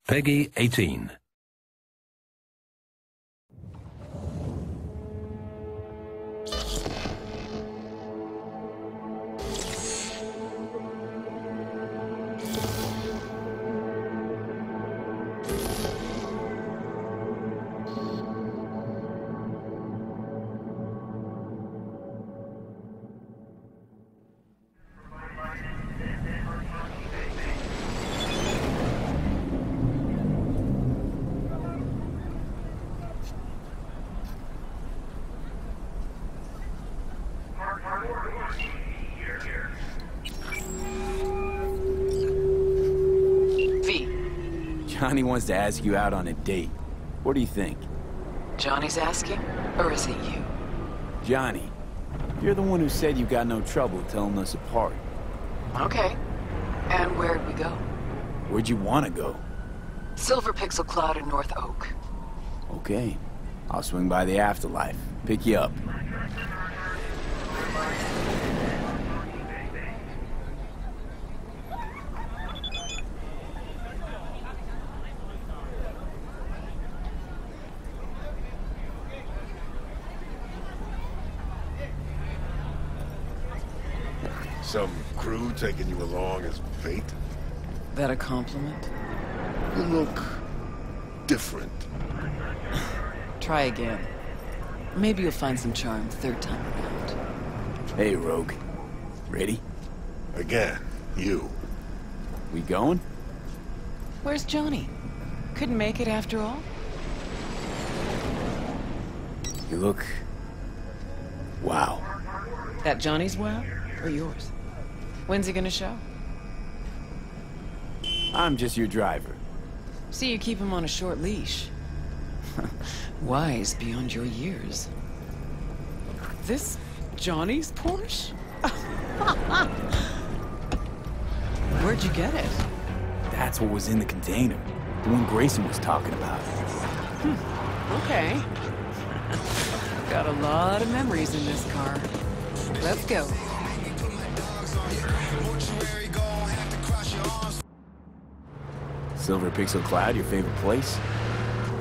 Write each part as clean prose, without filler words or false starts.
Peggy 18. Johnny wants to ask you out on a date. What do you think? Johnny's asking? Or is it you? Johnny, you're the one who said you got no trouble telling us apart. Okay. And where'd we go? Where'd you want to go? Silver Pixel Cloud in North Oak. Okay. I'll swing by the afterlife. Pick you up. Some crew taking you along as bait? That a compliment? You look different. Try again. Maybe you'll find some charm third time around. Hey, Rogue. Ready? Again, you. We going? Where's Johnny? Couldn't make it after all? You look... wow. That Johnny's wow? Or yours? When's he gonna show? I'm just your driver. See, you keep him on a short leash. Wise beyond your years. This Johnny's Porsche? Where'd you get it? That's what was in the container. The one Grayson was talking about. Okay. Got a lot of memories in this car. Let's go. Silver Pixel Cloud, your favorite place?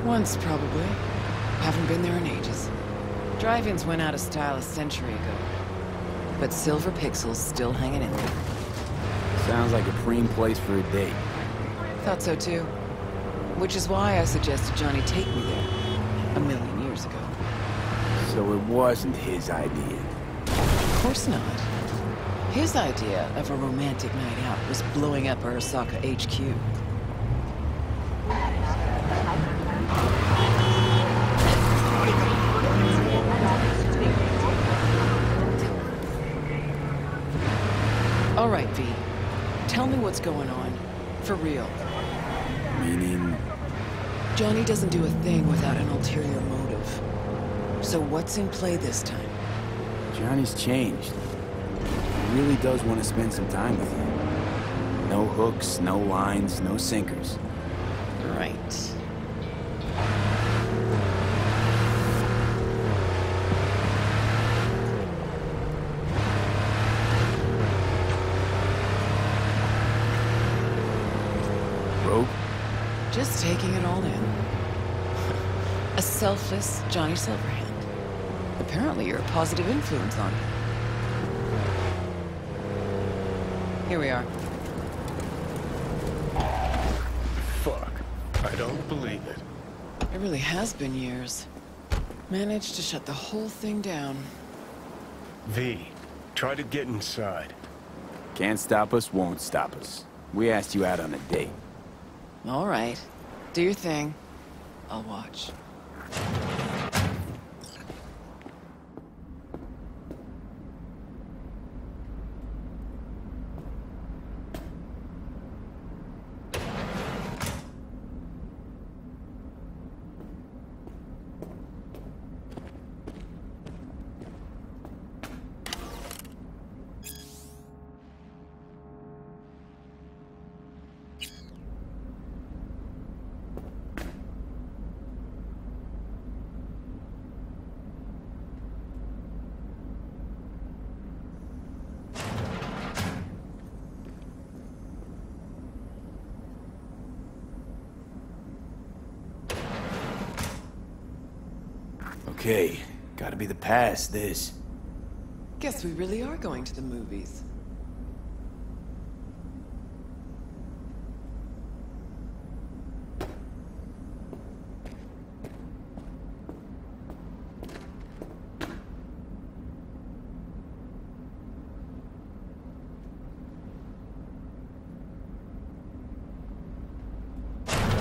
Once, probably. Haven't been there in ages. Drive-ins went out of style a century ago. But Silver Pixel's still hanging in there. Sounds like a prime place for a date. Thought so too. Which is why I suggested Johnny take me there. 1,000,000 years ago. So it wasn't his idea. Of course not. His idea of a romantic night out was blowing up Arasaka HQ. All right, V. Tell me what's going on. For real. Meaning... Johnny doesn't do a thing without an ulterior motive. So what's in play this time? Johnny's changed. He really does want to spend some time with you. No hooks, no lines, no sinkers. Right. Rogue? Just taking it all in. A selfless Johnny Silverhand. Apparently you're a positive influence on him. Here we are. Fuck. I don't believe it. It really has been years. Managed to shut the whole thing down. V, try to get inside. Can't stop us, won't stop us. We asked you out on a date. All right. Do your thing. I'll watch. Okay, gotta be the past, this. Guess we really are going to the movies.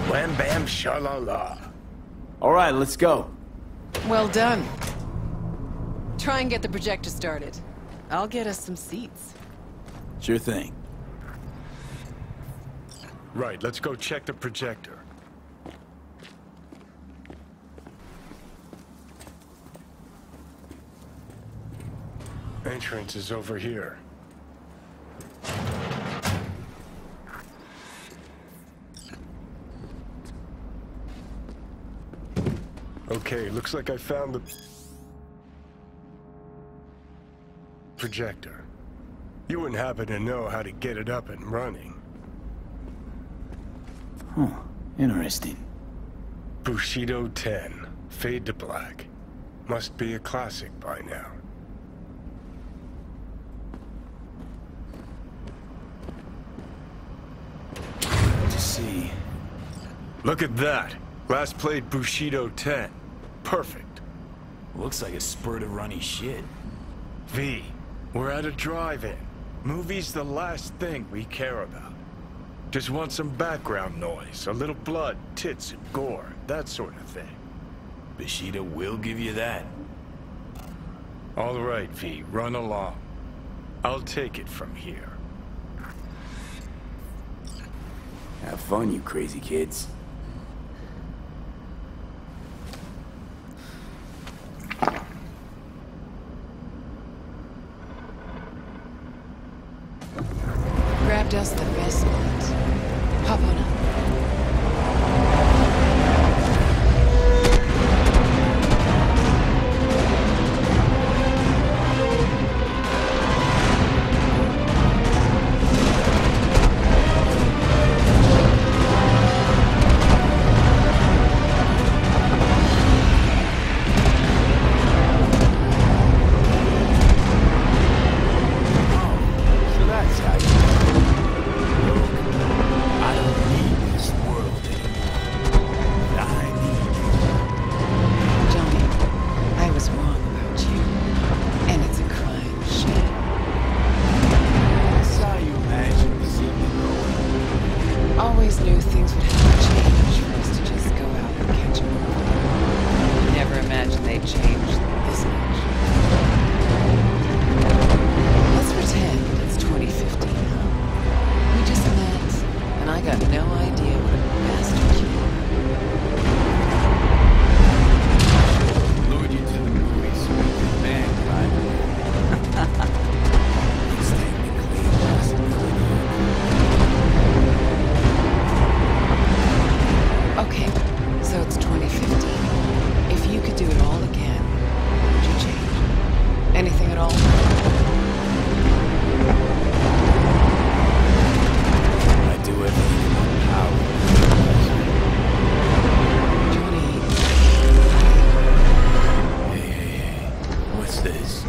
Wham bam sha-la-la. All right, let's go. Well done. Try and get the projector started. I'll get us some seats. Sure thing. Right, let's go check the projector. Entrance is over here. Okay, looks like I found the projector. You wouldn't happen to know how to get it up and running. Huh, interesting. Bushido 10, Fade to Black. Must be a classic by now. Good to see. Look at that! Last played Bushido 10. Perfect. Looks like a spurt of runny shit. V, we're at a drive-in. Movie's the last thing we care about. Just want some background noise, a little blood, tits, and gore, that sort of thing. Bushido will give you that. All right, V, run along. I'll take it from here. Have fun, you crazy kids. Grabbed us the best spot. Hop on up. Always knew things would have to change for us to just go out and catch them. Never imagined they'd change this much. Let's pretend it's 2015. We just met, and I got no idea what a bastard you were. Lured you to the movies so we could bang, right? It's technically possible. Okay, so it's 2015. If you could do it all again, what would you change? Anything at all? I do everything in my power. Johnny, Hey, what's this?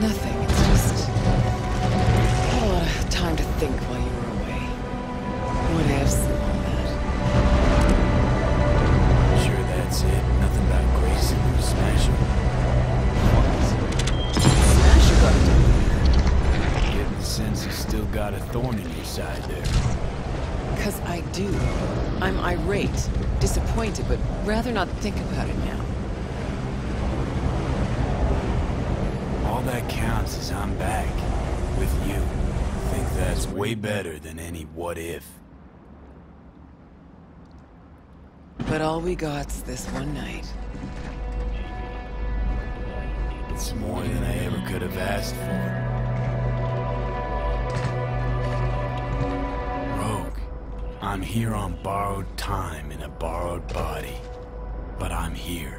nothing. It's just... I had a lot of time to think while you were away. What ifs and all that. Sure that's it? Nothing about Grace and you smasher? Smash got done. Getting the sense you still got a thorn in your side there. Because I do. I'm irate, disappointed, but rather not think about it now. All that counts is I'm back. With you. I think that's way better than any what if. But all we got's this one night. It's more than I ever could have asked for. Rogue, I'm here on borrowed time in a borrowed body. But I'm here.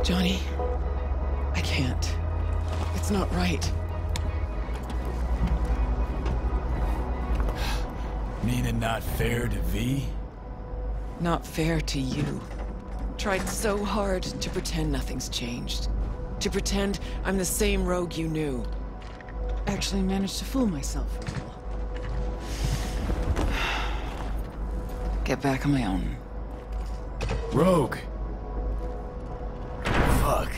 Johnny, I can't. It's not right. Meaning not fair to V? Not fair to you. Tried so hard to pretend nothing's changed. To pretend I'm the same rogue you knew. Actually managed to fool myself a little. Get back on my own. Rogue! Fuck.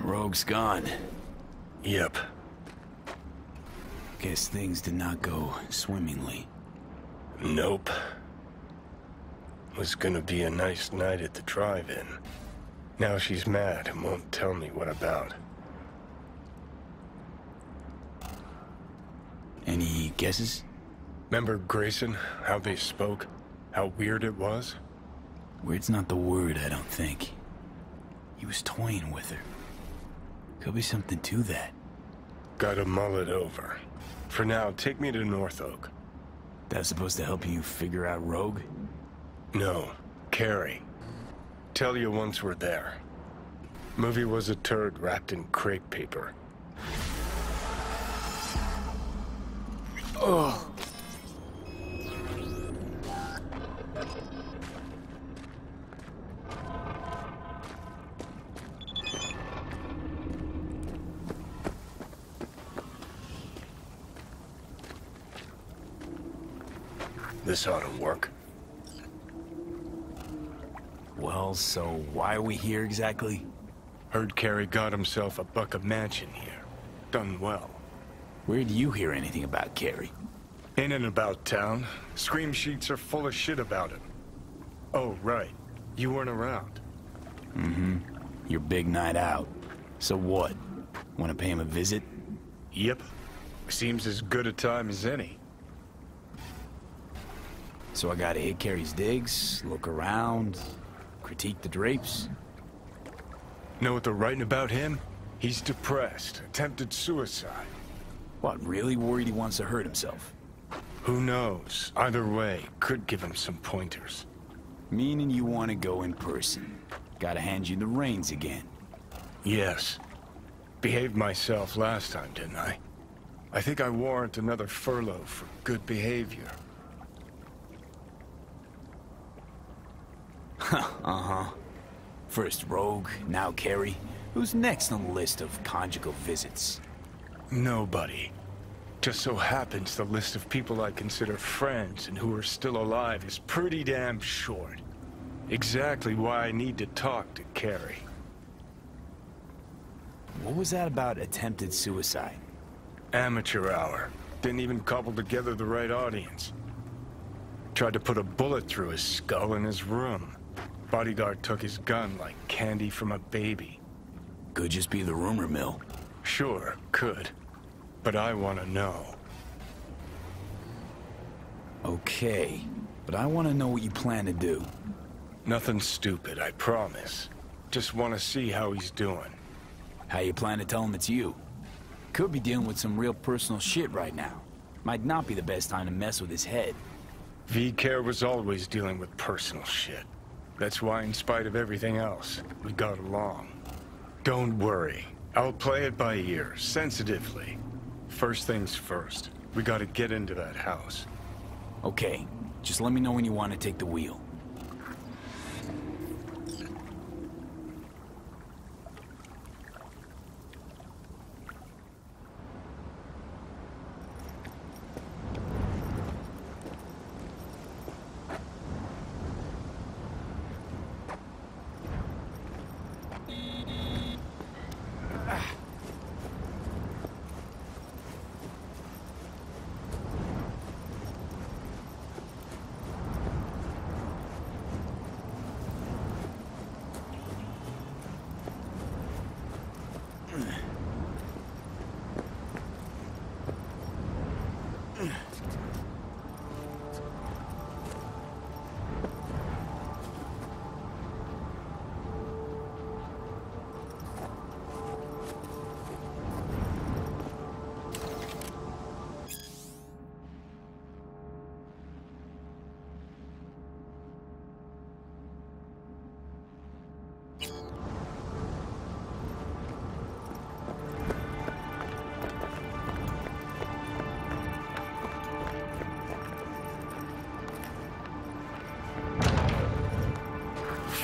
Rogue's gone. Yep. Guess things did not go swimmingly. Nope. Was gonna be a nice night at the drive-in. Now she's mad and won't tell me what about. Any guesses? Remember Grayson? How they spoke? How weird it was? Weird's not the word, I don't think. He was toying with her. Could be something to that. Gotta mull it over. For now, take me to North Oak. That's supposed to help you figure out Rogue? No, Carrie. Tell you once we're there. Movie was a turd wrapped in crepe paper. Ugh. This ought to work. Well, so why are we here exactly? Heard Carrie got himself a buck mansion here. Done well. Where do you hear anything about Carrie? In and about town. Scream sheets are full of shit about him. Oh, right. You weren't around. Mm-hmm. Your big night out. So what? Want to pay him a visit? Yep. Seems as good a time as any. So I gotta hit Carrie's digs, look around, critique the drapes? Know what they're writing about him? He's depressed, attempted suicide. What, really worried he wants to hurt himself? Who knows? Either way, could give him some pointers. Meaning you want to go in person. Gotta hand you the reins again. Yes. Behaved myself last time, didn't I? I think I warrant another furlough for good behavior. Uh-huh. First Rogue, now Carrie. Who's next on the list of conjugal visits? Nobody. Just so happens the list of people I consider friends and who are still alive is pretty damn short. Exactly why I need to talk to Carrie. What was that about attempted suicide? Amateur hour. Didn't even cobble together the right audience. Tried to put a bullet through his skull in his room. Bodyguard took his gun like candy from a baby. Could just be the rumor mill. Sure, could. But I want to know. Okay, but I want to know what you plan to do. Nothing stupid, I promise. Just want to see how he's doing. How you plan to tell him it's you? Could be dealing with some real personal shit right now. Might not be the best time to mess with his head. V-Care was always dealing with personal shit. That's why, in spite of everything else, we got along. Don't worry. I'll play it by ear, sensitively. First things first. We gotta get into that house. Okay, just let me know when you want to take the wheel.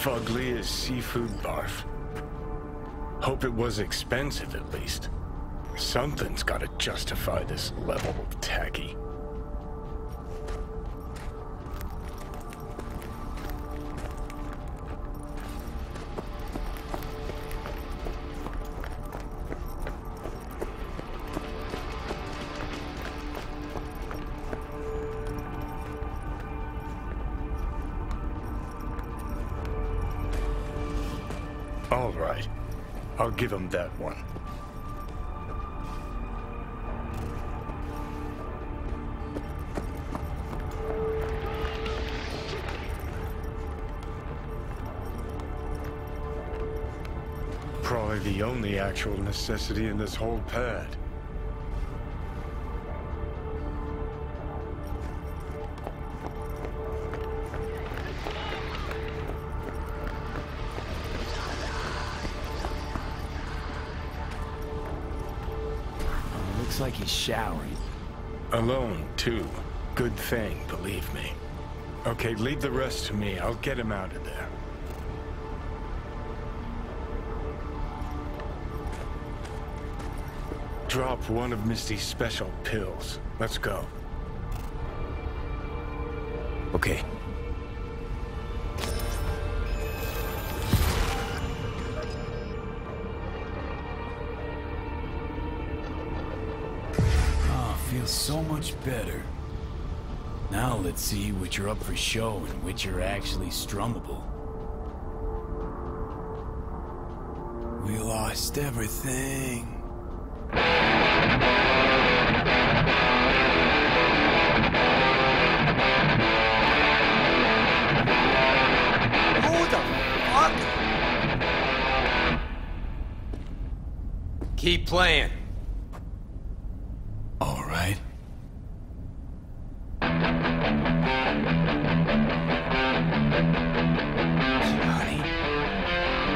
fugly as seafood barf. Hope it was expensive at least. Something's gotta justify this level of tacky. All right. I'll give him that one. Probably the only actual necessity in this whole pad. Looks like he's showering. Alone, too. Good thing, believe me. Okay, leave the rest to me. I'll get him out of there. Drop one of Misty's special pills. Let's go. Okay. Feels so much better. Now let's see which are up for show and which are actually strummable. We lost everything. Who the fuck? Keep playing. All right. Johnny?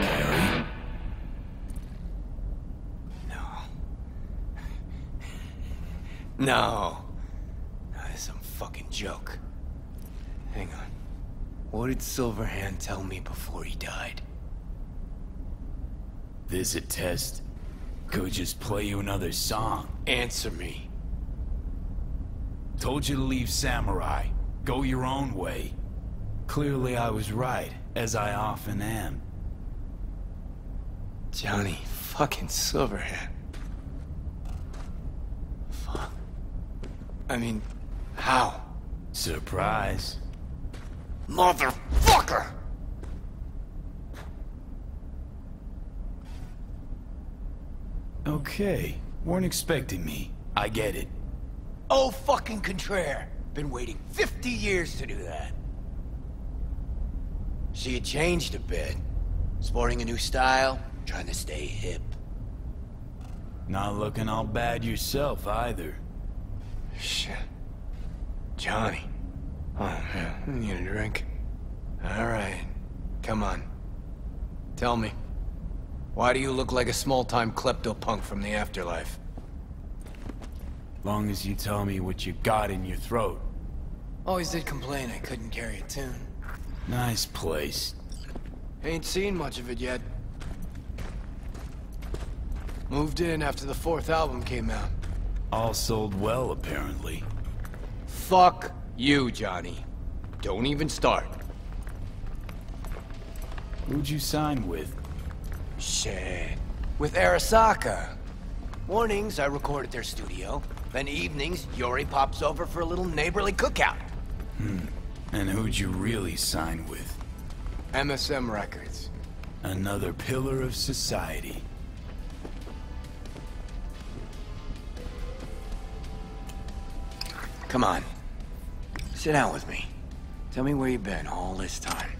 Carrie? No. No. That is some fucking joke. Hang on. What did Silverhand tell me before he died? Visit test. Could just play you another song. Answer me. Told you to leave Samurai. Go your own way. Clearly I was right, as I often am. Johnny fucking Silverhand. Fuck. I mean, how? Surprise. Motherfucker! Okay, weren't expecting me. I get it. Oh, fucking contraire. Been waiting 50 years to do that. She had changed a bit. Sporting a new style, trying to stay hip. Not looking all bad yourself, either. Shit. Johnny. Oh, man. I need a drink. All right. Come on. Tell me. Why do you look like a small-time klepto-punk from the afterlife? Long as you tell me what you got in your throat. Always did complain I couldn't carry a tune. Nice place. Ain't seen much of it yet. Moved in after the 4th album came out. All sold well, apparently. Fuck you, Johnny. Don't even start. Who'd you sign with? Shit. With Arasaka. Mornings, I record at their studio. Then evenings, Yori pops over for a little neighborly cookout. And who'd you really sign with? MSM Records. Another pillar of society. Come on. Sit down with me. Tell me where you've been all this time.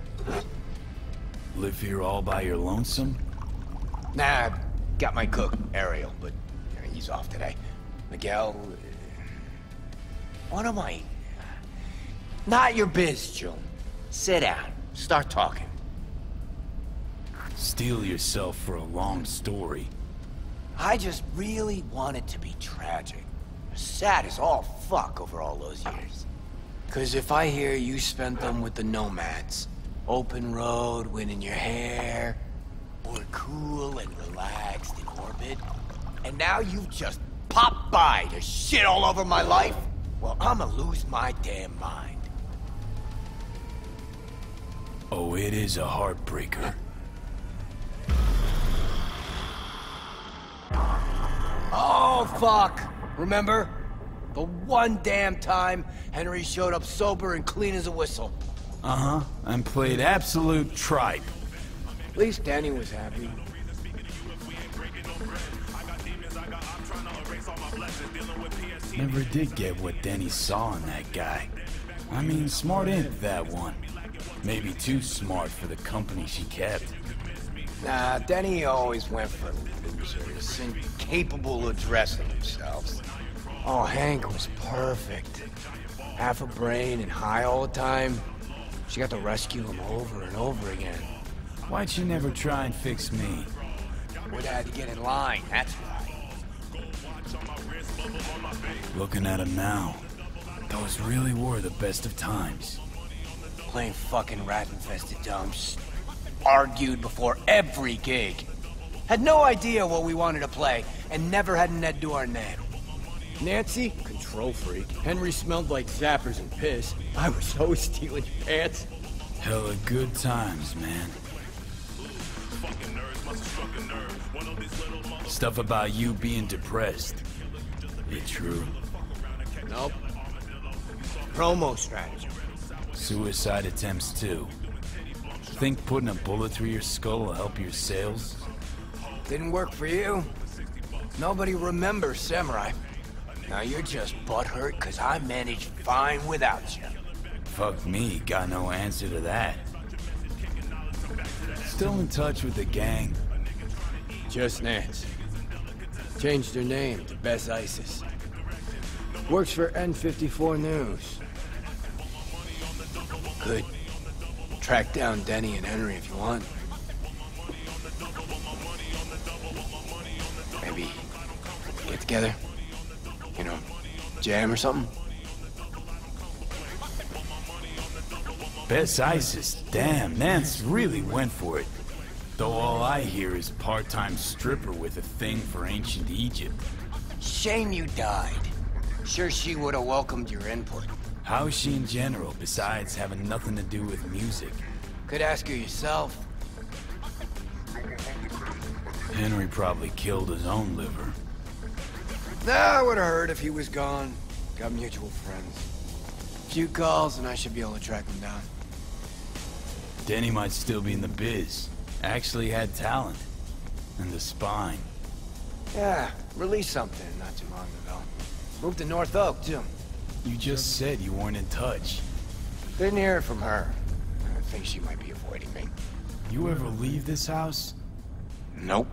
Live here all by your lonesome? Nah, got my cook, Ariel, but he's off today. Miguel... What am I... Not your biz, June. Sit down. Start talking. Steel yourself for a long story. I just really want it to be tragic. Sad as all fuck over all those years. 'Cause if I hear you spent them with the Nomads, Open road, wind in your hair. More cool and relaxed in orbit. And now you've just popped by to shit all over my life? Well, I'ma lose my damn mind. Oh, it is a heartbreaker. Oh, fuck! Remember? The one damn time Henry showed up sober and clean as a whistle. Uh-huh, and played absolute tripe. At least Danny was happy. Never did get what Denny saw in that guy. I mean, smart imp, that one. Maybe too smart for the company she kept. Nah, Denny always went for losers, incapable of dressing themselves. Oh, Hank was perfect. Half a brain and high all the time. She got to rescue him over and over again. Why'd you never try and fix me? Would have had to get in line, that's why. Looking at him now, those really were the best of times. Playing fucking rat-infested dumps. Argued before every gig. Had no idea what we wanted to play, and never had an head to our name. Nancy, control freak. Henry smelled like zappers and piss. I was always stealing pants. Hella good times, man. Stuff about you being depressed. It true. Nope. Promo strategy. Suicide attempts too. Think putting a bullet through your skull will help your sales? Didn't work for you. Nobody remembers Samurai. Now you're just butthurt because I managed fine without you. Fuck me, got no answer to that. Still in touch with the gang? Just Nance. Changed her name to Bess Isis. Works for N54 News. Good. Track down Denny and Henry if you want. Maybe get together? You know, jam or something? Bess Isis, damn, Nance really went for it. Though all I hear is part-time stripper with a thing for ancient Egypt. Shame you died. Sure she would have welcomed your input. How is she in general, besides having nothing to do with music? Could ask her yourself. Henry probably killed his own liver. Nah, I would have heard if he was gone. Got mutual friends. Few calls and I should be able to track him down. Denny might still be in the biz. Actually had talent. And the spine. Yeah, released something not too long ago. Moved to North Oak, too. You just said you weren't in touch. Didn't hear it from her. I think she might be avoiding me. You ever leave this house? Nope.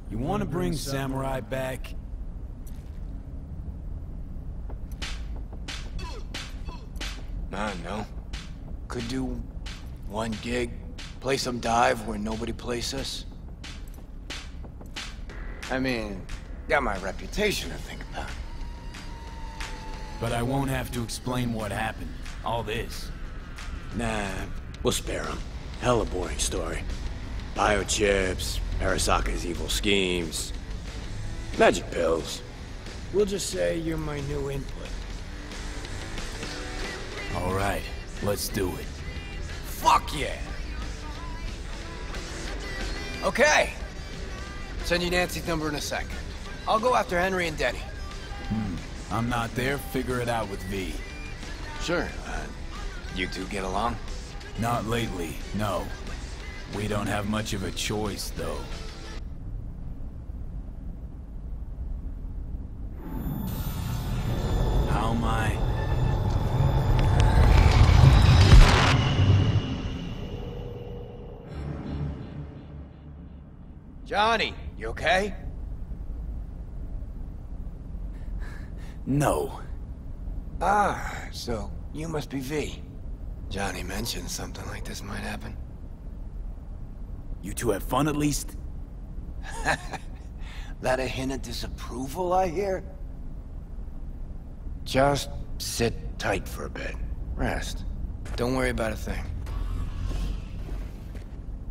You want to bring Samurai back? No. Could do one gig, play some dive where nobody plays us. I mean, got my reputation to think about. But I won't have to explain what happened. All this. Nah, we'll spare him. Hella boring story. Biochips, Arasaka's evil schemes, magic pills. We'll just say you're my new input. All right, let's do it. Fuck yeah! Okay. Send you Nancy's number in a sec. I'll go after Henry and Denny. I'm not there, figure it out with V. Sure. You two get along? Not lately, no. We don't have much of a choice, though. How am I? Johnny, you okay? No. Ah, so you must be V. Johnny mentioned something like this might happen. You two have fun at least? That a hint of disapproval, I hear? Just sit tight for a bit. Rest. Don't worry about a thing.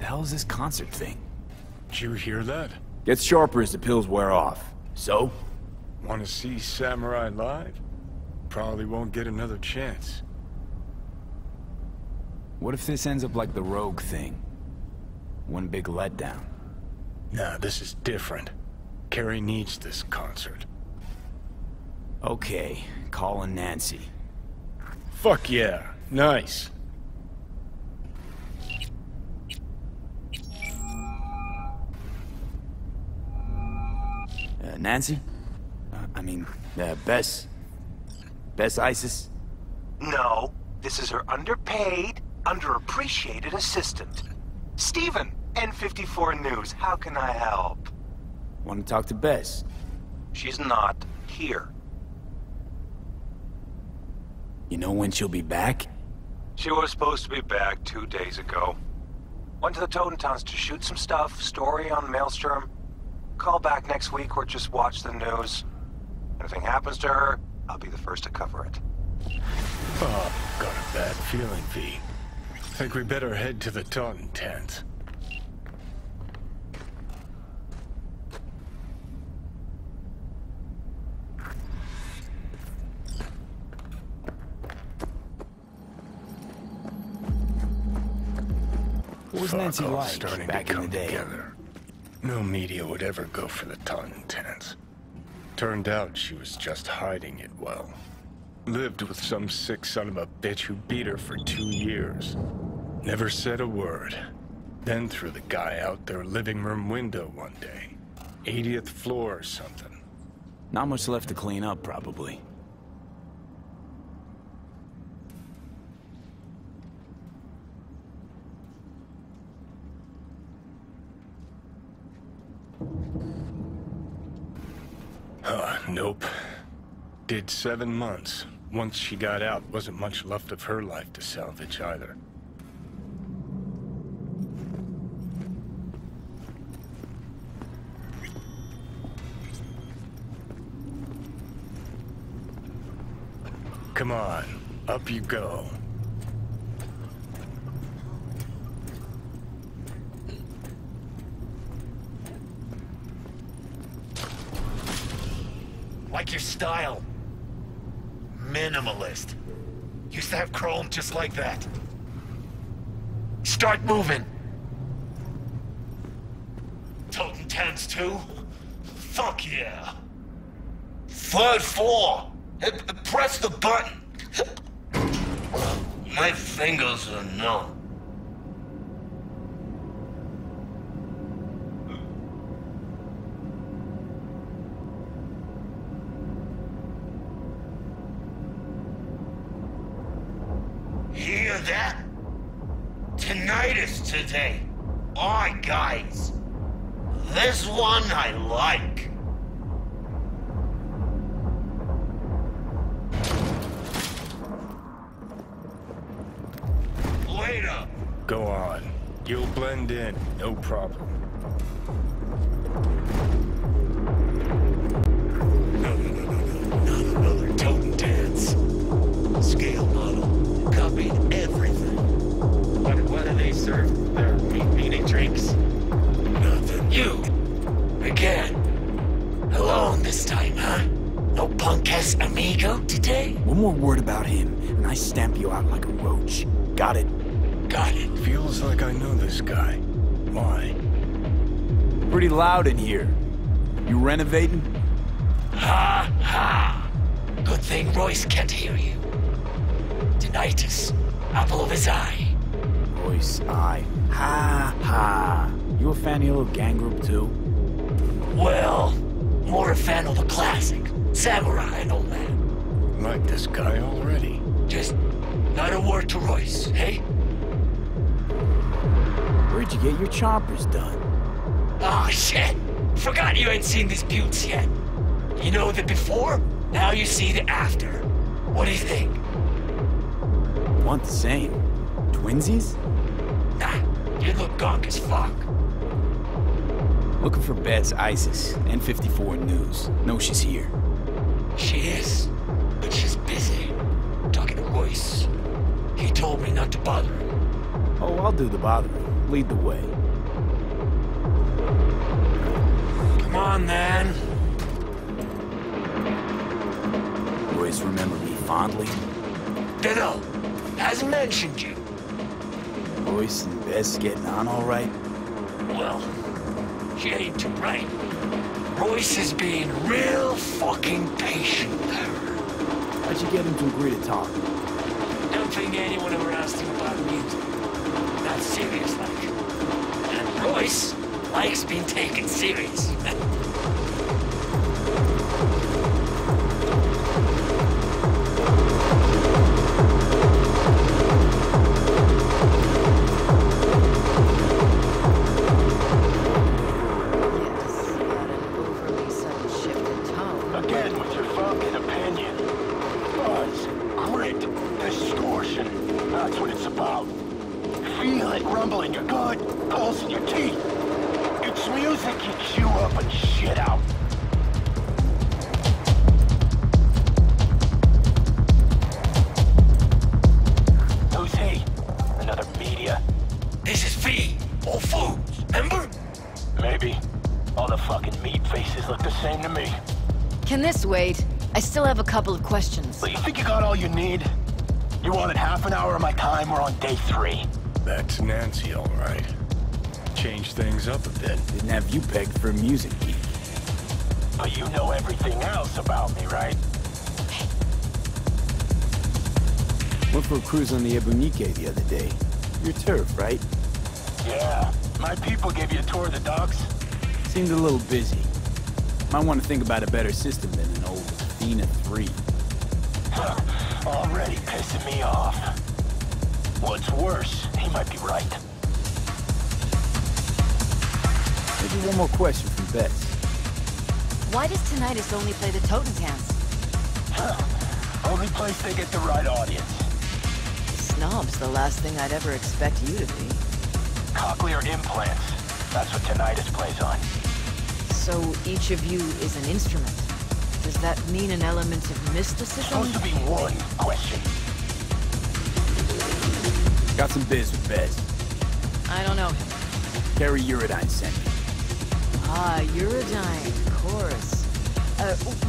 The hell is this concert thing? Did you hear that? Gets sharper as the pills wear off. So? Want to see Samurai live? Probably won't get another chance. What if this ends up like the Rogue thing? One big letdown. Nah, this is different. Carrie needs this concert. Okay, calling Nancy. Fuck yeah, nice. Nancy? Bess? Bess Isis? No, this is her underpaid, underappreciated assistant. Steven, N54 News, how can I help? Want to talk to Bess? She's not here. You know when she'll be back? She was supposed to be back 2 days ago. Went to the Totentowns to shoot some stuff, story on Maelstrom. Call back next week or just watch the news. If anything happens to her, I'll be the first to cover it. Oh, got a bad feeling, V. Think we better head to the Taunton tent. What was Nancy All like starting back to in the come day? together. No media would ever go for the Taunton tents. Turned out she was just hiding it well. Lived with some sick son of a bitch who beat her for 2 years. Never said a word. Then threw the guy out their living room window one day. 80th floor or something. Not much left to clean up, probably. Nope. Did 7 months. Once she got out, wasn't much left of her life to salvage either. Come on, up you go. Like your style. Minimalist. Used to have chrome just like that. Start moving. Totem tents too? Fuck yeah. Third floor. Press the button. My fingers are numb. Hear that? Tinnitus today. Alright, guys. This one I like. Later. Go on. You'll blend in, no problem. No. Not another totem dance. Scale model. Copied everything. What do they serve their meat-eating drinks? Nothing. You! Again. Alone this time, huh? No punk-ass amigo today? One more word about him, and I stamp you out like a roach. Got it? Got it. Feels like I know this guy. Why? Pretty loud in here. You renovating? Ha ha! Good thing Royce can't hear you. Tinnitus. Apple of his eye. Voice, eye. Ha ha. You a fan of your little gang group too? Well, more a fan of the classic. Samurai and all that. Like this guy already. Just not a word to Royce, hey? Where'd you get your choppers done? Oh shit! Forgot you ain't seen these buttes yet. You know the before, now you see the after. What do you think? Want the same? Twinsies? Nah, you look gonk as fuck. Looking for Bess Isis, N54 News. Know she's here. She is, but she's busy. Talking to Royce. He told me not to bother him. Oh, I'll do the bothering. Lead the way. Come on, then. Royce, remember me fondly? Ditto. Hasn't mentioned you. Royce and Bess getting on all right? Well, she ain't too right. Royce is being real fucking patient with her. How'd you get him to agree to talk? Don't think anyone ever asked him about music. Not serious like. And Royce likes being taken serious. Can this wait? I still have a couple of questions. Well, you think you got all you need? You wanted half an hour of my time, we're on day 3. That's Nancy, all right. Changed things up a bit. Didn't have you pegged for a music geek. But you know everything else about me, right? Went for a cruise on the Ebunique the other day. Your turf, right? Yeah. My people gave you a tour of the docks? Seemed a little busy. Might want to think about a better system than an old Athena 3. Already pissing me off. What's worse, he might be right. Maybe one more question from Bess. Why does Tinnitus only play the Totentans? Only place they get the right audience. Snob's the last thing I'd ever expect you to be. Cochlear implants. That's what Tinnitus plays on. So each of you is an instrument. Does that mean an element of mysticism? Supposed to be one question. Got some biz with Bez. I don't know him. Carrie Uridine sent me. Ah, Uridine, of course.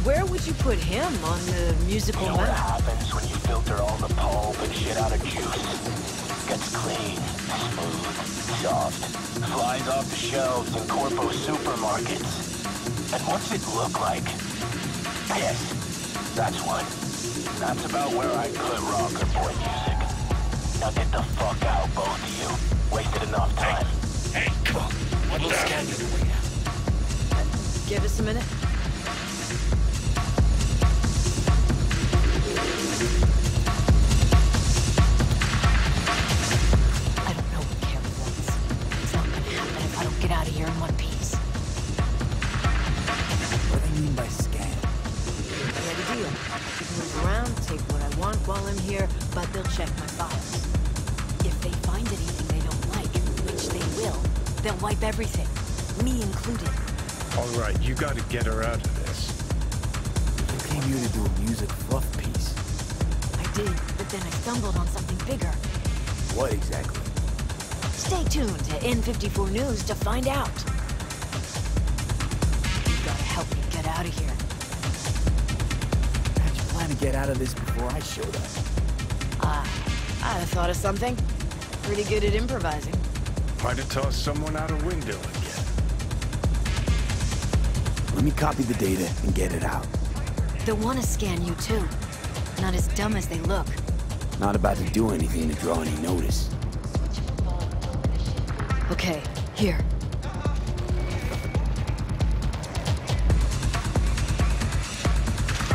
Where would you put him on the musical map? You know what happens when you filter all the pulp and shit out of juice? Gets clean, smooth, soft. Flies off the shelves in corpo supermarkets. And what's it look like? Piss. That's what. That's about where I put rocker boy music. Now get the fuck out, both of you. Wasted enough time. Hey, come on. We'll scan you the way out. Give us a minute. I don't know what Carrie wants. It's not gonna happen if I don't get out of here in one piece. What do they mean by scan? I had a deal. You can move around, take what I want while I'm here, but they'll check my files. If they find anything they don't like, which they will, they'll wipe everything, me included. All right, you gotta get her out of this. You came here to do a music fluff piece. I did, but then I stumbled on something bigger. What exactly? Stay tuned to N54 News to find out. You gotta help me get out of here. How'd you plan to get out of this before I showed up? I'd have thought of something. Pretty good at improvising. Might have tossed someone out a window again. Let me copy the data and get it out. They'll want to scan you too. Not as dumb as they look. Not about to do anything to draw any notice. Okay, here.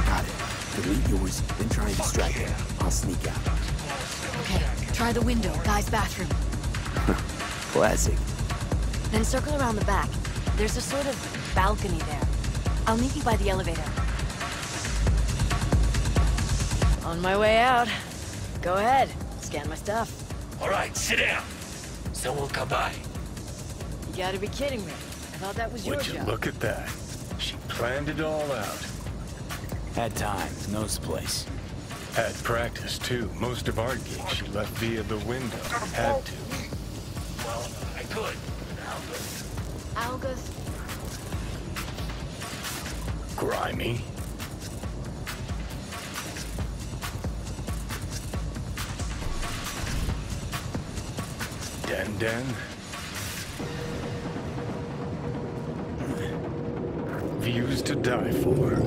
Got it. Delete yours, then try and distract her. I'll sneak out. Okay, try the window, guy's bathroom. Classic. Then circle around the back. There's a sort of balcony there. I'll meet you by the elevator. On my way out. Go ahead, scan my stuff. All right, sit down. Someone will come by. You gotta be kidding me. I thought that was your Would you job. look at that? She planned it all out. Had time, knows the place. Had practice, too. Most of our gigs she left via the window. Had to. Well, I could. Algas? Grimy. Den. Views to die for.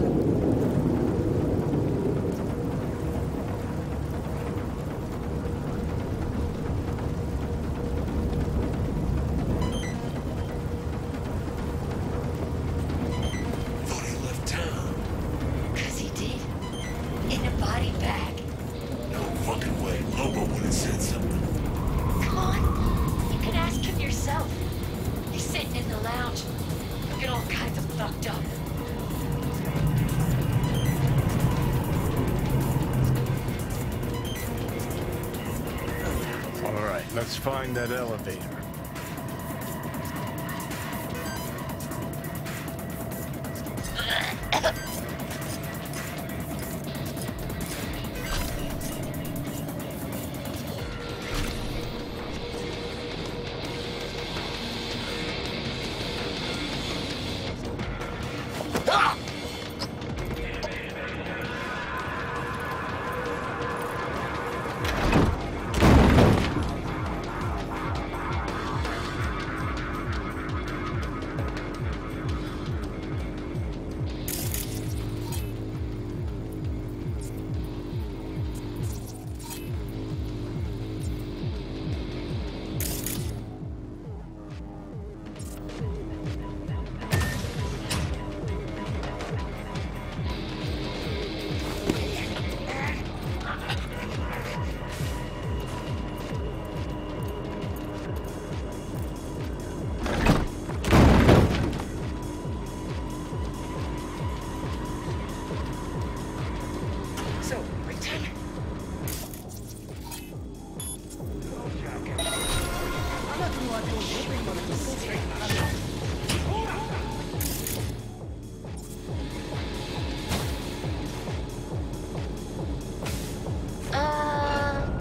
Let's find that elevator.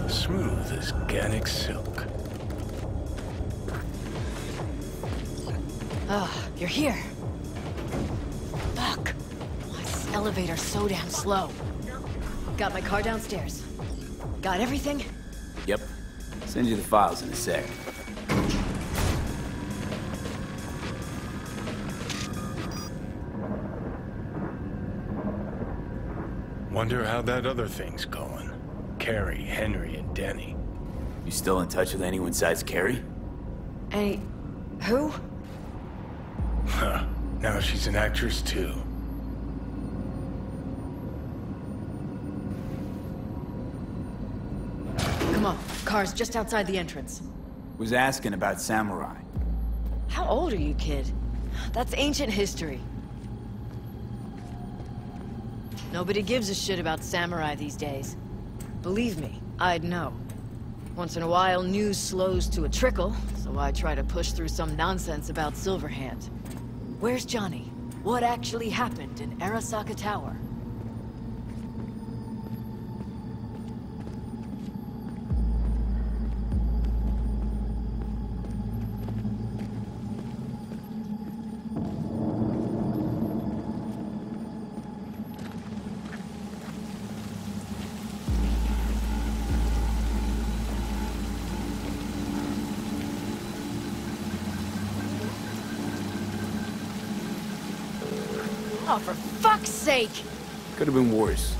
Smooth as organic silk. Oh, you're here. Fuck. Why is this elevator so damn slow? Got my car downstairs. Got everything? Yep. Send you the files in a sec. Wonder how that other thing's going. Carrie, Henry, and Denny. You still in touch with anyone besides Carrie? Any... who? Huh. Now she's an actress too. Come on, car's just outside the entrance. Was asking about Samurai. How old are you, kid? That's ancient history. Nobody gives a shit about Samurai these days. Believe me, I'd know. Once in a while, news slows to a trickle, so I try to push through some nonsense about Silverhand. Where's Johnny? What actually happened in Arasaka Tower? Oh, for fuck's sake! Could have been worse.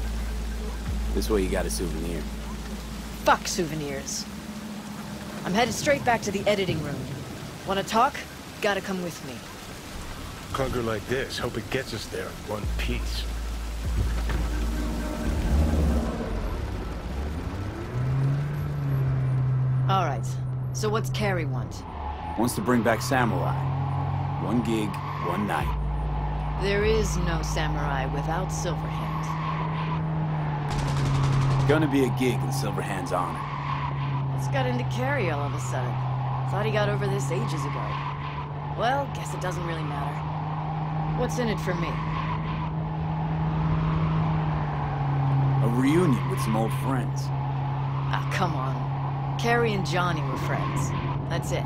This way you got a souvenir. Fuck souvenirs. I'm headed straight back to the editing room. Wanna talk? Gotta come with me. Clunker like this, hope it gets us there in one piece. Alright, so what's Carrie want? Wants to bring back Samurai. One gig, one night. There is no Samurai without Silverhand. Gonna be a gig in Silverhand's honor. What's got into Carrie all of a sudden? Thought he got over this ages ago. Well, guess it doesn't really matter. What's in it for me? A reunion with some old friends. Ah, come on. Carrie and Johnny were friends. That's it.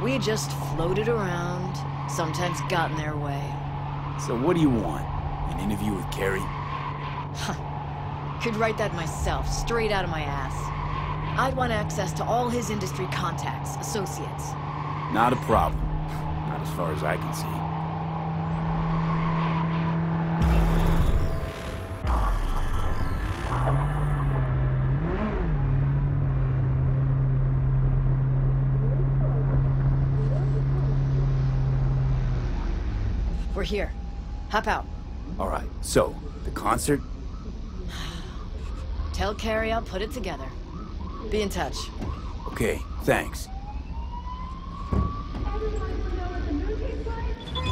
We just floated around, sometimes got in their way. So what do you want? An interview with Carrie? Could write that myself, straight out of my ass. I'd want access to all his industry contacts, associates. Not a problem. Not as far as I can see. We're here. Hop out. All right, so, the concert? Tell Carrie I'll put it together. Be in touch. Okay, thanks.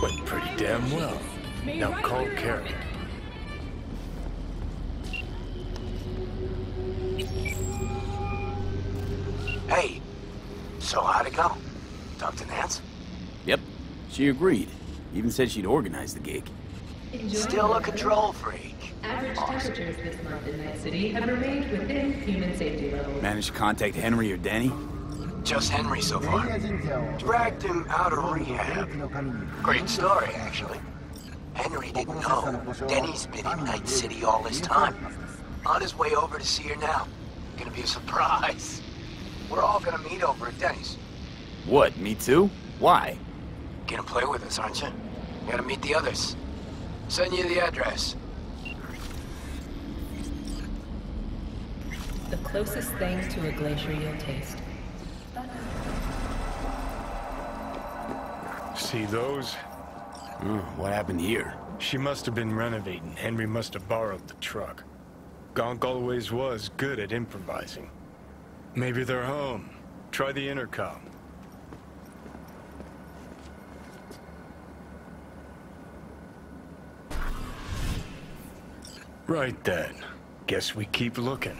Went pretty damn well. Now call Carrie. Hey, so how'd it go? Talk to Nance? Yep, she agreed. Even said she'd organize the gig. Still a control freak. Average temperatures this month in Night City have remained within human safety levels. Managed to contact Henry or Denny? Just Henry so far. Dragged him out of rehab. Great story, actually. Henry didn't know Denny's been in Night City all this time. On his way over to see her now. Gonna be a surprise. We're all gonna meet over at Denny's. What, me too? Why? Gonna play with us, aren't you? Gotta meet the others. Send you the address. The closest thing to a glacier you'll taste. See those? What happened here? She must have been renovating. Henry must have borrowed the truck. Gonk always was good at improvising. Maybe they're home. Try the intercom. Right then. Guess we keep looking.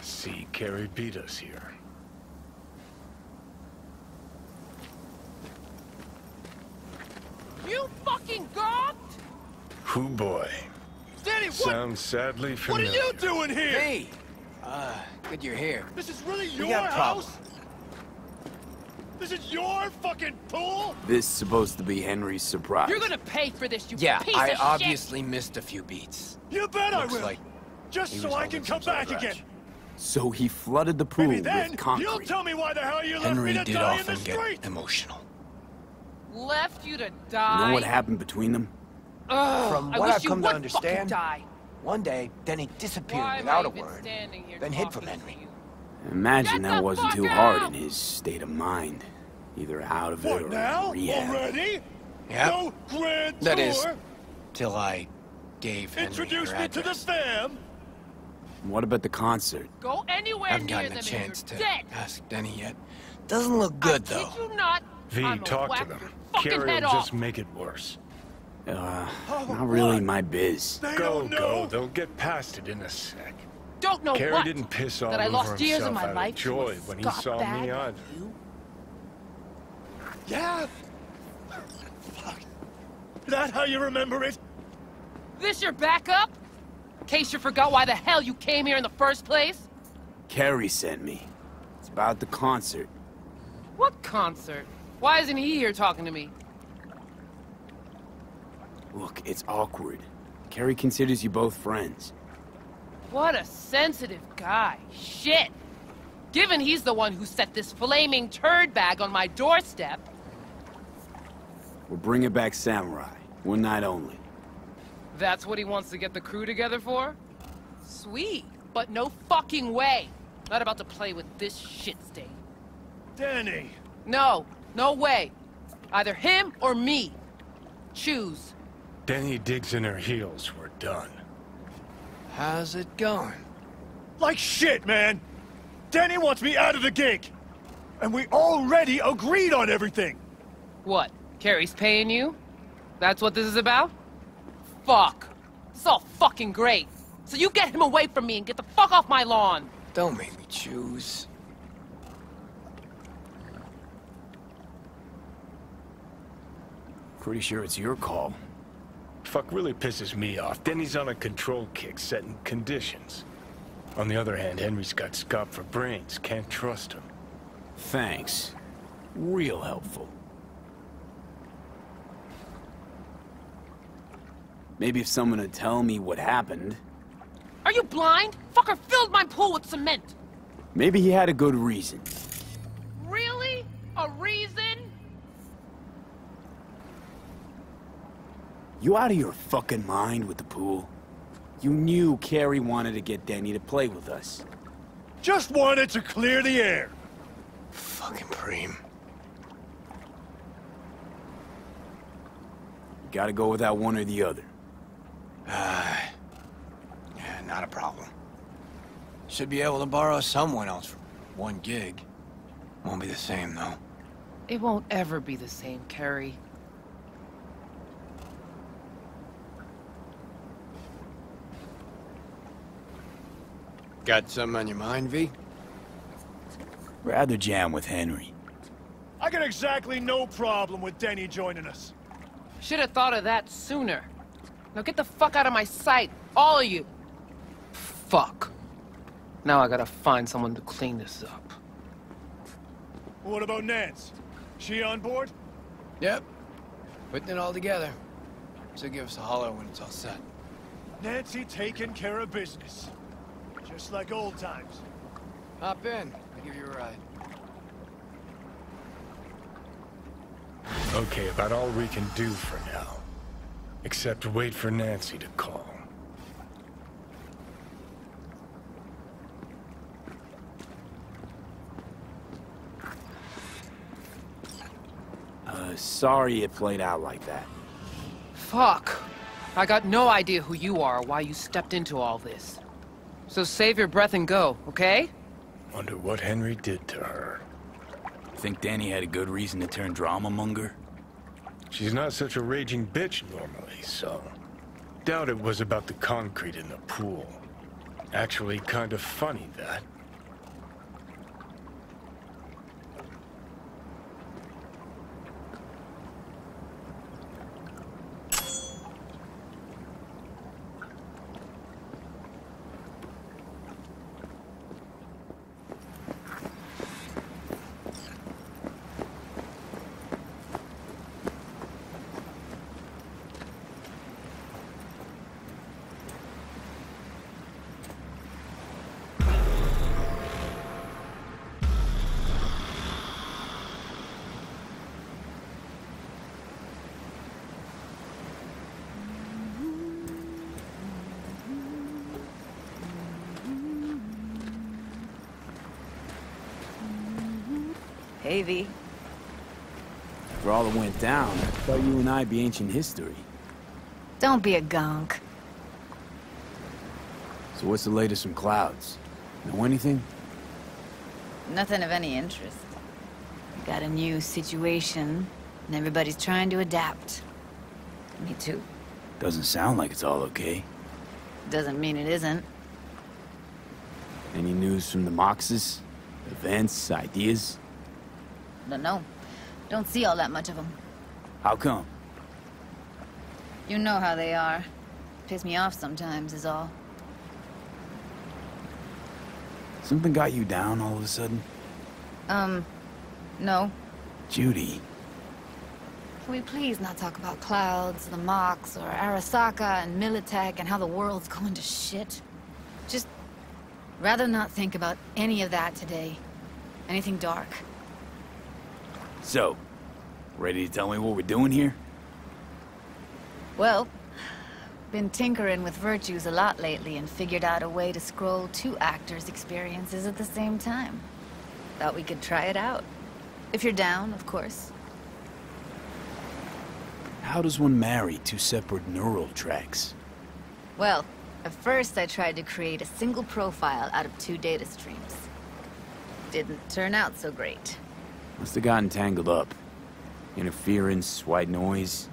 See, Carrie beat us here. You fucking gawked? Hoo boy. Danny, what? Sounds sadly familiar. What are you doing here? Hey! Good you're here. This is really We your got a problem. house? This is your fucking pool? This is supposed to be Henry's surprise. You're gonna pay for this, you Yeah, piece I of shit! obviously missed a few beats. You bet Looks I will. like Just he so was I can holding come some back sort of again. grudge. So he flooded the pool Maybe then with concrete. you'll tell me why the hell you left Henry me to did die in the often street. get emotional. Left you to You die? know what happened between them? Ugh, From I what wish I've you come to would understand, fucking die. one day, Denny disappeared Why am without I a even word, standing here then hid from talking to Henry. you? Imagine Get that the wasn't fuck too hard out! in his state of mind. Either out of it What or now? in rehab. Already? Yep. No grand That tour? is, till I gave Henry Introduce her me to the address. fam? What about the concert? Go anywhere Haven't near gotten them a and chance you're to dead. ask Denny yet. Doesn't look good, I though. kid you not. V, I'm gonna talk to whack them. your fucking Carrie head will off. just make it worse. Not really what? my biz. They Go, don't go. know. They'll get past it in a sec. Don't know Carrie what. didn't piss all that I over lost years of himself my out life of joy to a when he scut saw bag me like either. you. Yeah. Fuck. That how you remember it? This your backup? In case you forgot why the hell you came here in the first place? Carrie sent me. It's about the concert. What concert? Why isn't he here talking to me? Look, it's awkward. Carrie considers you both friends. What a sensitive guy. Shit. Given he's the one who set this flaming turd bag on my doorstep. We're bringing back Samurai. One night only. That's what he wants to get the crew together for? Sweet, but no fucking way. Not about to play with this shit stain. Danny. No, no way. Either him or me. Choose. Denny digs in her heels. We're done. How's it going? Like shit, man. Denny wants me out of the gig! And we already agreed on everything! What? Carrie's paying you? That's what this is about? Fuck. This is all fucking great. So you get him away from me and get the fuck off my lawn! Don't make me choose. Pretty sure it's your call. Fuck really pisses me off. Denny's on a control kick, setting conditions. On the other hand, Henry's got scope for brains. Can't trust him. Thanks. Real helpful. Maybe if someone would tell me what happened. Are you blind? Fucker filled my pool with cement! Maybe he had a good reason. Really? A reason? You out of your fucking mind with the pool? You knew Carrie wanted to get Denny to play with us. Just wanted to clear the air. Fucking Preem. Gotta go without one or the other. Yeah, not a problem. Should be able to borrow someone else for one gig. Won't be the same, though. It won't ever be the same, Carrie. Got something on your mind, V? Rather jam with Henry. I got exactly no problem with Denny joining us. Should have thought of that sooner. Now get the fuck out of my sight, all of you. Fuck. Now I gotta find someone to clean this up. What about Nance? She on board? Yep. Putting it all together. So give us a holler when it's all set. Nancy taking care of business. Just like old times. Hop in. I'll give you a ride. Okay, about all we can do for now. Except wait for Nancy to call. Sorry it played out like that. Fuck. I got no idea who you are or why you stepped into all this. So save your breath and go, okay? Wonder what Henry did to her. Think Danny had a good reason to turn drama monger? She's not such a raging bitch normally, so... Doubt it was about the concrete in the pool. Actually, kind of funny, that. Hey, V. For all that went down, I thought you and I'd be ancient history. Don't be a gonk. So what's the latest from Clouds? Know anything? Nothing of any interest. We got a new situation, and everybody's trying to adapt. Me too. Doesn't sound like it's all okay. Doesn't mean it isn't. Any news from the Moxes? Events, ideas? Don't know. Don't see all that much of them. How come? You know how they are. Piss me off sometimes is all. Something got you down all of a sudden? No. Judy. Can we please not talk about Clouds, the Mox, or Arasaka and Militech and how the world's going to shit? Just rather not think about any of that today. Anything dark. So, ready to tell me what we're doing here? Well, been tinkering with virtues a lot lately and figured out a way to scroll 2 actors' experiences at the same time. Thought we could try it out. If you're down, of course. How does one marry 2 separate neural tracks? Well, at first I tried to create a single profile out of 2 data streams. Didn't turn out so great. Must have gotten tangled up. Interference, white noise.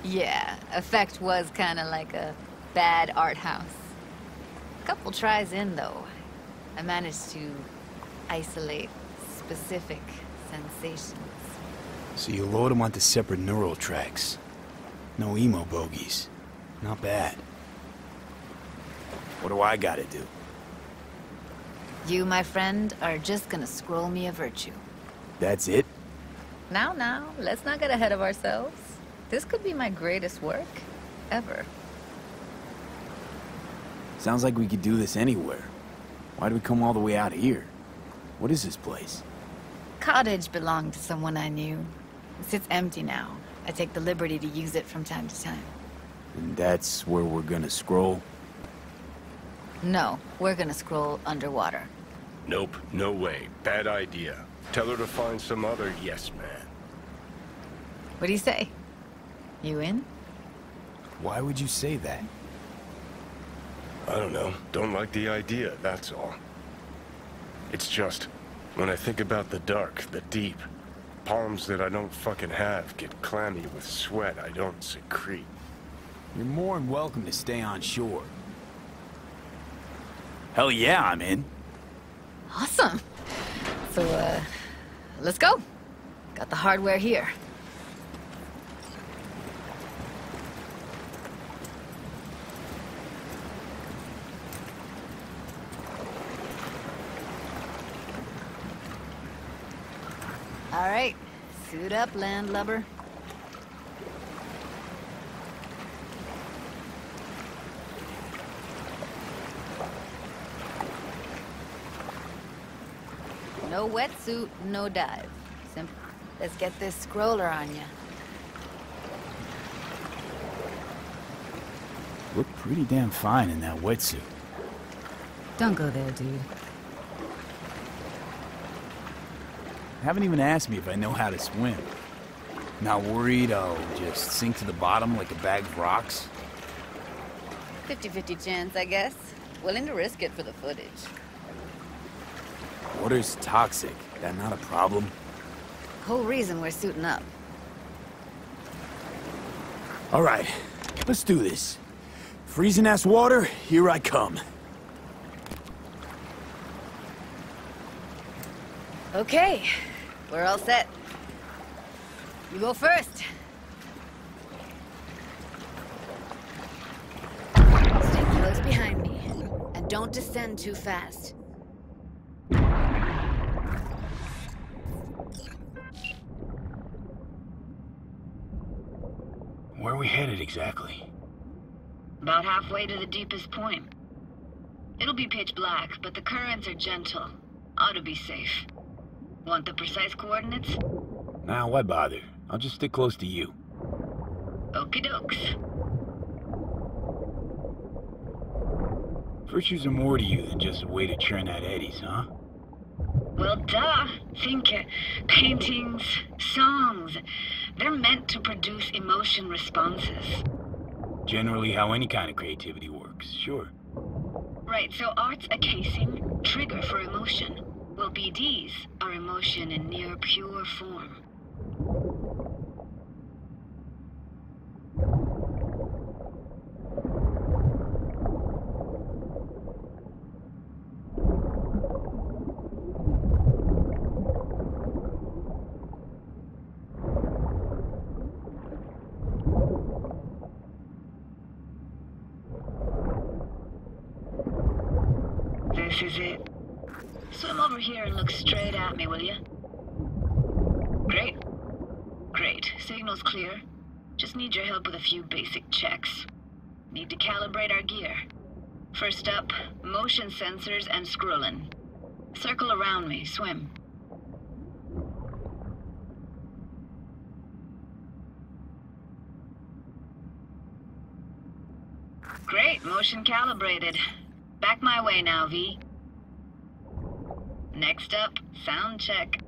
Yeah, effect was kinda like a bad art house. Couple tries in, though. I managed to isolate specific sensations. So you load them onto separate neural tracks. No emo bogies. Not bad. What do I gotta do? You, my friend, are just gonna scroll me a virtue. That's it? Now, let's not get ahead of ourselves. This could be my greatest work ever. Sounds like we could do this anywhere. Why do we come all the way out here? What is this place? Cottage belonged to someone I knew. It sits empty now. I take the liberty to use it from time to time. And that's where we're gonna scroll? No, we're gonna scroll underwater. Nope, no way. Bad idea. Tell her to find some other yes man. What do you say? You in? Why would you say that? I don't know. Don't like the idea, that's all. It's just, when I think about the dark, the deep, palms that I don't fucking have get clammy with sweat I don't secrete. You're more than welcome to stay on shore. Hell yeah, I'm in. Awesome. So, let's go. Got the hardware here. All right, suit up, landlubber. No wetsuit, no dive. Simple. Let's get this scroller on ya. Look pretty damn fine in that wetsuit. Don't go there, dude. Haven't even asked me if I know how to swim. Not worried I'll just sink to the bottom like a bag of rocks? 50-50 chance, I guess. Willing to risk it for the footage. Water's toxic. That not a problem? Whole reason we're suiting up. All right, let's do this. Freezing-ass water, here I come. Okay, we're all set. You go first. Stay close behind me, and don't descend too fast. Where are we headed exactly? About halfway to the deepest point. It'll be pitch black, but the currents are gentle. Ought to be safe. Want the precise coordinates? Nah, why bother? I'll just stick close to you. Okie dokes. Virtues are more to you than just a way to churn out eddies, huh? Well, duh. Think paintings, songs. They're meant to produce emotion responses. Generally how any kind of creativity works, sure. Right, so art's a casing, trigger for emotion. Well, BDs are emotion in near pure form. This is it. Swim over here and look straight at me, will you? Great. Great. Signal's clear. Just need your help with a few basic checks. Need to calibrate our gear. First up, motion sensors and scrolling. Circle around me. Swim. Great. Motion calibrated. Back my way now, V. Next up, sound check.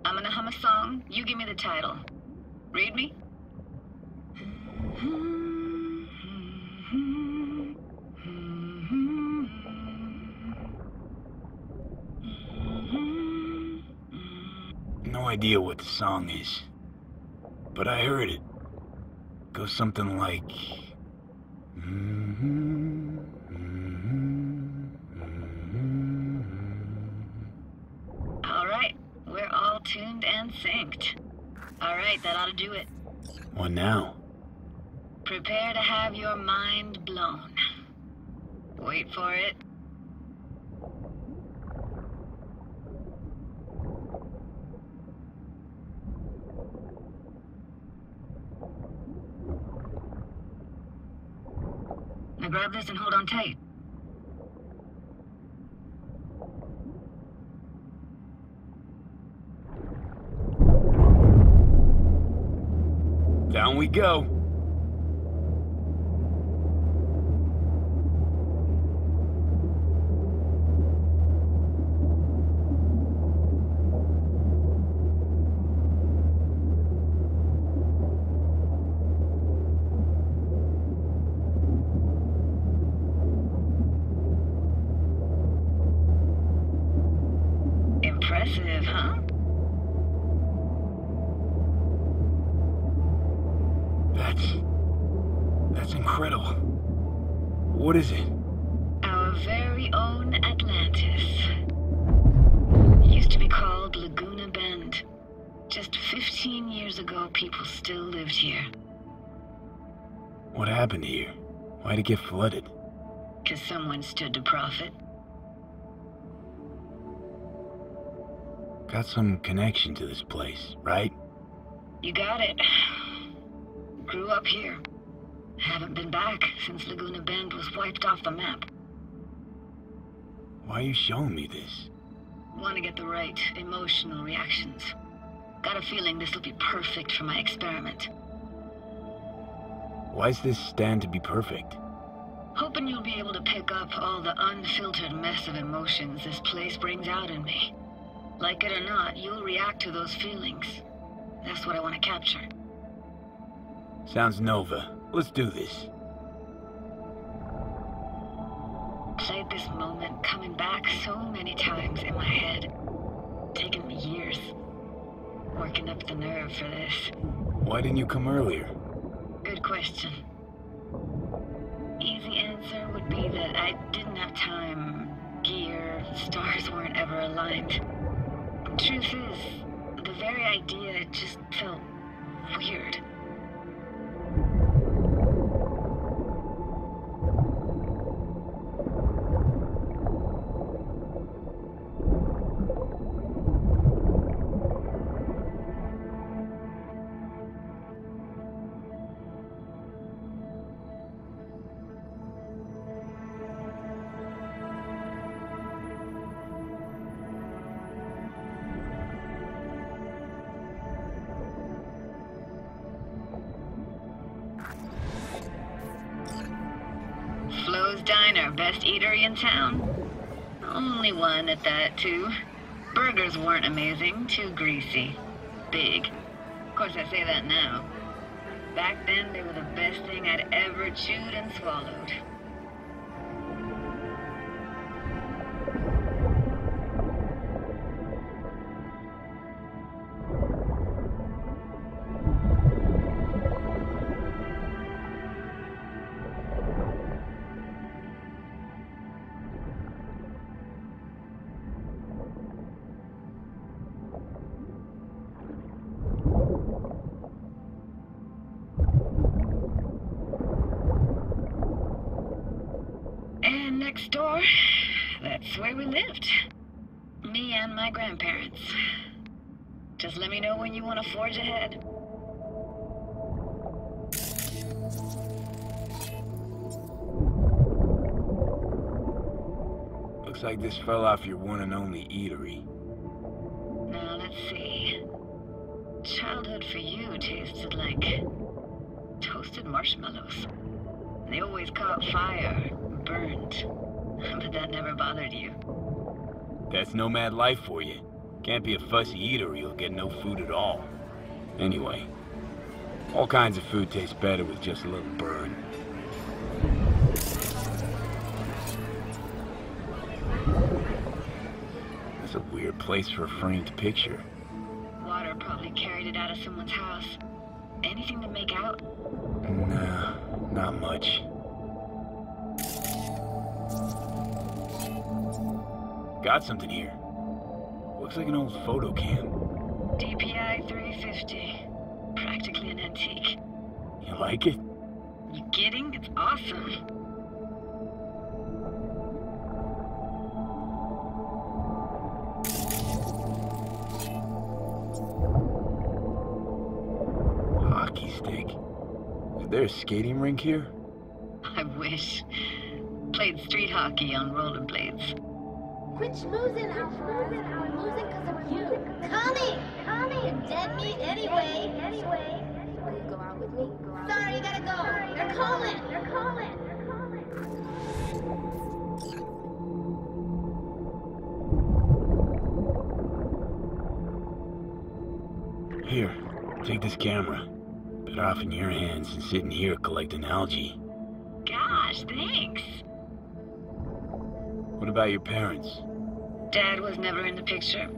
I'm gonna hum a song, you give me the title. Read me? idea what the song is, but I heard it. Goes something like... Alright, we're all tuned and synced. Alright, that ought to do it. What now? Prepare to have your mind blown. Wait for it. Now grab this and hold on tight. Down we go. Impressive, huh? That's incredible. What is it? Our very own Atlantis. Used to be called Laguna Bend. Just 15 years ago, people still lived here. What happened here? Why'd it get flooded? 'Cause someone stood to profit. Got some connection to this place, right? You got it. Grew up here. Haven't been back since Laguna Bend was wiped off the map. Why are you showing me this? Want to get the right emotional reactions. Got a feeling this will be perfect for my experiment. Why's this stand to be perfect? Hoping you'll be able to pick up all the unfiltered mess of emotions this place brings out in me. Like it or not, you'll react to those feelings. That's what I want to capture. Sounds Nova. Let's do this. Played this moment coming back so many times in my head. Taken me years. Working up the nerve for this. Why didn't you come earlier? Good question. Easy answer would be that I didn't have time, gear, stars weren't ever aligned. Truth is, the very idea just felt weird. Flo's Diner, best eatery in town. Only one at that, too. Burgers weren't amazing, too greasy. Big. Of course, I say that now. Back then, they were the best thing I'd ever chewed and swallowed. And next door, that's where we lived. Me and my grandparents. Just let me know when you want to forge ahead. Looks like this fell off your one and only eatery. Now, let's see. Childhood for you tasted like toasted marshmallows. They always caught fire, burned. But that never bothered you. That's nomad life for you. Can't be a fussy eater or you'll get no food at all. Anyway, all kinds of food tastes better with just a little burn. That's a weird place for a framed picture. Water carried it out of someone's house. Anything to make out? Nah, not much. Got something here. Looks like an old photo cam. DPI 350. Practically an antique. You like it? You kidding? It's awesome. Hockey stick. Is there a skating rink here? I wish. Played street hockey on rollerblades. Quit losing, Alfred. I'm losing because of you. Connie! You're dead meat anyway. Will you go out with me? Sorry, you gotta go. They're calling. Here, take this camera. Better off in your hands than sitting here collecting algae. Gosh, thanks. What about your parents? Dad was never in the picture.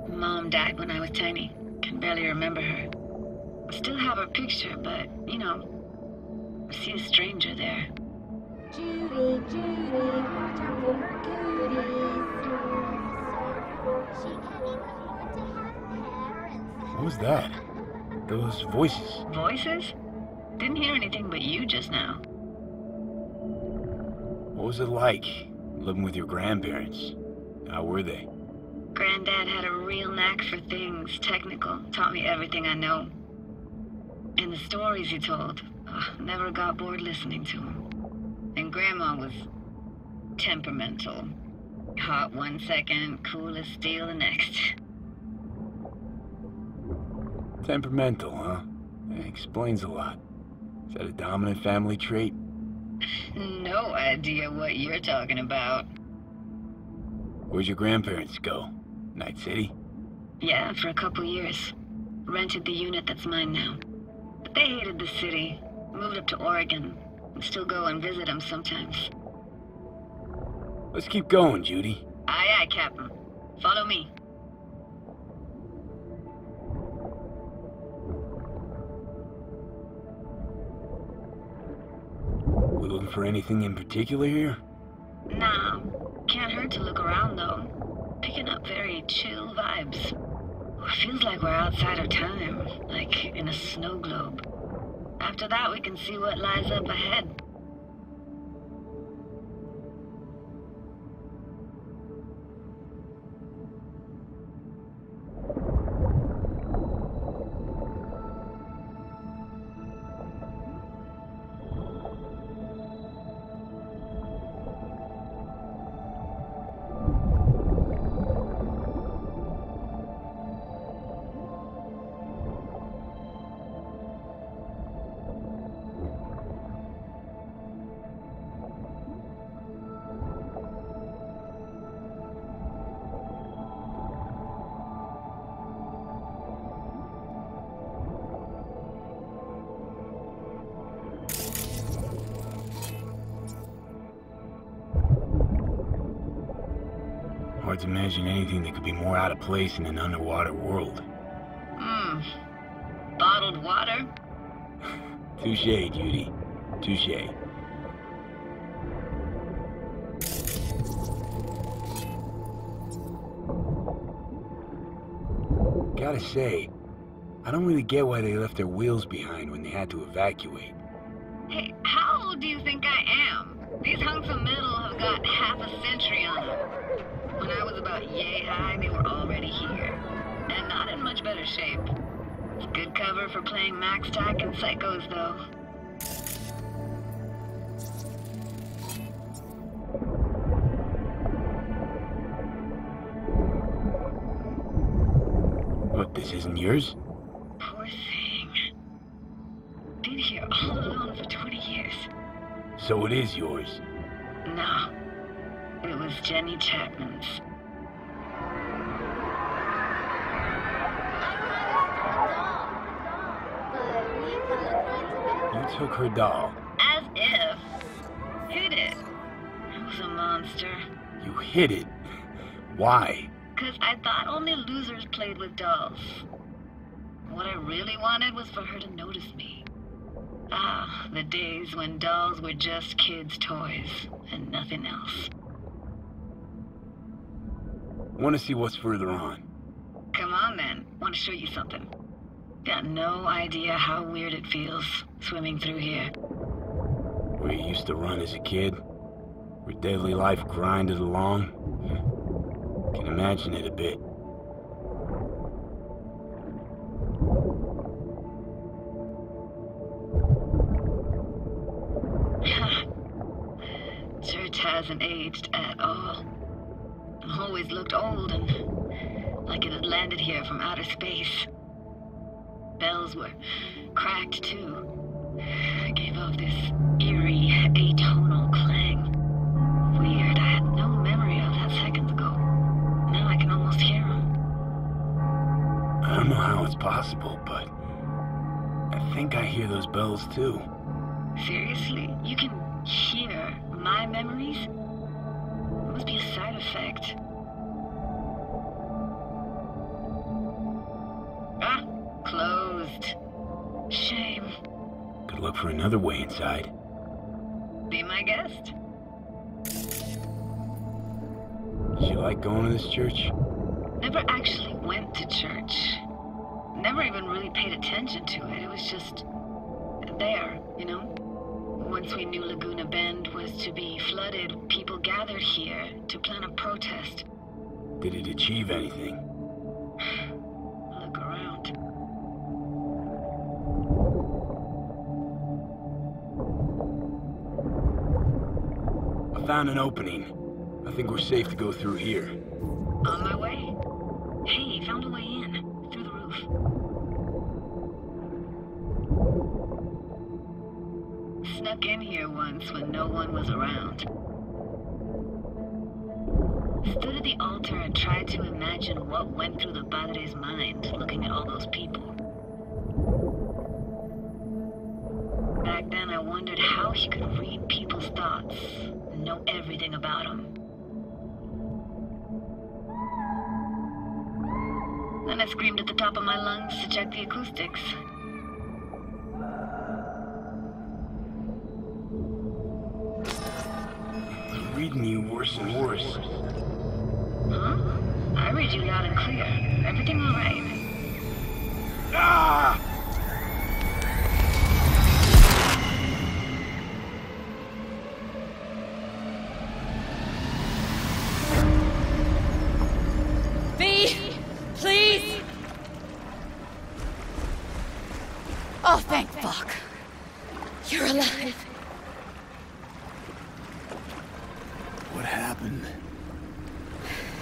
Mom died when I was tiny. Can barely remember her. Still have her picture, but, you know, I see a stranger there. Judy, watch out for her cuties. She can't even afford to have parents. What was that? Those voices. Voices? Didn't hear anything but you just now. What was it like, living with your grandparents? How were they? Granddad had a real knack for things technical. Taught me everything I know. And the stories he told, never got bored listening to him. And Grandma was temperamental. Hot one second, cool as steel the next. Temperamental, huh? That explains a lot. Is that a dominant family trait? No idea what you're talking about. Where'd your grandparents go? Night City? Yeah, for a couple years. Rented the unit that's mine now. But they hated the city. Moved up to Oregon. And still go and visit them sometimes. Let's keep going, Judy. Aye, aye, Captain. Follow me. We looking for anything in particular here? Nah. Can't hurt to look around, though. Picking up very chill vibes. Feels like we're outside of time, like in a snow globe. After that, we can see what lies up ahead. Hard to imagine anything that could be more out of place in an underwater world. Bottled water? Touche, Judy. Touche. Gotta say, I don't really get why they left their wheels behind when they had to evacuate. Hey, how old do you think I am? These hunks of metal have got half a century on them. When I was about yay high, they were already here. And not in much better shape. It's good cover for playing Max Tack and Psychos, though. What, this isn't yours? Poor thing. Been here all alone for 20 years. So it is yours? No. It was Jenny Chapman's. You took her doll. As if. Hid it. I was a monster. You hid it? Why? 'Cause I thought only losers played with dolls. What I really wanted was for her to notice me. Ah, the days when dolls were just kids' toys and nothing else. Want to see what's further on? Come on then, want to show you something. Got no idea how weird it feels swimming through here. Where you used to run as a kid? Where daily life grinded along? Can imagine it a bit. Church hasn't aged at all. Always looked old and like it had landed here from outer space. Bells were cracked too. Gave off this eerie, atonal clang. Weird, I had no memory of that seconds ago. Now I can almost hear them. I don't know how it's possible, but I think I hear those bells too. Seriously? You can hear my memories? It must be a side effect. Ah, closed. Shame. Could look for another way inside. Be my guest. Did you like going to this church? Never actually went to church. Never even really paid attention to it. It was just there, you know? Once we knew Laguna Bend was to be flooded, people gathered here to plan a protest. Did it achieve anything? Look around. I found an opening. I think we're safe to go through here. On my way. Hey, found a way in. Through the roof. Snuck in here once when no one was around. Stood at the altar and tried to imagine what went through the padre's mind looking at all those people. Back then I wondered how he could read people's thoughts and know everything about them. Then I screamed at the top of my lungs to check the acoustics. He's reading you worse and worse. Huh? I read you loud and clear. Everything all right? Ah! Please! Oh, thank fuck. You're alive. What happened?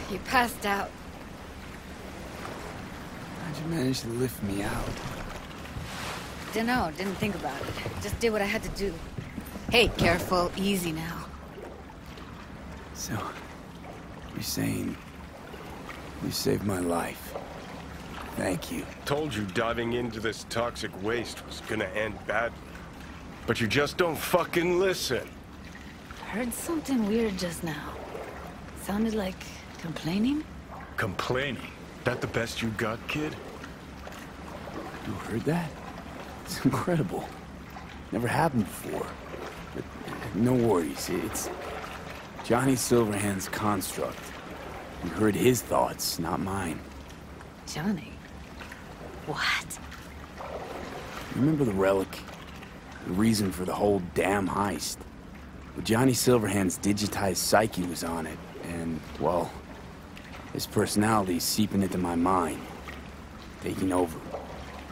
You passed out. How'd you manage to lift me out? Dunno, didn't think about it. Just did what I had to do. Hey, careful, easy now. So, you're saying you saved my life. Thank you. Told you diving into this toxic waste was gonna end badly. But you just don't fucking listen. Heard something weird just now. Sounded like complaining? Complaining? That the best you got, kid? You heard that? It's incredible. Never happened before. But no worries, it's Johnny Silverhand's construct. You heard his thoughts, not mine. Johnny? What? Remember the relic? The reason for the whole damn heist? Well, Johnny Silverhand's digitized psyche was on it, and, well, his personality's seeping into my mind, taking over.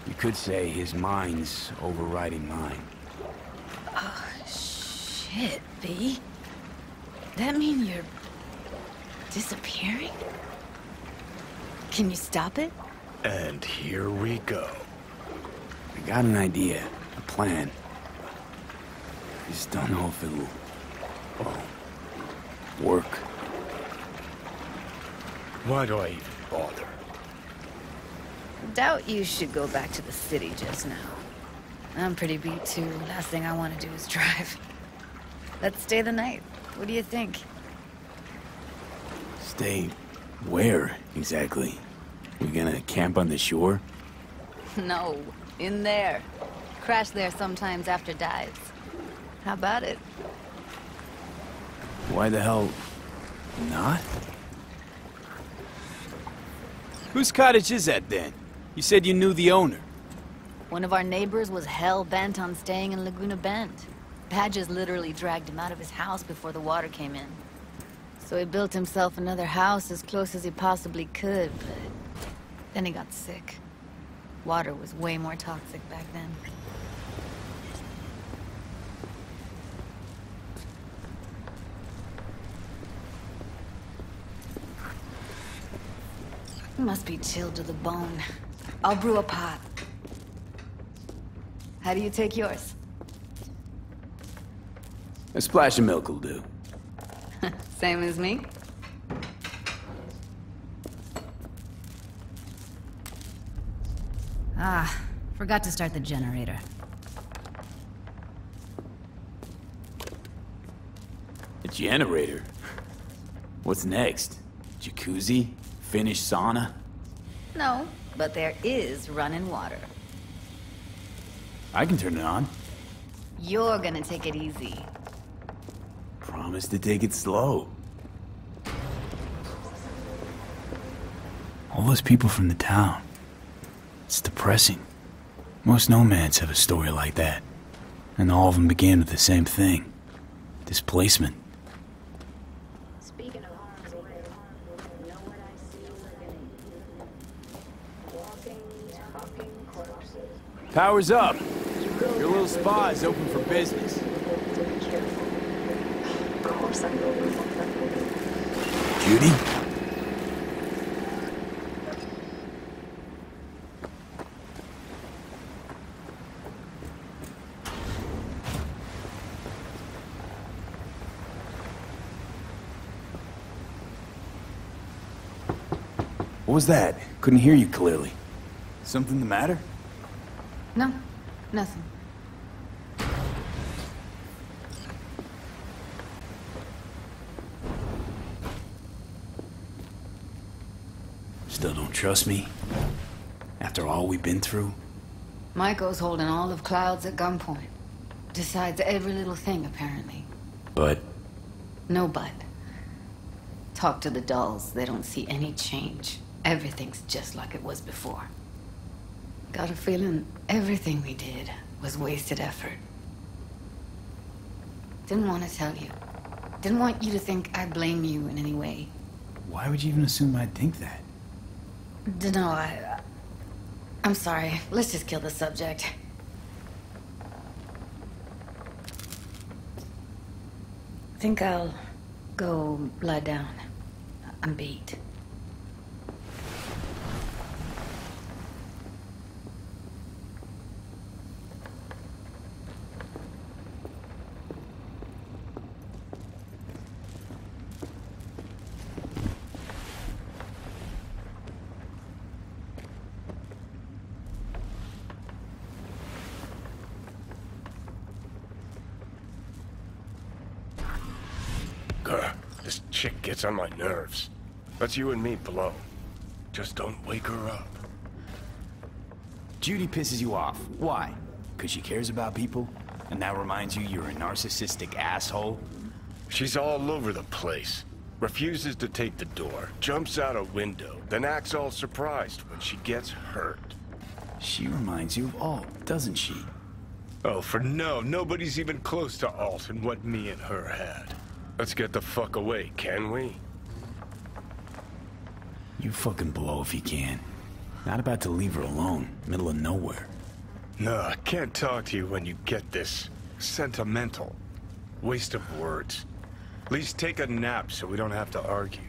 You could say his mind's overriding mine. Oh, shit, B. That mean you're disappearing? Can you stop it? And here we go. I got an idea, a plan. I just don't know if it'll, well, work. Why do I even bother? Doubt you should go back to the city just now. I'm pretty beat too. Last thing I want to do is drive. Let's stay the night. What do you think? Stay where, exactly? We gonna camp on the shore? No, in there. Crash there sometimes after dives. How about it? Why the hell not? Whose cottage is that then? You said you knew the owner. One of our neighbors was hell-bent on staying in Laguna Bend. Badges literally dragged him out of his house before the water came in. So he built himself another house as close as he possibly could, but then he got sick. Water was way more toxic back then. He must be chilled to the bone. I'll brew a pot. How do you take yours? A splash of milk will do. Same as me? Ah, forgot to start the generator. A generator? What's next? Jacuzzi? Finnish sauna? No, but there is running water. I can turn it on. You're gonna take it easy. Promise to take it slow. All those people from the town. It's depressing. Most nomads have a story like that. And all of them began with the same thing. Displacement. Speaking of harm's way, you know what I see living? Walking, talking corpses. Power's up. Your little spa is open for business. Judy? What was that? Couldn't hear you clearly. Something the matter? No, nothing. Still don't trust me? After all we've been through? Michael's holding all of Clouds at gunpoint. Decides every little thing, apparently. But... No but. Talk to the dolls, they don't see any change. Everything's just like it was before. Got a feeling everything we did was wasted effort. Didn't want to tell you. Didn't want you to think I blame you in any way. Why would you even assume I'd think that? Dunno, I'm sorry. Let's just kill the subject. Think I'll go lie down. I'm beat. This chick gets on my nerves. That's you and me below. Just don't wake her up. Judy pisses you off. Why? Because she cares about people? And that reminds you you're a narcissistic asshole? She's all over the place. Refuses to take the door, jumps out a window, then acts all surprised when she gets hurt. She reminds you of Alt, doesn't she? Oh, for no. Nobody's even close to Alt and what me and her had. Let's get the fuck away, can we? You fucking blow if you can. Not about to leave her alone, middle of nowhere. No, I can't talk to you when you get this sentimental. Waste of words. At least take a nap so we don't have to argue.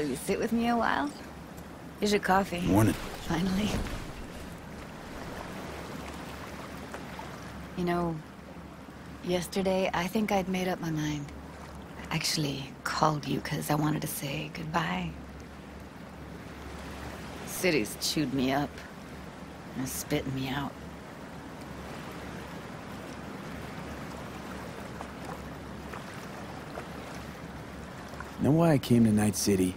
Will you sit with me a while? Here's your coffee. Morning. Finally. You know, yesterday I think I'd made up my mind. I actually called you because I wanted to say goodbye. City's chewed me up and spitting me out. Know why I came to Night City?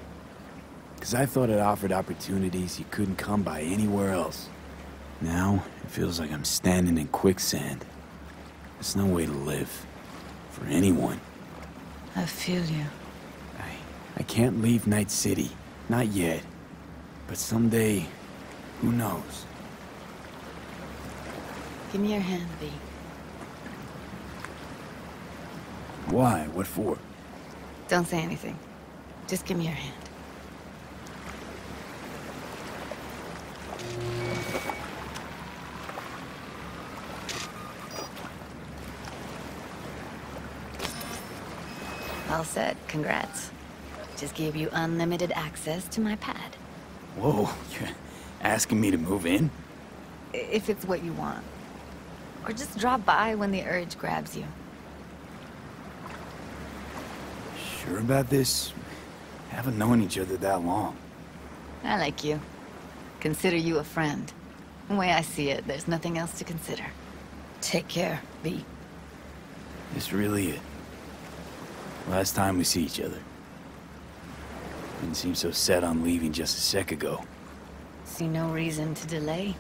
Because I thought it offered opportunities you couldn't come by anywhere else. Now, it feels like I'm standing in quicksand. There's no way to live. For anyone. I feel you. I can't leave Night City. Not yet. But someday, who knows? Give me your hand, V. Why? What for? Don't say anything. Just give me your hand. All set. Congrats. Just gave you unlimited access to my pad. Whoa, you're asking me to move in? If it's what you want. Or just drop by when the urge grabs you. Sure about this? Haven't known each other that long. I like you. Consider you a friend. The way I see it, there's nothing else to consider. Take care, V. This really it. Last time we see each other. Didn't seem so set on leaving just a sec ago. See no reason to delay.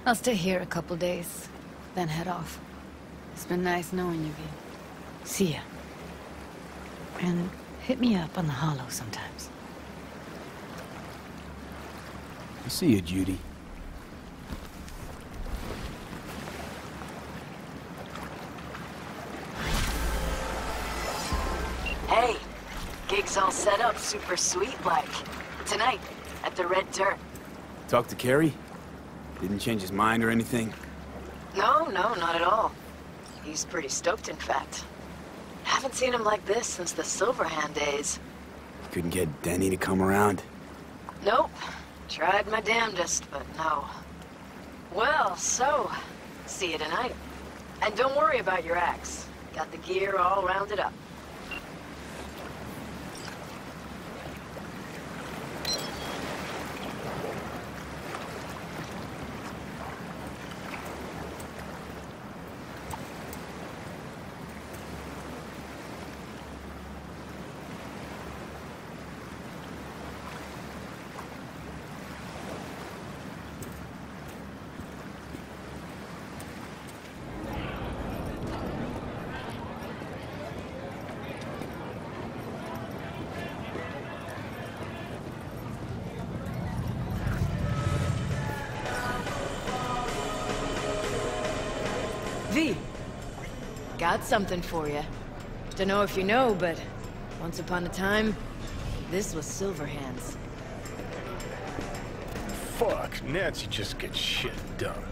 I'll stay here a couple days, then head off. It's been nice knowing you, V. See ya. And hit me up on the holo sometimes. I'll see you, Judy. Hey, gig's all set up super sweet like. Tonight, at the Red Dirt. Talk to Carrie? Didn't change his mind or anything? No, not at all. He's pretty stoked, in fact. Haven't seen him like this since the Silverhand days. Couldn't get Denny to come around? Nope. Tried my damnedest, but no. Well, so, see you tonight. And don't worry about your axe. Got the gear all rounded up. V, got something for you. Dunno if you know, but once upon a time, this was Silverhand's. Fuck, Nancy just gets shit done.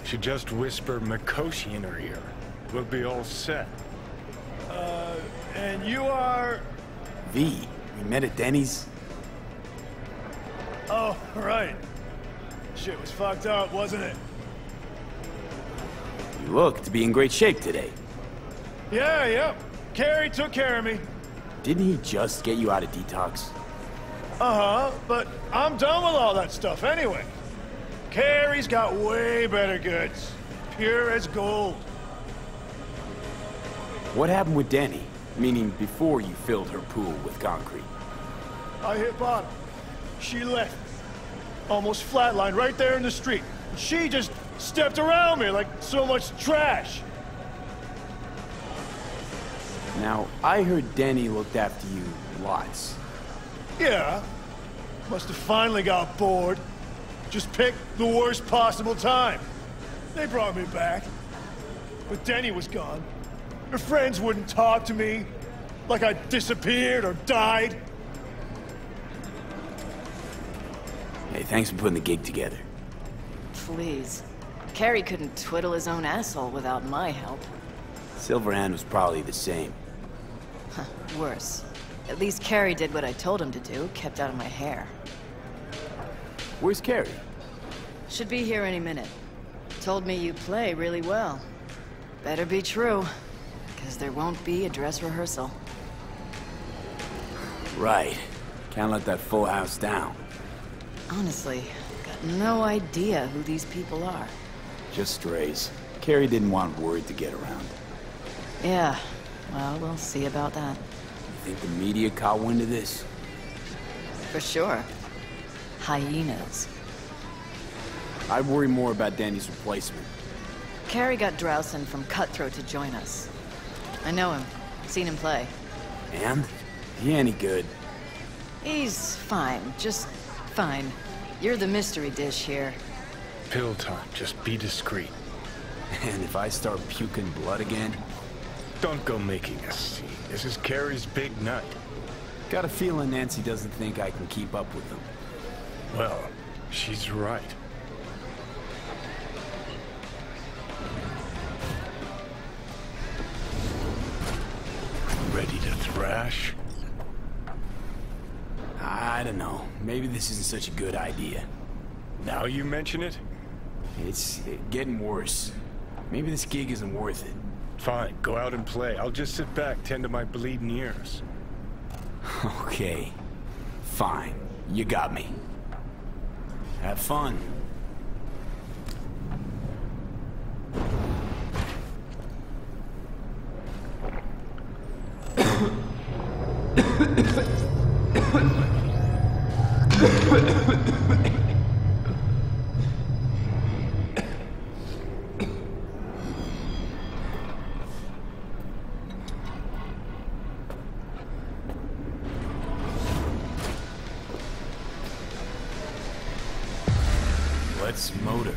She just whispered Mikoshi in her ear. We'll be all set. And you are... V, we met at Denny's. Oh, right. Shit was fucked up, wasn't it? You look to be in great shape today. Yeah. Carrie took care of me. Didn't he just get you out of detox? Uh-huh, but I'm done with all that stuff anyway. Carrie's got way better goods. Pure as gold. What happened with Denny? Meaning before you filled her pool with concrete. I hit bottom. She left. Almost flatlined right there in the street. She just stepped around me like so much trash. Now, I heard Denny looked after you lots. Yeah. Must have finally got bored. Just picked the worst possible time. They brought me back. But Denny was gone. Her friends wouldn't talk to me. Like I disappeared or died. Hey, thanks for putting the gig together. Please. Carrie couldn't twiddle his own asshole without my help. Silverhand was probably the same. Worse. At least Carrie did what I told him to do, kept out of my hair. Where's Carrie? Should be here any minute. Told me you play really well. Better be true, because there won't be a dress rehearsal. Right. Can't let that full house down. Honestly, got no idea who these people are. Just strays. Carrie didn't want word to get around. Yeah, well, we'll see about that. You think the media caught wind of this? For sure. Hyenas. I'd worry more about Danny's replacement. Carrie got Drowson from Cutthroat to join us. I know him. Seen him play. And? He any good? He's fine. Just fine. You're the mystery dish here. Pill time. Just be discreet. And if I start puking blood again? Don't go making a scene. This is Carrie's big night. Got a feeling Nancy doesn't think I can keep up with them. Well, she's right. Ready to thrash? I don't know. Maybe this isn't such a good idea. Now you mention it? It's getting worse. Maybe this gig isn't worth it. Fine, go out and play. I'll just sit back, tend to my bleeding ears. Okay. Fine. You got me. Have fun. Let's motor.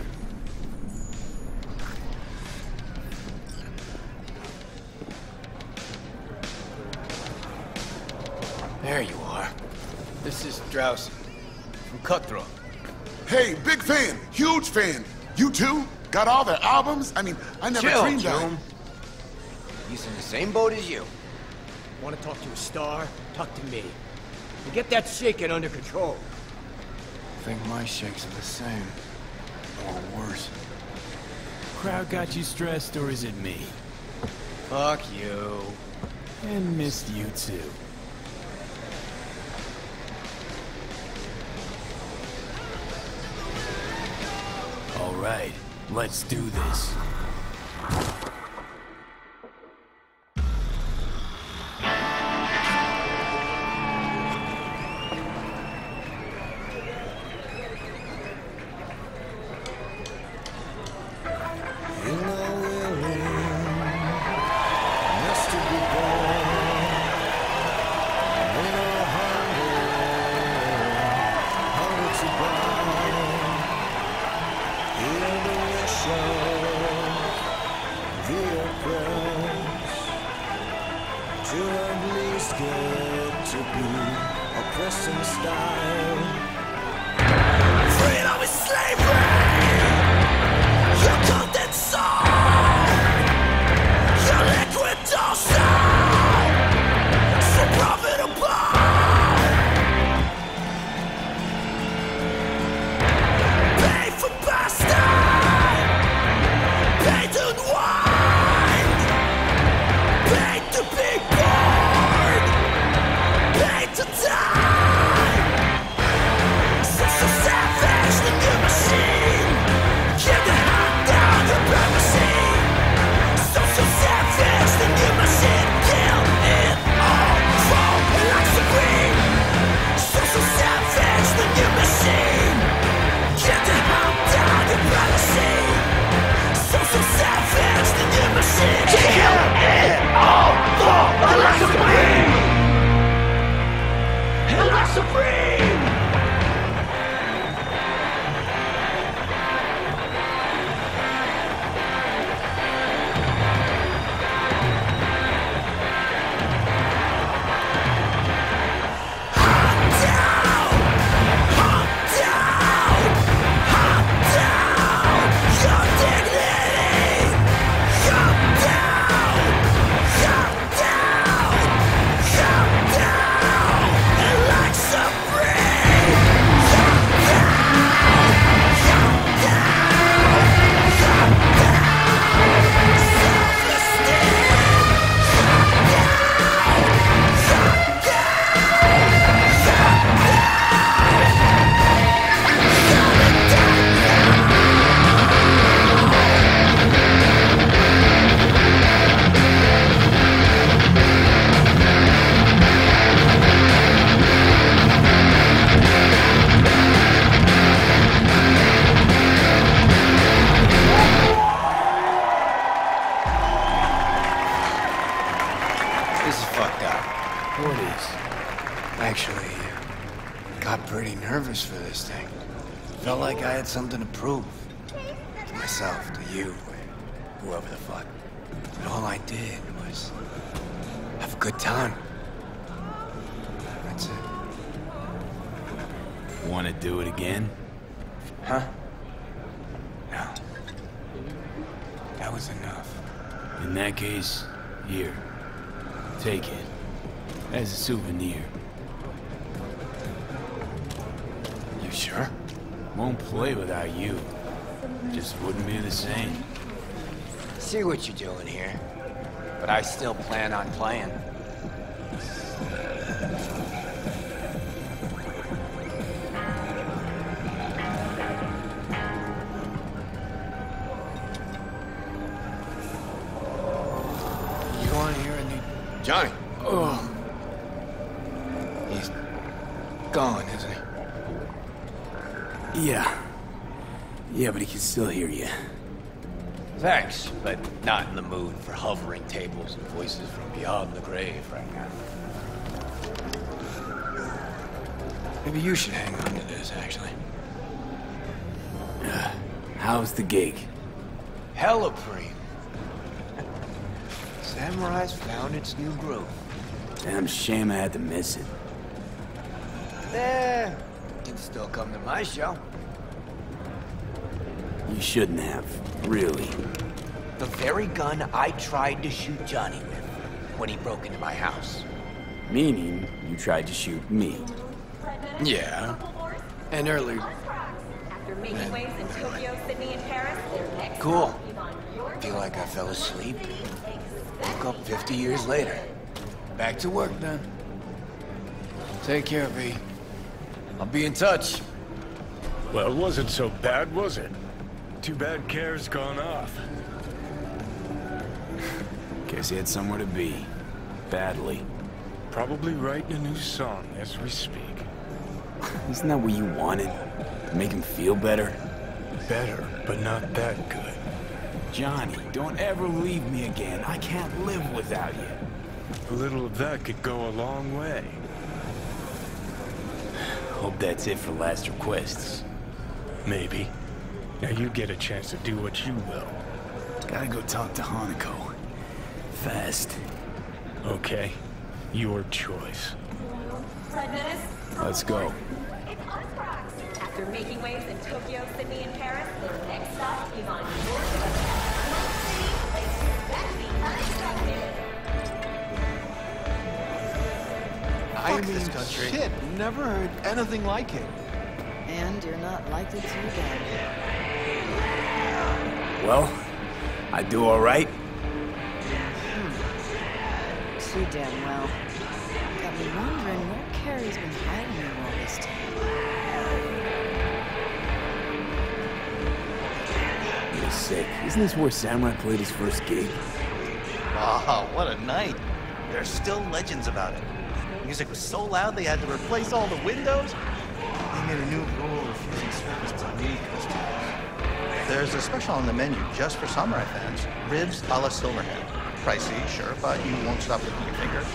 There you are. This is Drowson from Cutthroat. Hey, big fan, huge fan. You too? Got all their albums? I mean, I never dreamed of. He's in the same boat as you. Want to talk to a star? Talk to me. And get that shaking under control. I think my shakes are the same. Or worse. Crowd got you stressed, or is it me? Fuck you. And missed you too. All right, let's do this. Freedom is slavery! Your content soul! Your liquid soul! So profitable! Pay for pasta! Pay to unwind! Pay to be bored! Pay to die! So savage, the new machine! This is fucked up. What is? Actually, got pretty nervous for this thing. Felt like I had something to prove. To myself, to you, whoever the fuck. And all I did was have a good time. That's it. Want to do it again? Huh? No. That was enough. In that case, here. Take it. As a souvenir. You sure? Won't play without you. Just wouldn't be the same. See what you're doing here. But I still plan on playing. You want to hear a new... Johnny! Oh. He's gone, isn't he? Yeah. Yeah, but he can still hear you. Thanks, but not in the mood for hovering tables and voices from beyond the grave right now. Maybe you should hang on to this, actually. How's the gig? Hella preem. Samurai's found its new groove. Damn shame I had to miss it. You can still come to my show. You shouldn't have, really. The very gun I tried to shoot Johnny with when he broke into my house. Meaning, you tried to shoot me. Yeah. And earlier. After making waves in Tokyo, Sydney, and Paris, their next Cool. Feel like I fell asleep. Woke up 50 years later. Back to work then. Take care, V. I'll be in touch. Well, it wasn't so bad, was it? Too bad Care's gone off. Guess he had somewhere to be. Badly. Probably writing a new song as we speak. Isn't that what you wanted? Make him feel better? Better, but not that good. Johnny, don't ever leave me again. I can't live without you. A little of that could go a long way. Hope that's it for last requests. Maybe. Now you get a chance to do what you will. Gotta go talk to Hanako. Fast. Okay. Your choice. Let's go. After making waves in Tokyo, Sydney, and Paris, their next stop is on your I mean, shit, never heard anything like it. And you're not likely to again. Well, I do all right. Too damn well. Got me wondering where Carrie's been hiding her all this time. You're sick. Isn't this where Samurai played his first gig? Wow, what a night. There's still legends about it. Music was so loud they had to replace all the windows. They made a new rule refusing service to lead customers. There's a special on the menu just for samurai fans. Ribs a la Silverhand. Pricey, sure, but you won't stop licking your fingers.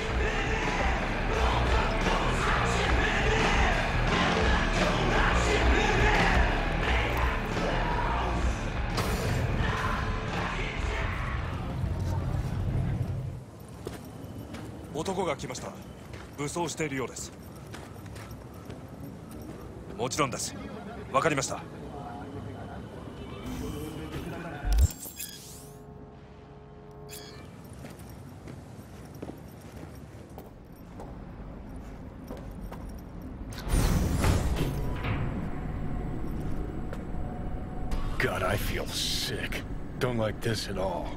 God, I feel sick. Don't like this at all.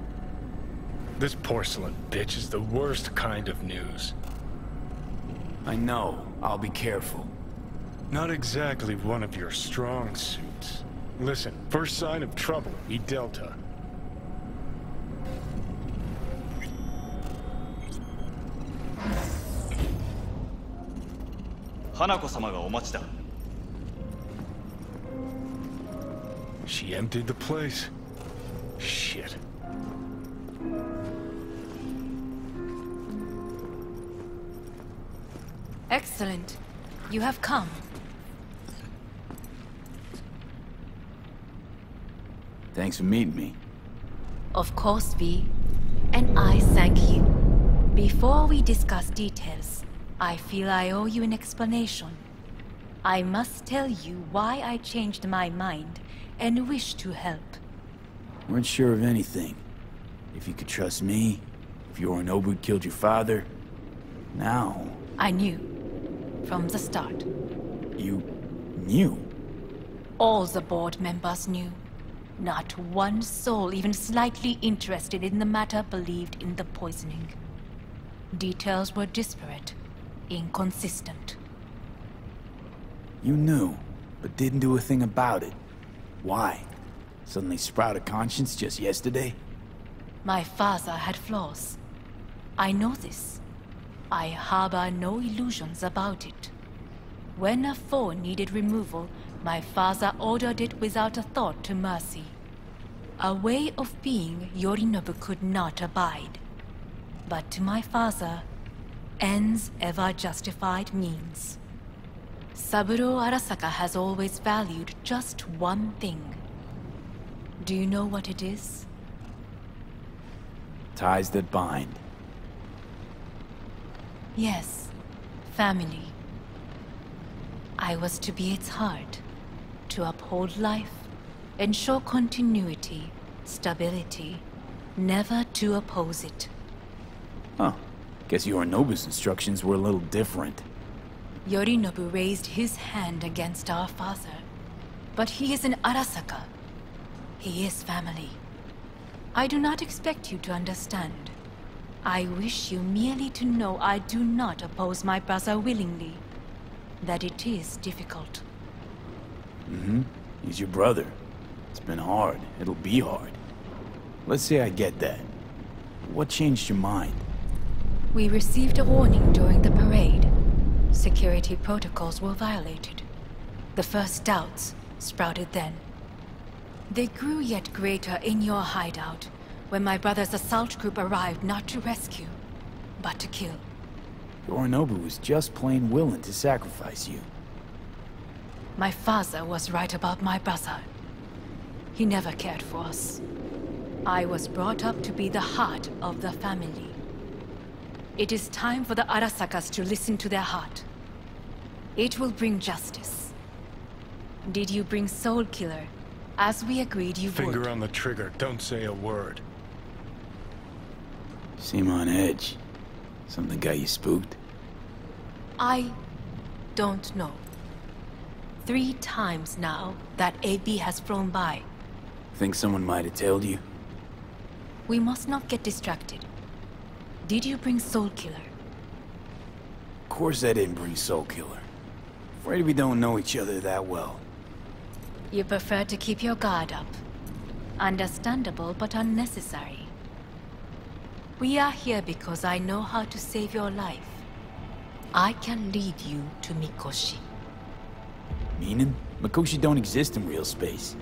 This porcelain bitch is the worst kind of news. I know. I'll be careful. Not exactly one of your strong suits. Listen, first sign of trouble, E Delta. Hanako-sama ga omachi da. She emptied the place. Shit. Excellent. You have come. Thanks for meeting me. Of course, V. And I thank you. Before we discuss details, I feel I owe you an explanation. I must tell you why I changed my mind and wish to help. Weren't sure of anything. If you could trust me, if Yorinobu killed your father. Now... I knew. From the start. You... knew? All the board members knew. Not one soul even slightly interested in the matter believed in the poisoning. Details were disparate, inconsistent. You knew, but didn't do a thing about it. Why? Suddenly sprout a conscience just yesterday? My father had flaws. I know this. I harbor no illusions about it. When a foe needed removal, my father ordered it without a thought to mercy. A way of being Yorinobu could not abide. But to my father, ends ever justified means. Saburo Arasaka has always valued just one thing. Do you know what it is? Ties that bind. Yes, family. I was to be its heart, to uphold life, ensure continuity, stability, never to oppose it. Huh. Guess Yorinobu's instructions were a little different. Yorinobu raised his hand against our father, but he is an Arasaka. He is family. I do not expect you to understand. I wish you merely to know I do not oppose my brother willingly. That it is difficult. Mm-hmm. He's your brother. It's been hard. It'll be hard. Let's say I get that. What changed your mind? We received a warning during the parade. Security protocols were violated. The first doubts sprouted then. They grew yet greater in your hideout, when my brother's assault group arrived not to rescue, but to kill. Yorinobu was just plain willing to sacrifice you. My father was right about my brother. He never cared for us. I was brought up to be the heart of the family. It is time for the Arasakas to listen to their heart. It will bring justice. Did you bring Soul Killer, as we agreed you would? Finger on the trigger, don't say a word. Seem on edge. Something got you spooked? I don't know. 3 times now that AB has flown by. Think someone might have told you? We must not get distracted. Did you bring Soul Killer? Of course I didn't bring Soul Killer. Afraid we don't know each other that well. You prefer to keep your guard up. Understandable, but unnecessary. We are here because I know how to save your life. I can lead you to Mikoshi. Meaning? Mikoshi don't exist in real space.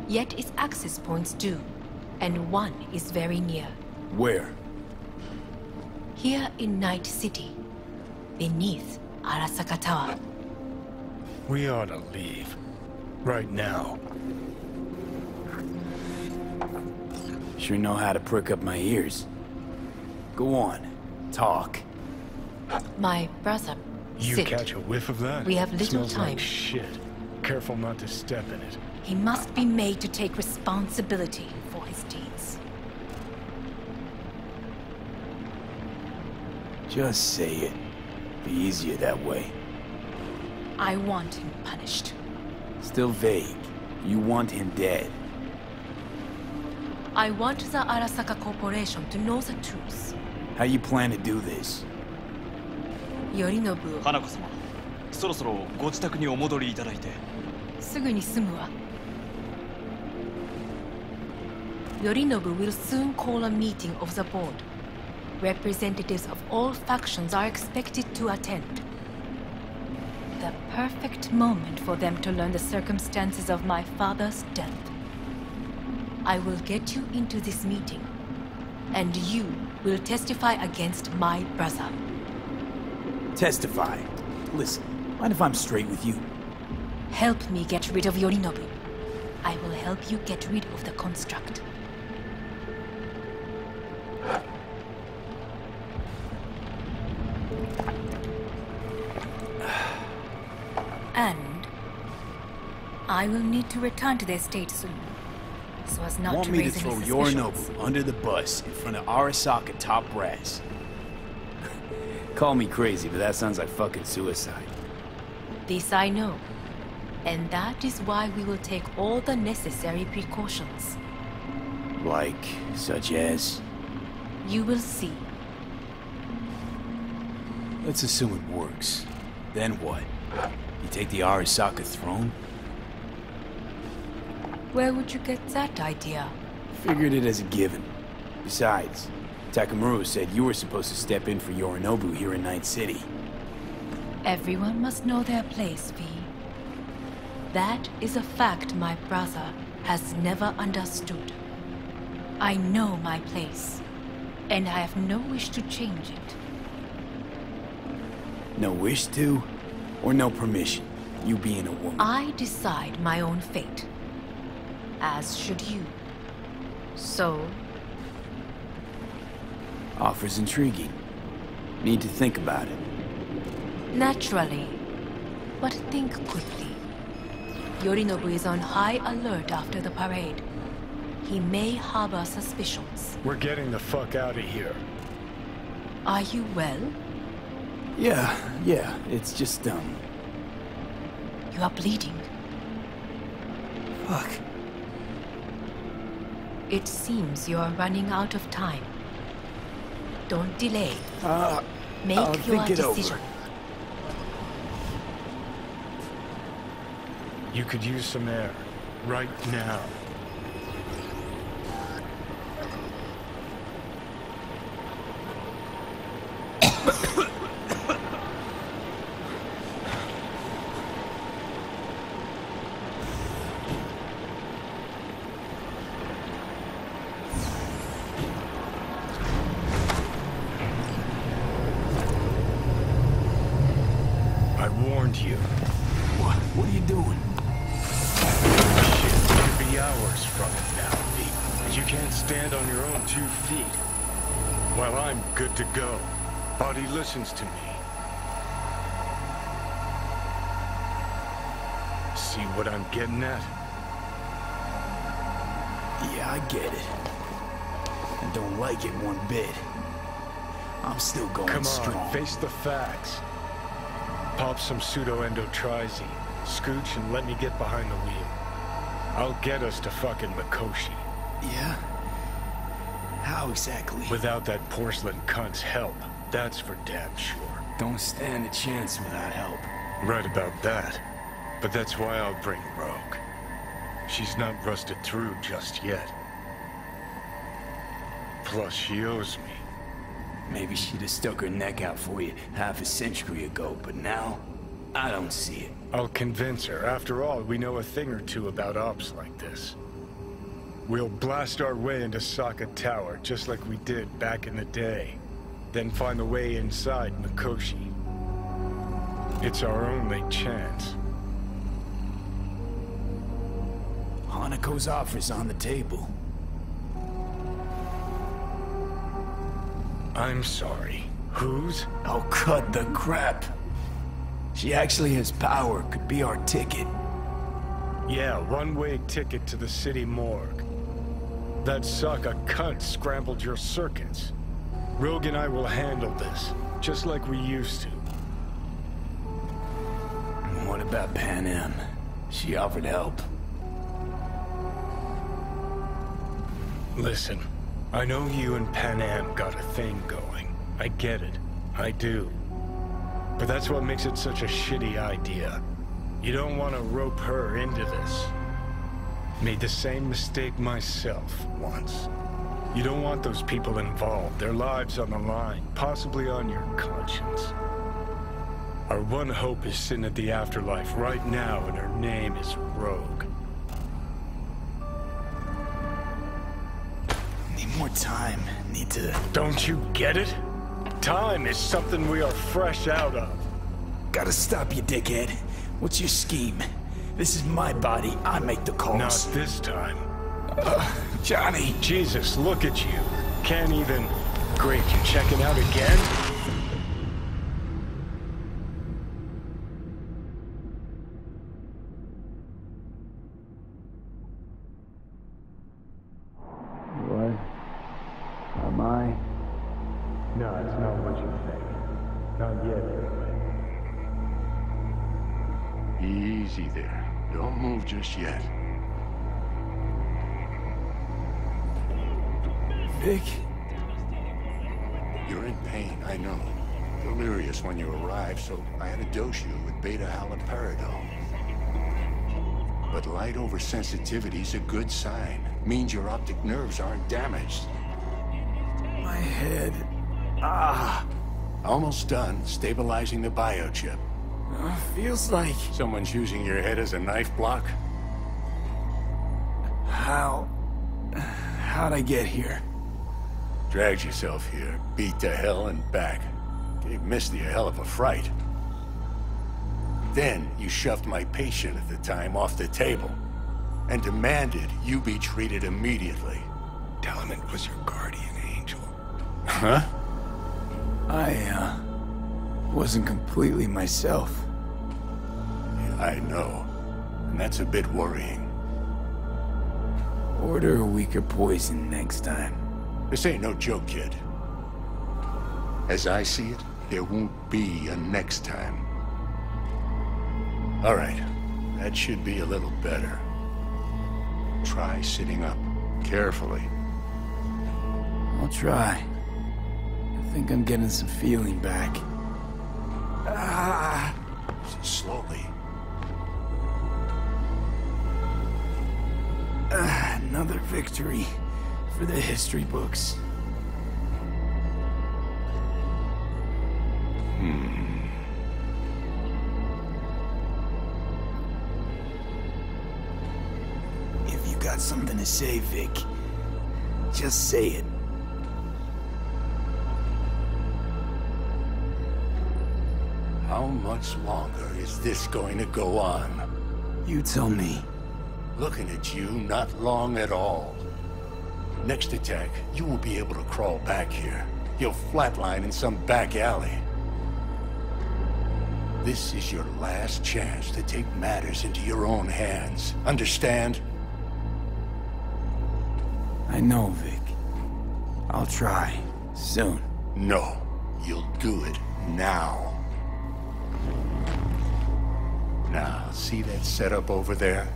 Yet its access points do, and one is very near. Where? Here in Night City, beneath Arasaka Tower. We ought to leave. Right now. Sure know how to prick up my ears. Go on. Talk. My brother, You Sid. catch a whiff of that? We have little Smells time. like shit. Careful not to step in it. He must be made to take responsibility for his deeds. Just say it. Be easier that way. I want him punished. Still vague. You want him dead. I want the Arasaka Corporation to know the truth. How you plan to do this? Yorinobu. 花子様、そろそろご自宅にお戻りいただいて。すぐに済むわ。Yorinobu will soon call a meeting of the board. Representatives of all factions are expected to attend. The perfect moment for them to learn the circumstances of my father's death. I will get you into this meeting, and you will testify against my brother. Testify. Listen, mind if I'm straight with you? Help me get rid of Yorinobu. I will help you get rid of the construct. And I will need to return to the estate soon, so as not to raise any suspicions. Want me to throw Yorinobu under the bus in front of Arasaka top brass? Call me crazy, but that sounds like fucking suicide. This I know. And that is why we will take all the necessary precautions. Like, such as? You will see. Let's assume it works. Then what? You take the Arasaka throne? Where would you get that idea? Figured it as a given. Besides, Takamura said you were supposed to step in for Yorinobu here in Night City. Everyone must know their place, V. That is a fact my brother has never understood. I know my place, and I have no wish to change it. No wish to? Or no permission? You being a woman? I decide my own fate. As should you. So... Offer's intriguing. Need to think about it. Naturally. But think quickly. Yorinobu is on high alert after the parade. He may harbor suspicions. We're getting the fuck out of here. Are you well? Yeah, it's just, You are bleeding. Fuck. It seems you are running out of time. Don't delay. Make your decision. You could use some air. Right now. I warned you. What are you doing? Hours from it now, V. And you can't stand on your own 2 feet. Well, I'm good to go. Body listens to me. See what I'm getting at? Yeah, I get it. I don't like it one bit. I'm still going strong. Come on, face the facts. Pop some pseudo-endotrizine. Scooch and let me get behind the wheel. I'll get us to fucking Mikoshi. Yeah? How exactly? Without that porcelain cunt's help. That's for damn sure. Don't stand a chance without help. Right about that. But that's why I'll bring Rogue. She's not rusted through just yet. Plus, she owes me. Maybe she'd have stuck her neck out for you half a century ago, but now, I don't see it. I'll convince her. After all, we know a thing or two about ops like this. We'll blast our way into Saka Tower, just like we did back in the day. Then find the way inside Mikoshi. It's our only chance. Hanako's offer's on the table. I'm sorry. Whose? Oh, cut the crap. She actually has power, could be our ticket. Yeah, one-way ticket to the city morgue. That Saka cunt scrambled your circuits. Rogue and I will handle this, just like we used to. What about Pan Am? She offered help. Listen, I know you and Pan Am got a thing going. I get it. I do. But that's what makes it such a shitty idea. You don't want to rope her into this. Made the same mistake myself once. You don't want those people involved, their lives on the line, possibly on your conscience. Our one hope is sitting at the afterlife right now, and her name is Rogue. Need more time. Need to... Don't you get it? Time is something we are fresh out of. Gotta stop you, dickhead. What's your scheme? This is my body. I make the calls. Not this time. Johnny. Jesus, look at you. Can't even... Great, you checking out again? What? Am I? No, it's not what you think. Not yet, anyway. Easy there. Don't move just yet. Vic? You're in pain, I know. Delirious when you arrived, so I had to dose you with beta-haloperidol. But light oversensitivity's a good sign. Means your optic nerves aren't damaged. My head. Almost done stabilizing the biochip. Feels like... Someone's using your head as a knife block? How'd I get here? Dragged yourself here, beat to hell and back. Gave Misty a hell of a fright. Then you shoved my patient at the time off the table and demanded you be treated immediately. Tell him it was your guardian angel. Huh? I wasn't completely myself. Yeah, I know. And that's a bit worrying. Order a weaker poison next time. This ain't no joke, kid. As I see it, there won't be a next time. All right, that should be a little better. Try sitting up, carefully. I'll try. I think I'm getting some feeling back. Slowly. Another victory for the history books. If you got something to say, Vic, just say it. How much longer is this going to go on? You tell me. Looking at you, not long at all. Next attack, you won't be able to crawl back here. You'll flatline in some back alley. This is your last chance to take matters into your own hands. Understand? I know, Vic. I'll try. Soon. No. You'll do it now. Now, see that setup over there?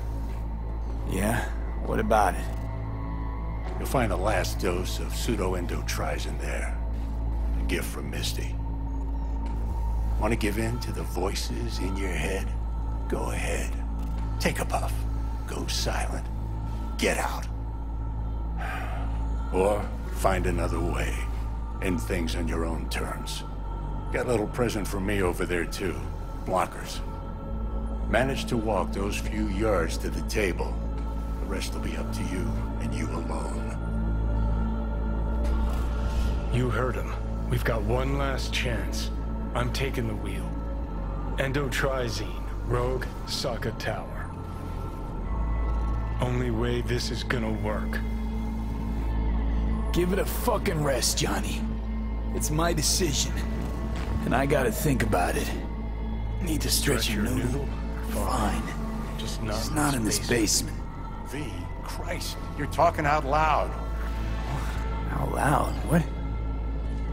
Yeah? What about it? You'll find the last dose of pseudo-endotrizin there. A gift from Misty. Want to give in to the voices in your head? Go ahead. Take a puff. Go silent. Get out. Or find another way. End things on your own terms. Got a little present from me over there, too. Blockers. Manage to walk those few yards to the table. The rest will be up to you, and you alone. You heard him. We've got one last chance. I'm taking the wheel. Endotrizine, Rogue, Saka Tower. Only way this is gonna work. Give it a fucking rest, Johnny. It's my decision. And I gotta think about it. Need to stretch your noodle? Fine. Just not in this basement. V, Christ, you're talking out loud. Out loud? What?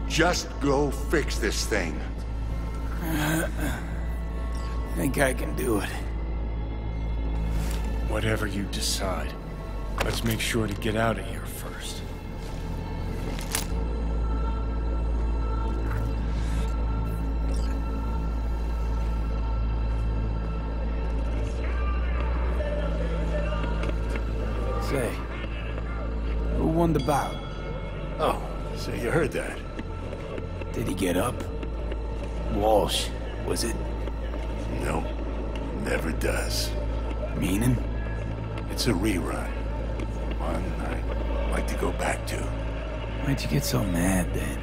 Just go fix this thing. Think I can do it. Whatever you decide. Let's make sure to get out of here first. Say, who won the bout? Oh, so you heard that. Did he get up? Walsh, was it? No, never does. Meaning? It's a rerun. One I'd like to go back to. Why'd you get so mad then?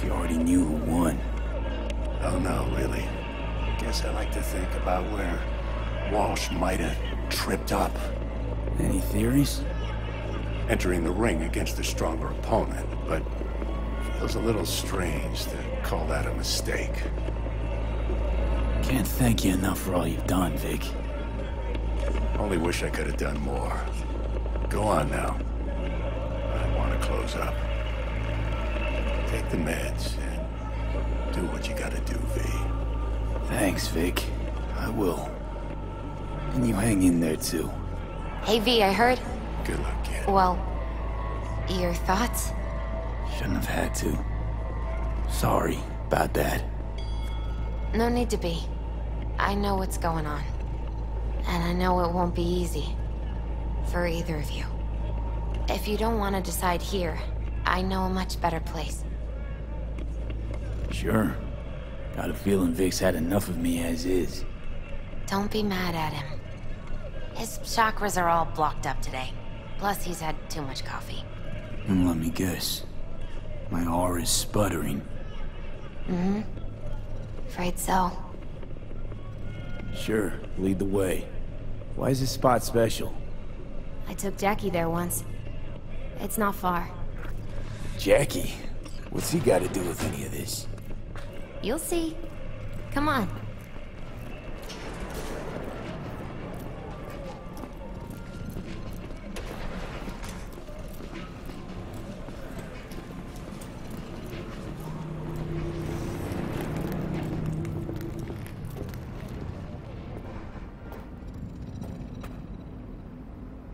if you already knew who won. Oh, no, really. Guess I like to think about where Walsh might have tripped up. Any theories? Entering the ring against a stronger opponent, but feels a little strange to call that a mistake. Can't thank you enough for all you've done, Vic. Only wish I could have done more. Go on now. I want to close up. Take the meds and do what you gotta do, V. Thanks, Vic. I will. And you hang in there, too. Hey, V, I heard... Good luck, kid. Well, your thoughts? Shouldn't have had to. Sorry about that. No need to be. I know what's going on. And I know it won't be easy. For either of you. If you don't want to decide here, I know a much better place. Sure. Got a feeling Vic's had enough of me as is. Don't be mad at him. His chakras are all blocked up today. Plus, he's had too much coffee. Let me guess. My aura's sputtering. Mm-hmm. Afraid so. Sure, lead the way. Why is this spot special? I took Jackie there once. It's not far. Jackie? What's he got to do with any of this? You'll see. Come on.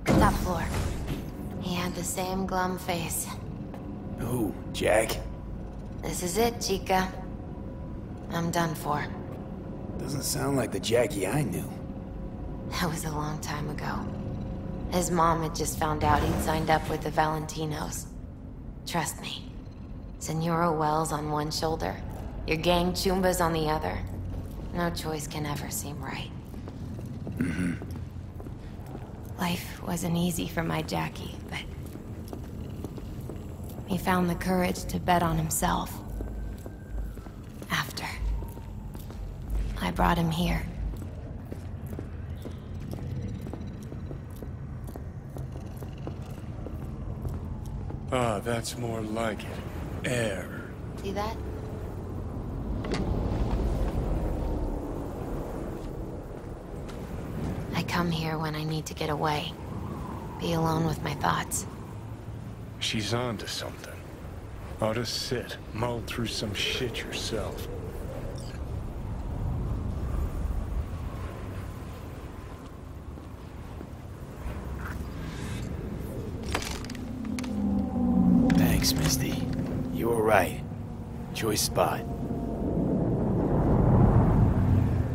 Top floor. He had the same glum face. Who? Jack? This is it, Chica. I'm done for. Doesn't sound like the Jackie I knew. That was a long time ago. His mom had just found out he'd signed up with the Valentinos. Trust me. Senora Wells on one shoulder, your gang Chumbas on the other. No choice can ever seem right. Mm-hmm. Life wasn't easy for my Jackie, but... he found the courage to bet on himself. After. I brought him here. Ah, that's more like it. Air. See that? I come here when I need to get away. Be alone with my thoughts. She's on to something. Ought to sit, mull through some shit yourself. Thanks, Misty. You were right. Choice spot.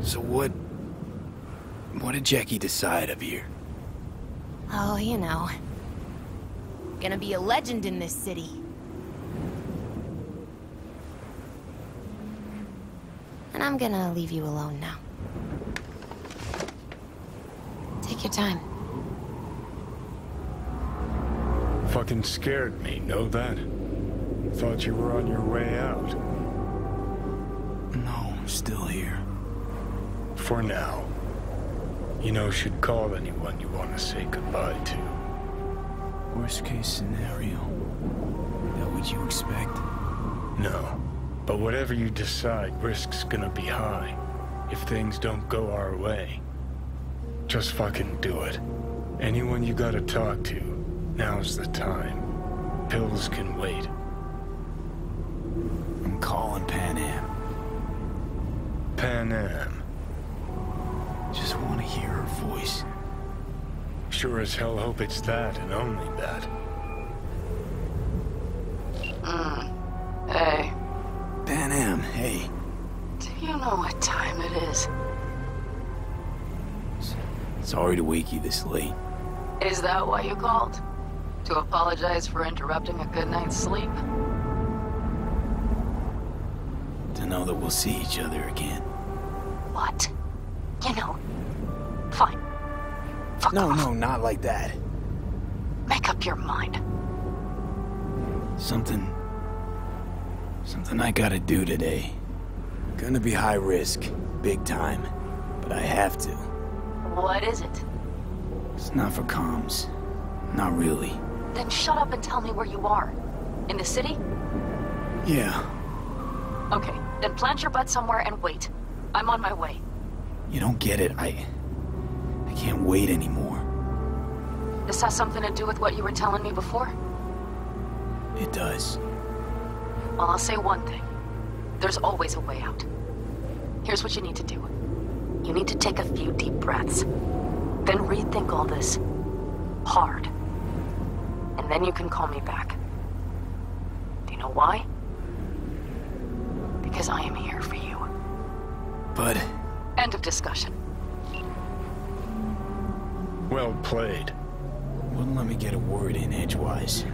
So what did Jackie decide up here? Oh, you know. Gonna be a legend in this city. And I'm gonna leave you alone now. Take your time. Fucking scared me, know that? Thought you were on your way out. No, I'm still here. For now. You know, should call anyone you want to say goodbye to. Worst case scenario. That what you expect? No. But whatever you decide, risk's gonna be high. If things don't go our way. Just fucking do it. Anyone you gotta talk to, now's the time. Pills can wait. I'm calling Pan Am. Pan Am. Just want to hear her voice. Sure as hell hope it's that and only that. Hey. Pan Am, hey. Do you know what time it is? Sorry to wake you this late. Is that why you called? To apologize for interrupting a good night's sleep? To know that we'll see each other again. What? You know, fine. Fuck no, off. No, not like that. Make up your mind. Something Something I gotta do today. Gonna be high risk, big time, but I have to. What is it? It's not for comms. Not really. Then shut up and tell me where you are. In the city? Yeah. Okay, then plant your butt somewhere and wait. I'm on my way. You don't get it. I can't wait anymore. This has something to do with what you were telling me before? It does. Well, I'll say one thing. There's always a way out. Here's what you need to do. You need to take a few deep breaths. Then rethink all this. Hard. And then you can call me back. Do you know why? Because I am here for you. But... End of discussion. Well played. Wouldn't let me get a word in edgewise.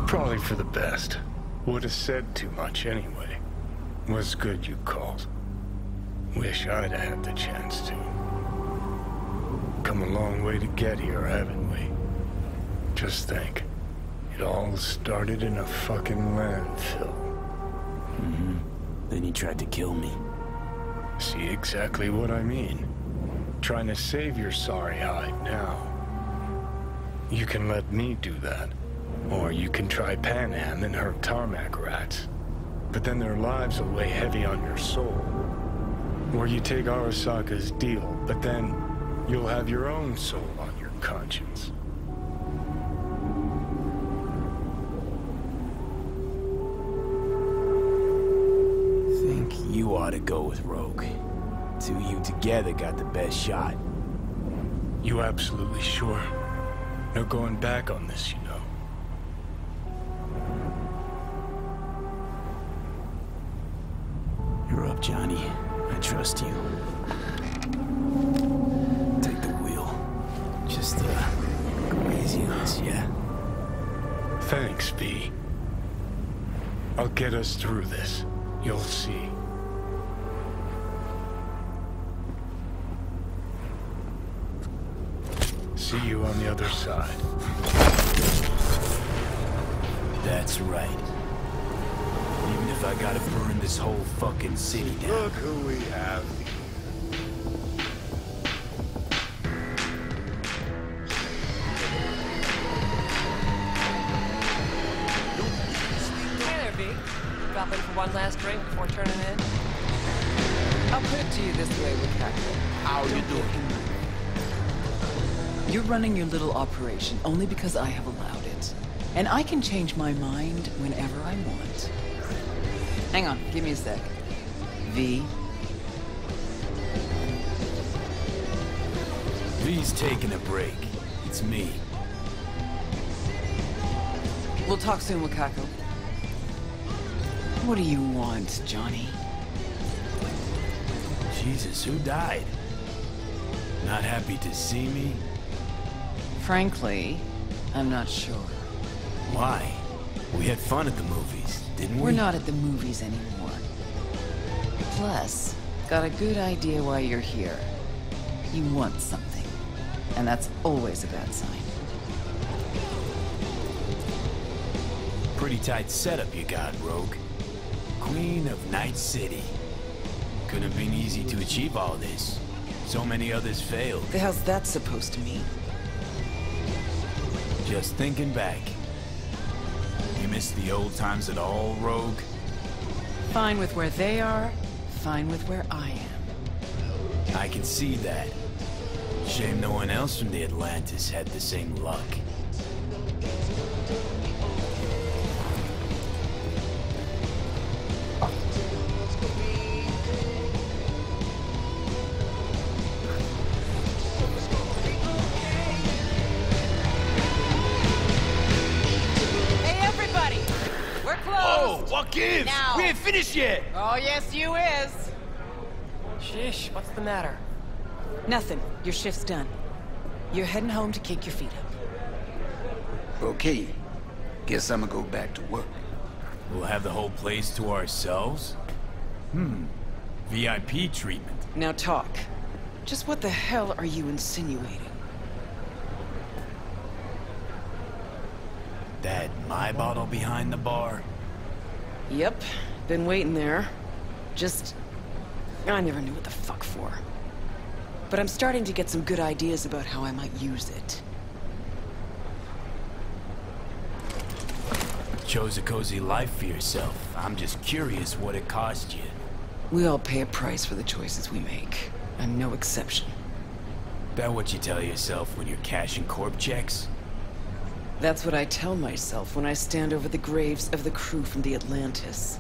Probably for the best. Would have said too much anyway. Was good you called. Wish I'd had the chance to. Come a long way to get here, haven't we? Just think. It all started in a fucking landfill. Mm-hmm. Then he tried to kill me. See exactly what I mean. Trying to save your sorry hide now. You can let me do that. Or you can try Panam and her tarmac rats. But then their lives will weigh heavy on your soul. Or you take Arasaka's deal, but then you'll have your own soul on your conscience. Think you ought to go with Rogue. Two of you together got the best shot. You absolutely sure? No going back on this, you know. You're up, Johnny. I trust you. Take the wheel. Just, go easy on us, yeah? Thanks, V. I'll get us through this. You'll see. See you on the other side. That's right. Even if I gotta burn this whole fucking city down. Look who we have. Hey there, V. Drop in for one last drink before turning in? I'll put it to you this way, Wakako. How you doing? You're running your little operation only because I have allowed it. And I can change my mind whenever I want. Hang on, give me a sec. V. V's taking a break. It's me. We'll talk soon, Wakako. What do you want, Johnny? Jesus, who died? Not happy to see me? Frankly, I'm not sure. Why? We had fun at the movies, didn't we? We're not at the movies anymore. Plus, got a good idea why you're here. You want something. And that's always a bad sign. Pretty tight setup you got, Rogue. Queen of Night City. Couldn't have been easy to achieve all this. So many others failed. The hell's that supposed to mean? Just thinking back. You miss the old times at all, Rogue? Fine with where they are, fine with where I am. I can see that. Shame no one else from the Atlantis had the same luck. What gives? Now. We ain't finished yet! Oh, yes, you is. Shish, what's the matter? Nothing. Your shift's done. You're heading home to kick your feet up. Okay. Guess I'm gonna go back to work. We'll have the whole place to ourselves? VIP treatment. Now talk. Just what the hell are you insinuating? That my bottle behind the bar? Yep, been waiting there. I never knew what the fuck for. But I'm starting to get some good ideas about how I might use it. Chose a cozy life for yourself. I'm just curious what it cost you. We all pay a price for the choices we make. I'm no exception. That what you tell yourself when you're cashing corp checks? That's what I tell myself when I stand over the graves of the crew from the Atlantis.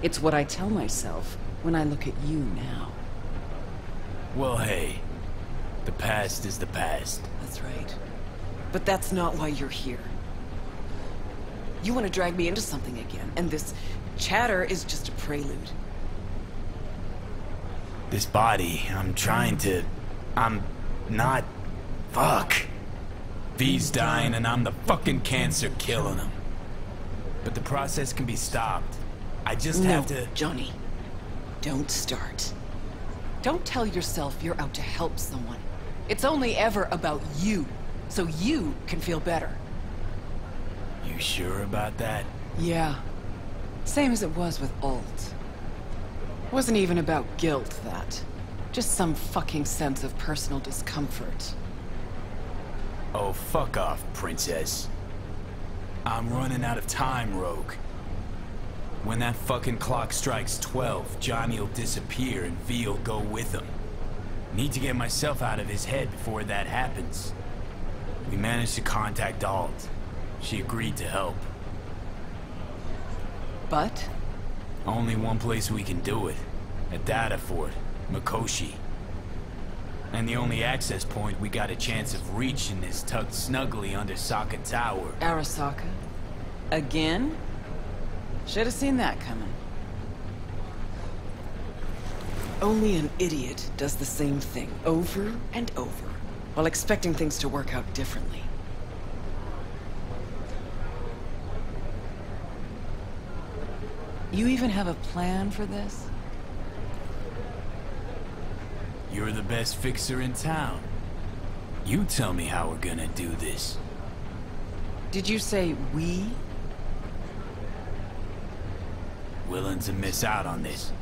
It's what I tell myself when I look at you now. Well, hey. The past is the past. That's right. But that's not why you're here. You want to drag me into something again, and this chatter is just a prelude. This body, I'm not... Fuck. V's dying and I'm the fucking cancer killing him. But the process can be stopped. I just have to... Johnny. Don't start. Don't tell yourself you're out to help someone. It's only ever about you, so you can feel better. You sure about that? Yeah. Same as it was with Alt. Wasn't even about guilt, that. Just some fucking sense of personal discomfort. Oh, fuck off, princess. I'm running out of time, Rogue. When that fucking clock strikes 12, Johnny'll disappear and V'll go with him. Need to get myself out of his head before that happens. We managed to contact Alt. She agreed to help. But? Only one place we can do it. A data fort, Mikoshi. And the only access point we got a chance of reaching is tucked snugly under Sokka Tower. Arasaka? Again? Should have seen that coming. Only an idiot does the same thing over and over, while expecting things to work out differently. You even have a plan for this? You're the best fixer in town. You tell me how we're gonna do this. Did you say we? Willing to miss out on this.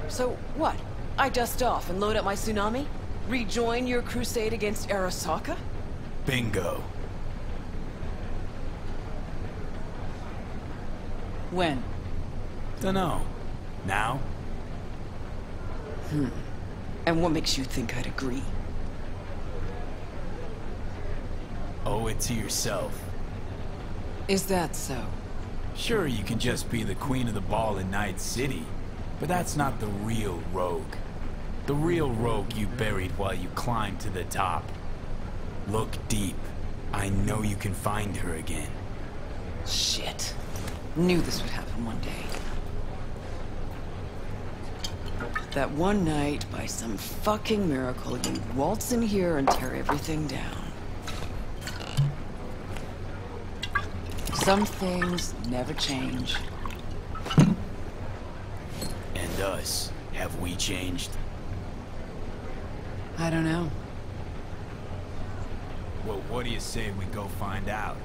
So what? I dust off and load up my tsunami? Rejoin your crusade against Arasaka? Bingo. When? Dunno. Now? And what makes you think I'd agree? Owe it to yourself. Is that so? Sure, you can just be the queen of the ball in Night City, but that's not the real Rogue. The real Rogue you buried while you climbed to the top. Look deep. I know you can find her again. Shit. Knew this would happen one day. That one night, by some fucking miracle, you waltz in here and tear everything down. Some things never change. And us, have we changed? I don't know. Well, what do you say we go find out?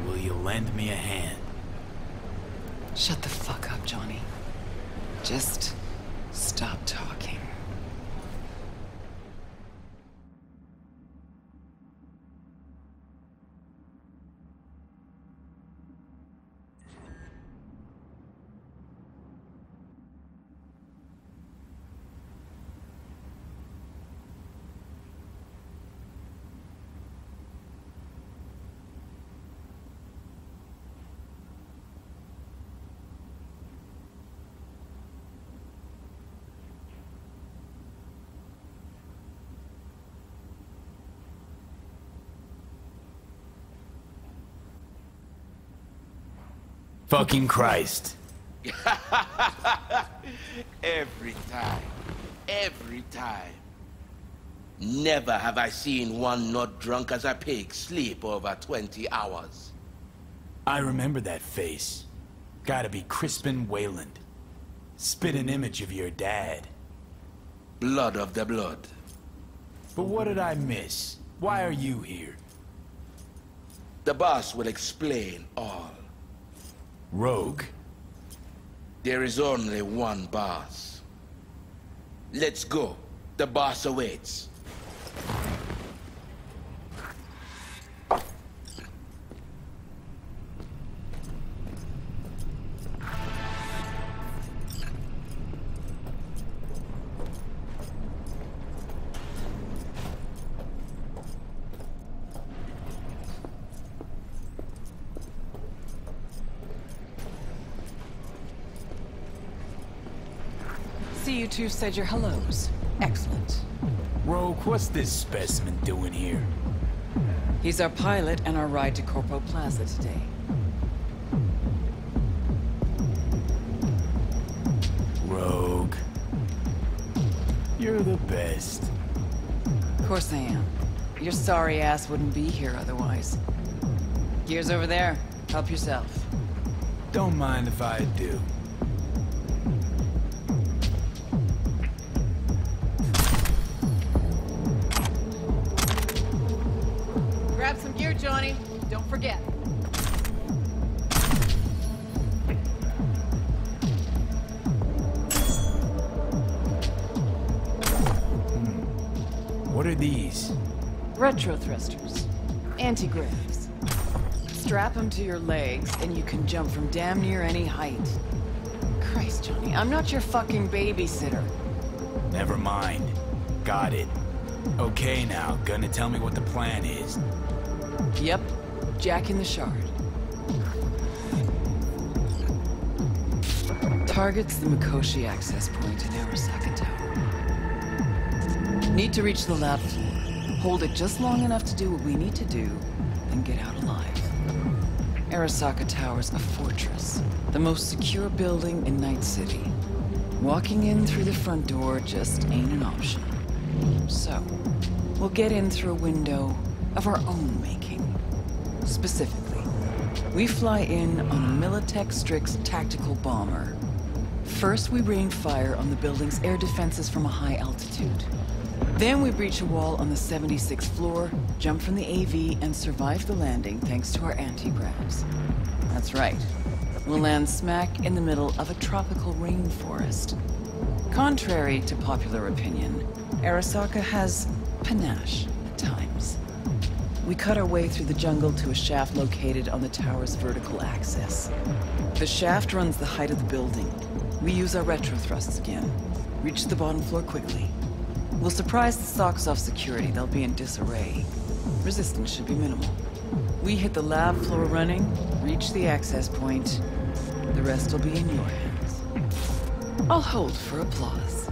Will you lend me a hand? Shut the fuck up, Johnny. Just stop talking. Fucking Christ. Every time. Never have I seen one not drunk as a pig sleep over 20 hours. I remember that face. Gotta be Crispin Wayland. Spit an image of your dad. Blood of the blood. But what did I miss? Why are you here? The boss will explain all. Rogue. There is only one boss. Let's go. The boss awaits. See, you two said your hellos. Excellent. Rogue, what's this specimen doing here? He's our pilot and our ride to Corpo Plaza today. Rogue. You're the best. Of course I am. Your sorry ass wouldn't be here otherwise. Gears over there. Help yourself. Don't mind if I do. Grab some gear, Johnny. Don't forget. What are these? Retro thrusters. Anti-gravs. Strap them to your legs, and you can jump from damn near any height. Christ, Johnny, I'm not your fucking babysitter. Never mind. Got it. Okay now, gonna tell me what the plan is. Yep. Jack in the Shard. Target's the Mikoshi access point in Arasaka Tower. Need to reach the lab floor. Hold it just long enough to do what we need to do, then get out alive. Arasaka Tower's a fortress. The most secure building in Night City. Walking in through the front door just ain't an option. So, we'll get in through a window of our own making. Specifically, we fly in on a Militech Strix tactical bomber. First, we rain fire on the building's air defenses from a high altitude. Then we breach a wall on the 76th floor, jump from the AV, and survive the landing thanks to our anti-gravs. That's right. We'll land smack in the middle of a tropical rainforest. Contrary to popular opinion, Arasaka has panache at times. We cut our way through the jungle to a shaft located on the tower's vertical axis. The shaft runs the height of the building. We use our retro thrusts again. Reach the bottom floor quickly. We'll surprise the socks off security. They'll be in disarray. Resistance should be minimal. We hit the lab floor running, reach the access point. The rest will be in your hands. I'll hold for applause.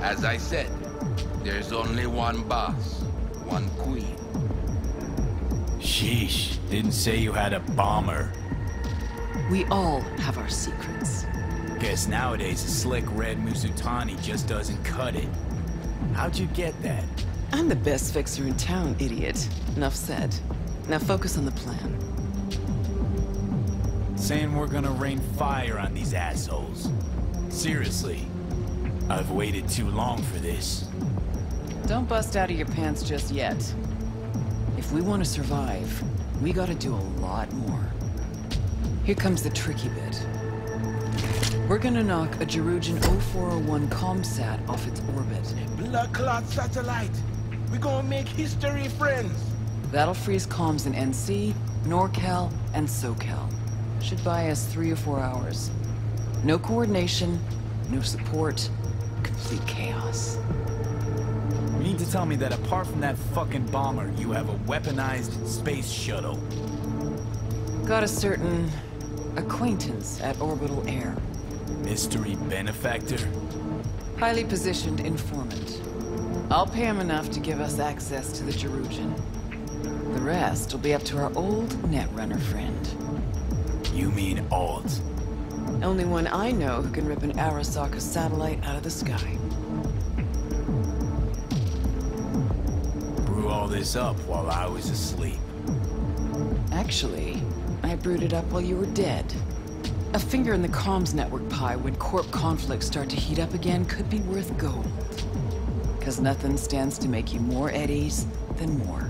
As I said, there's only one boss, one queen. Sheesh, didn't say you had a bomber. We all have our secrets. Guess nowadays a slick red Musutani just doesn't cut it. How'd you get that? I'm the best fixer in town, idiot. Enough said. Now focus on the plan. Saying we're gonna rain fire on these assholes. Seriously, I've waited too long for this. Don't bust out of your pants just yet. If we want to survive, we gotta do a lot more. Here comes the tricky bit. We're gonna knock a Jerujan 0401 comsat off its orbit. Blood clot satellite. We're gonna make history, friends. That'll freeze comms in NC, NorCal, and SoCal. Should buy us 3 or 4 hours. No coordination, no support, complete chaos. You need to tell me that apart from that fucking bomber, you have a weaponized space shuttle. Got a certain acquaintance at Orbital Air. Mystery benefactor? Highly positioned informant. I'll pay him enough to give us access to the Jerujan. The rest will be up to our old Netrunner friend. You mean Alt? Only one I know who can rip an Arasaka satellite out of the sky. Brew all this up while I was asleep. Actually, I brewed it up while you were dead. A finger in the comms network pie when corp conflicts start to heat up again could be worth gold. Cause nothing stands to make you more eddies than more.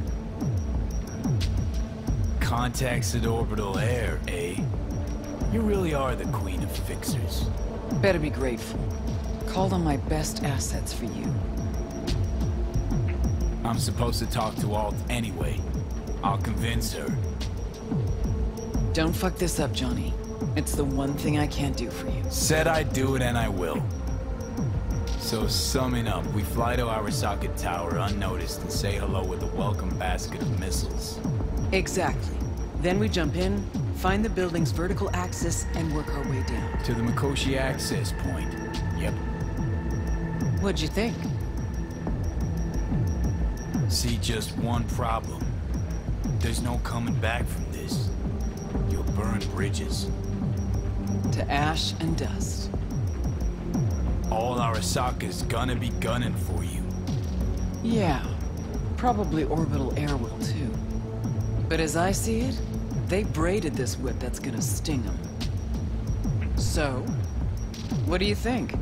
Contacts at orbital air, eh? You really are the queen of fixers. Better be grateful. Called on my best assets for you. I'm supposed to talk to Alt anyway. I'll convince her. Don't fuck this up, Johnny. It's the one thing I can't do for you. Said I'd do it and I will. So summing up, we fly to Arasaka Tower unnoticed and say hello with a welcome basket of missiles. Exactly. Then we jump in, find the building's vertical axis, and work our way down. To the Mikoshi access point. Yep. What'd you think? See just one problem. There's no coming back from this. You'll burn bridges. To ash and dust. All Arasaka's gonna be gunning for you. Yeah. Probably orbital air will too. But as I see it, they braided this whip that's gonna sting them. So, what do you think?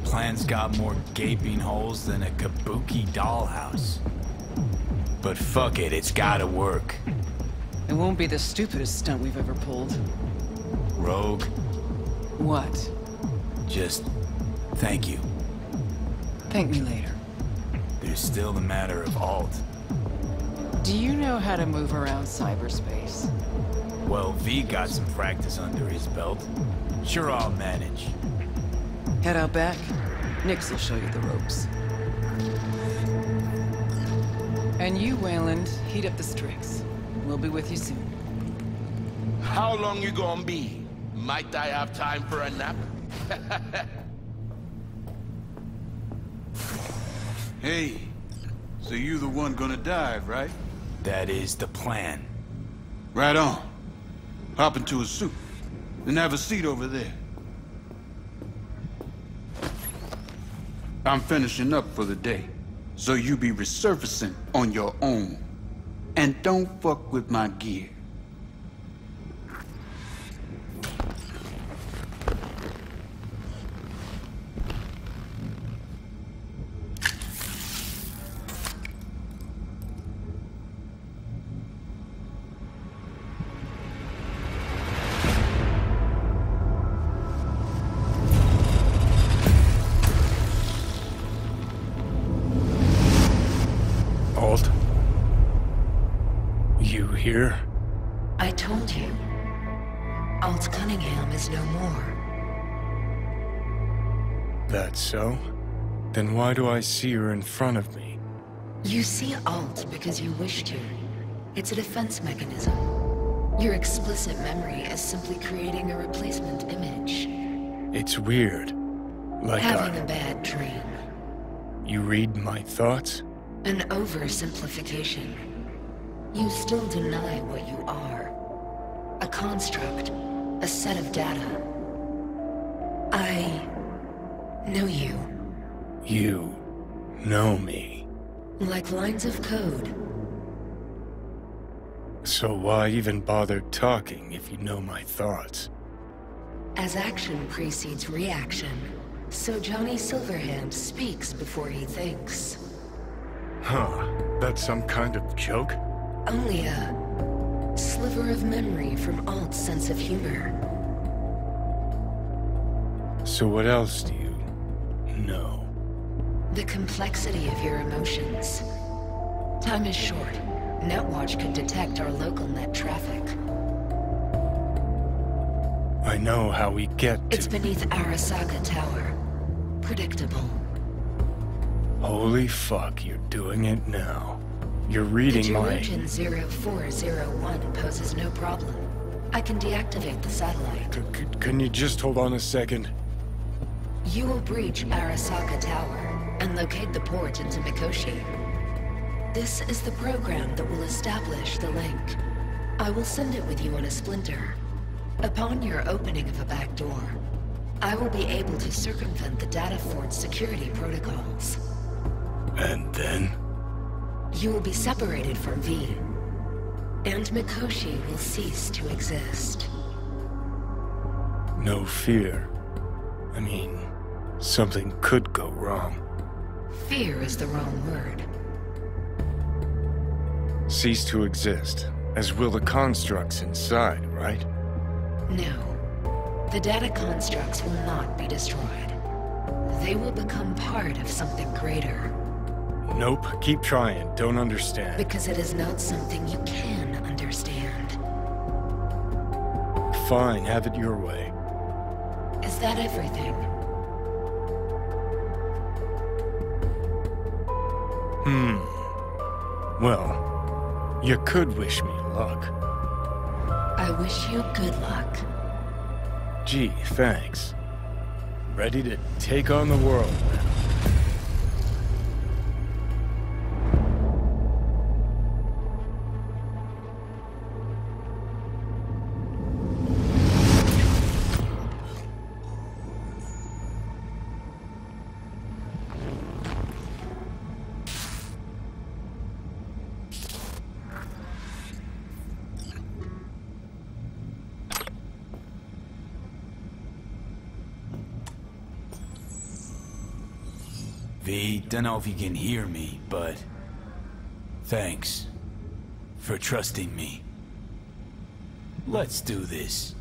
Plan's got more gaping holes than a kabuki dollhouse. But fuck it, it's gotta work. It won't be the stupidest stunt we've ever pulled. Rogue? What? Just thank you. Thank me later. There's still the matter of Alt. Do you know how to move around cyberspace? Well, V got some practice under his belt. Sure, I'll manage. Head out back. Nix will show you the ropes. And you, Wayland, heat up the strings. We'll be with you soon. How long you gonna be? Might I have time for a nap? Hey, so you the one gonna dive, right? That is the plan. Right on. Hop into a suit, then have a seat over there. I'm finishing up for the day, so you be resurfacing on your own. And don't fuck with my gear. Alt? You here? I told you. Alt Cunningham is no more. That's so? Then why do I see her in front of me? You see Alt because you wish to. It's a defense mechanism. Your explicit memory is simply creating a replacement image. It's weird. Like Having a bad dream. You read my thoughts? An oversimplification. You still deny what you are. A construct. A set of data. I know you. You know me. Like lines of code. So why even bother talking if you know my thoughts? As action precedes reaction, so Johnny Silverhand speaks before he thinks. Huh. That's some kind of joke? Only a sliver of memory from Alt's sense of humor. So what else do you know? The complexity of your emotions. Time is short. Netwatch could detect our local net traffic. I know how we get to... It's beneath Arasaka Tower. Predictable. Holy fuck, you're doing it now. You're reading my... The Region 0401 poses no problem. I can deactivate the satellite. Can you just hold on a second? You will breach Arasaka Tower and locate the port into Mikoshi. This is the program that will establish the link. I will send it with you on a splinter. Upon your opening of a back door, I will be able to circumvent the data fort's security protocols. And then? You will be separated from V, and Mikoshi will cease to exist. No fear. I mean, something could go wrong. Fear is the wrong word. Cease to exist, as will the constructs inside, right? No. The data constructs will not be destroyed. They will become part of something greater. Nope, keep trying. Don't understand. Because it is not something you can understand. Fine, have it your way. Is that everything? Well, you could wish me luck. I wish you good luck. Gee, thanks. Ready to take on the world now. V, don't know if you can hear me, but thanks for trusting me. Let's do this.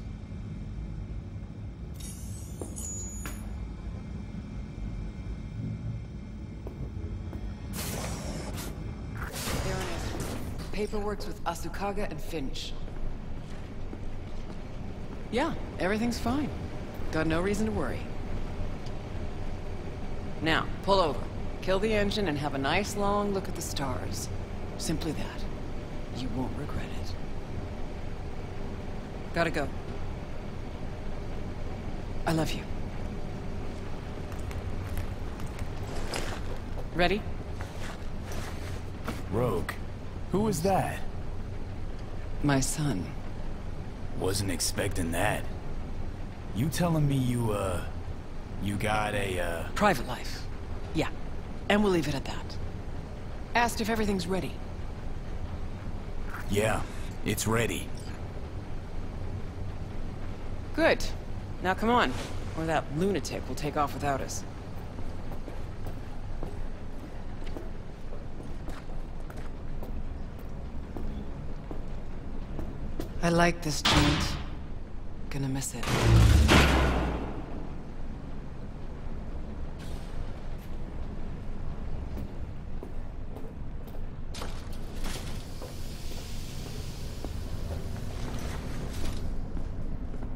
There it is. Paperwork's with Asukaga and Finch. Yeah, everything's fine. Got no reason to worry. Now, pull over, kill the engine, and have a nice long look at the stars. Simply that. You won't regret it. Gotta go. I love you. Ready? Rogue, who was that? My son. Wasn't expecting that. You telling me you got a, Private life. Yeah. And we'll leave it at that. Asked if everything's ready. Yeah, it's ready. Good. Now come on, or that lunatic will take off without us. I like this joint. Gonna miss it.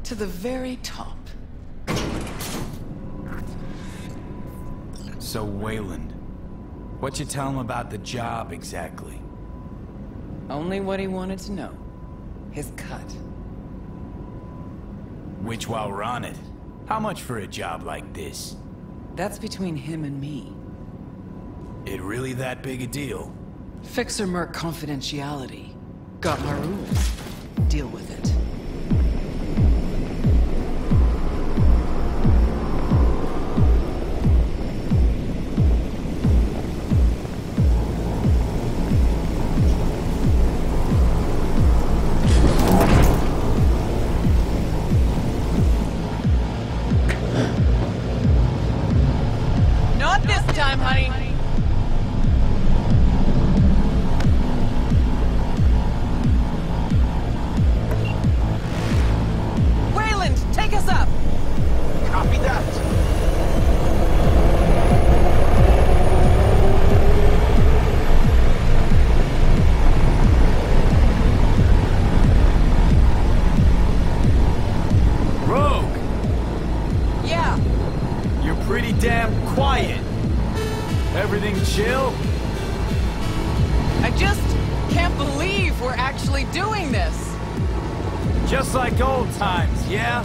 To the very top. So, Wayland, what you tell him about the job exactly? Only what he wanted to know. His cut. Which, while we're on it, how much for a job like this? That's between him and me. It really that big a deal? Fixer Merc confidentiality. Got my rules. Deal with it. Just like old times, yeah?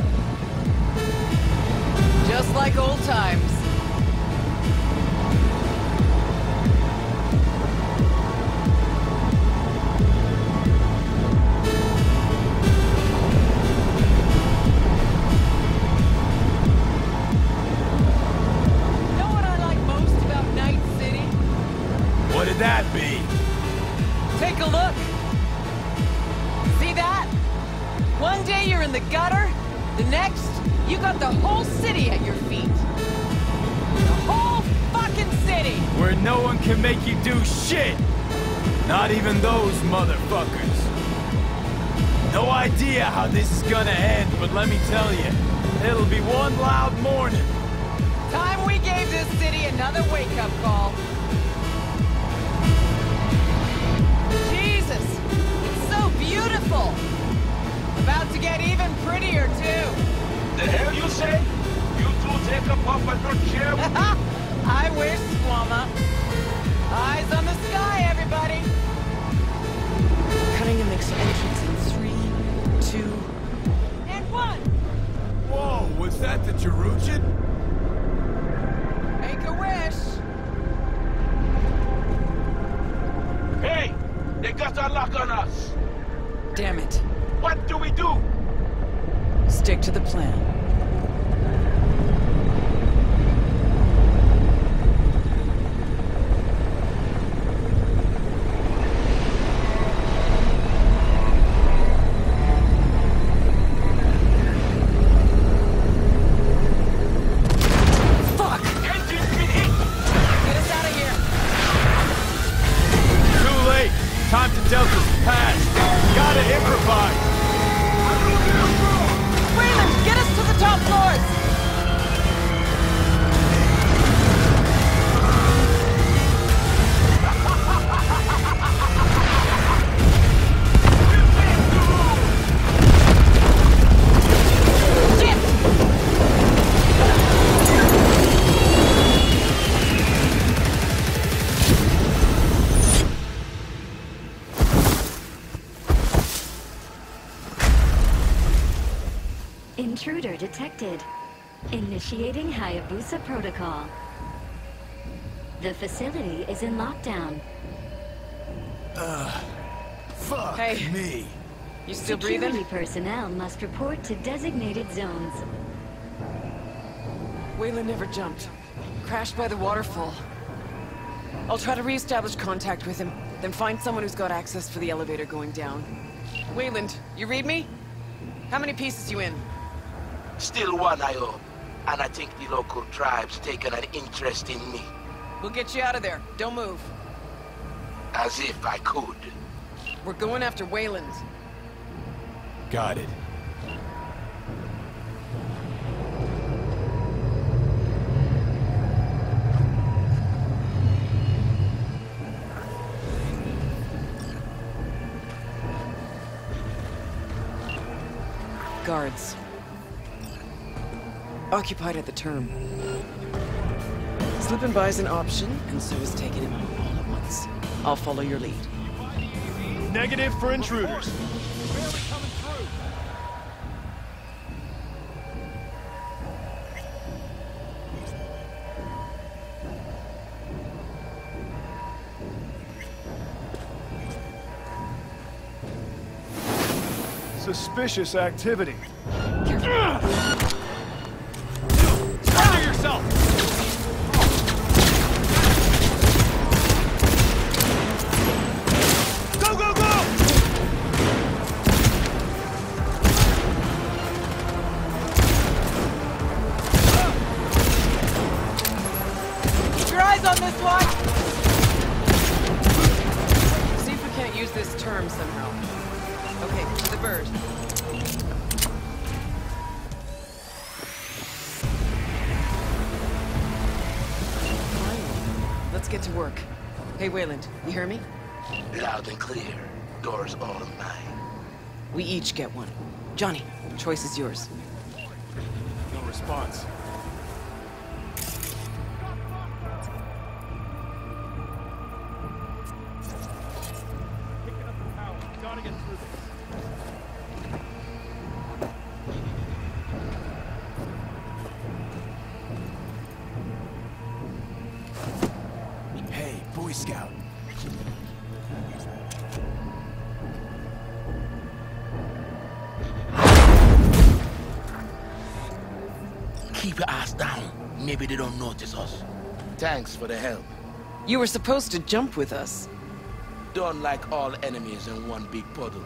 Just like old times. Know what I like most about Night City? What did that be? Take a look. See that? One day you're in the gutter, the next, You got the whole city at your feet. The whole fucking city! Where no one can make you do shit! Not even those motherfuckers. No idea how this is gonna end, but let me tell you, it'll be one loud morning. Time we gave this city another wake-up call. Jesus, it's so beautiful. About to get even prettier, too. The hell you say? You two take a puff at your chair? I wish, Swama. Eyes on the sky, everybody. Cutting a mixed entrance in 3, 2... And 1! Whoa, was that the Jerusalem? Make a wish. Hey! They got a lock on us! Damn it. What do we do? Stick to the plan. Time to Delta's past. Gotta improvise. Wayland, get us to the top floors! Intruder detected. Initiating Hayabusa protocol. The facility is in lockdown. Fuck me. You still Security breathing? personnel must report to designated zones. Wayland never jumped. Crashed by the waterfall. I'll try to re-establish contact with him, then find someone who's got access for the elevator going down. Wayland, you read me? How many pieces you in? Still one, I hope. And I think the local tribe's taken an interest in me. We'll get you out of there. Don't move. As if I could. We're going after Wayland. Got it. Guards. Occupied at the term. Slipping by is an option, and so is taking him out all at once. I'll follow your lead. Negative for intruders. Suspicious activity. Cover yourself! Go, go, go! Keep your eyes on this one! See if we can't use this term somehow. Okay, to the bird. Let's get to work. Hey, Wayland, you hear me? Loud and clear. Doors all mine. We each get one. Johnny, choice is yours. No response. Picking up the power. Gotta get through this. Hey, Boy Scout. Keep your eyes down. Maybe they don't notice us. Thanks for the help. You were supposed to jump with us. Don't like all enemies in one big puddle.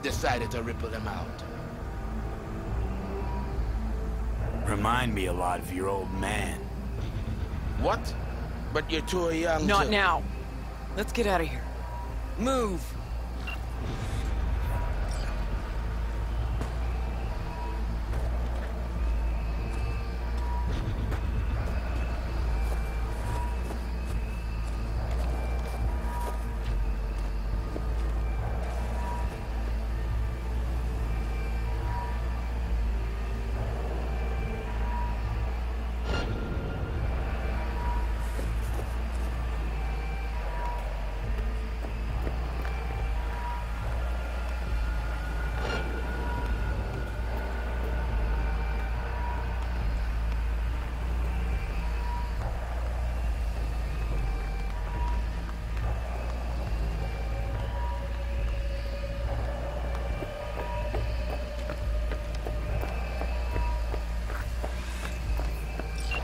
Decided to ripple them out. Remind me a lot of your old man. What? But you're too young Not to... now. Let's get out of here. Move!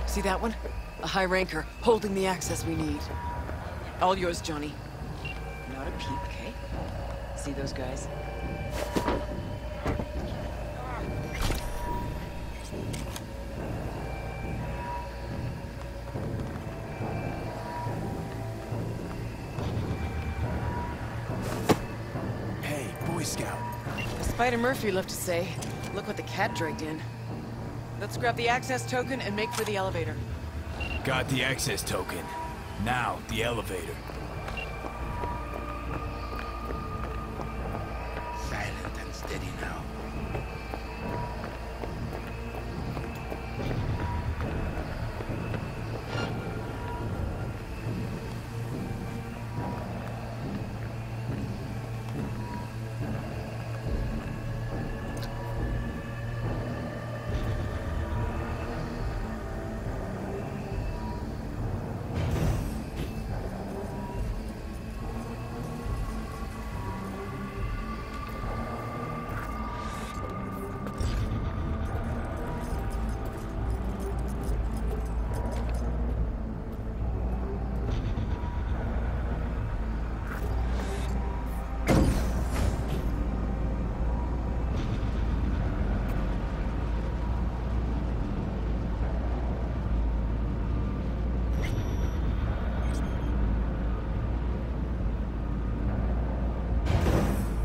See that one? A high ranker, holding the access we need. All yours, Johnny. Not a peep, okay? See those guys? Hey, Boy Scout. As Spider Murphy loved to say, look what the cat dragged in. Let's grab the access token and make for the elevator. Got the access token. Now, the elevator. Silent and steady now.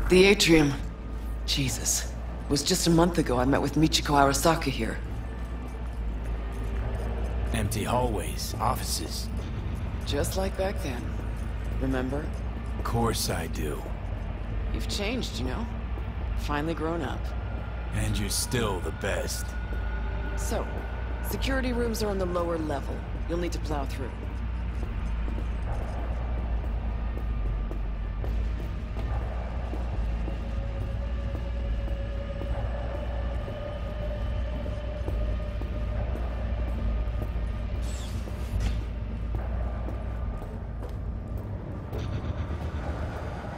The atrium. Jesus. It was just a month ago I met with Michiko Arasaka here. Empty hallways, offices. Just like back then. Remember? Of course I do. You've changed, you know? Finally grown up. And you're still the best. So, security rooms are on the lower level. You'll need to plow through.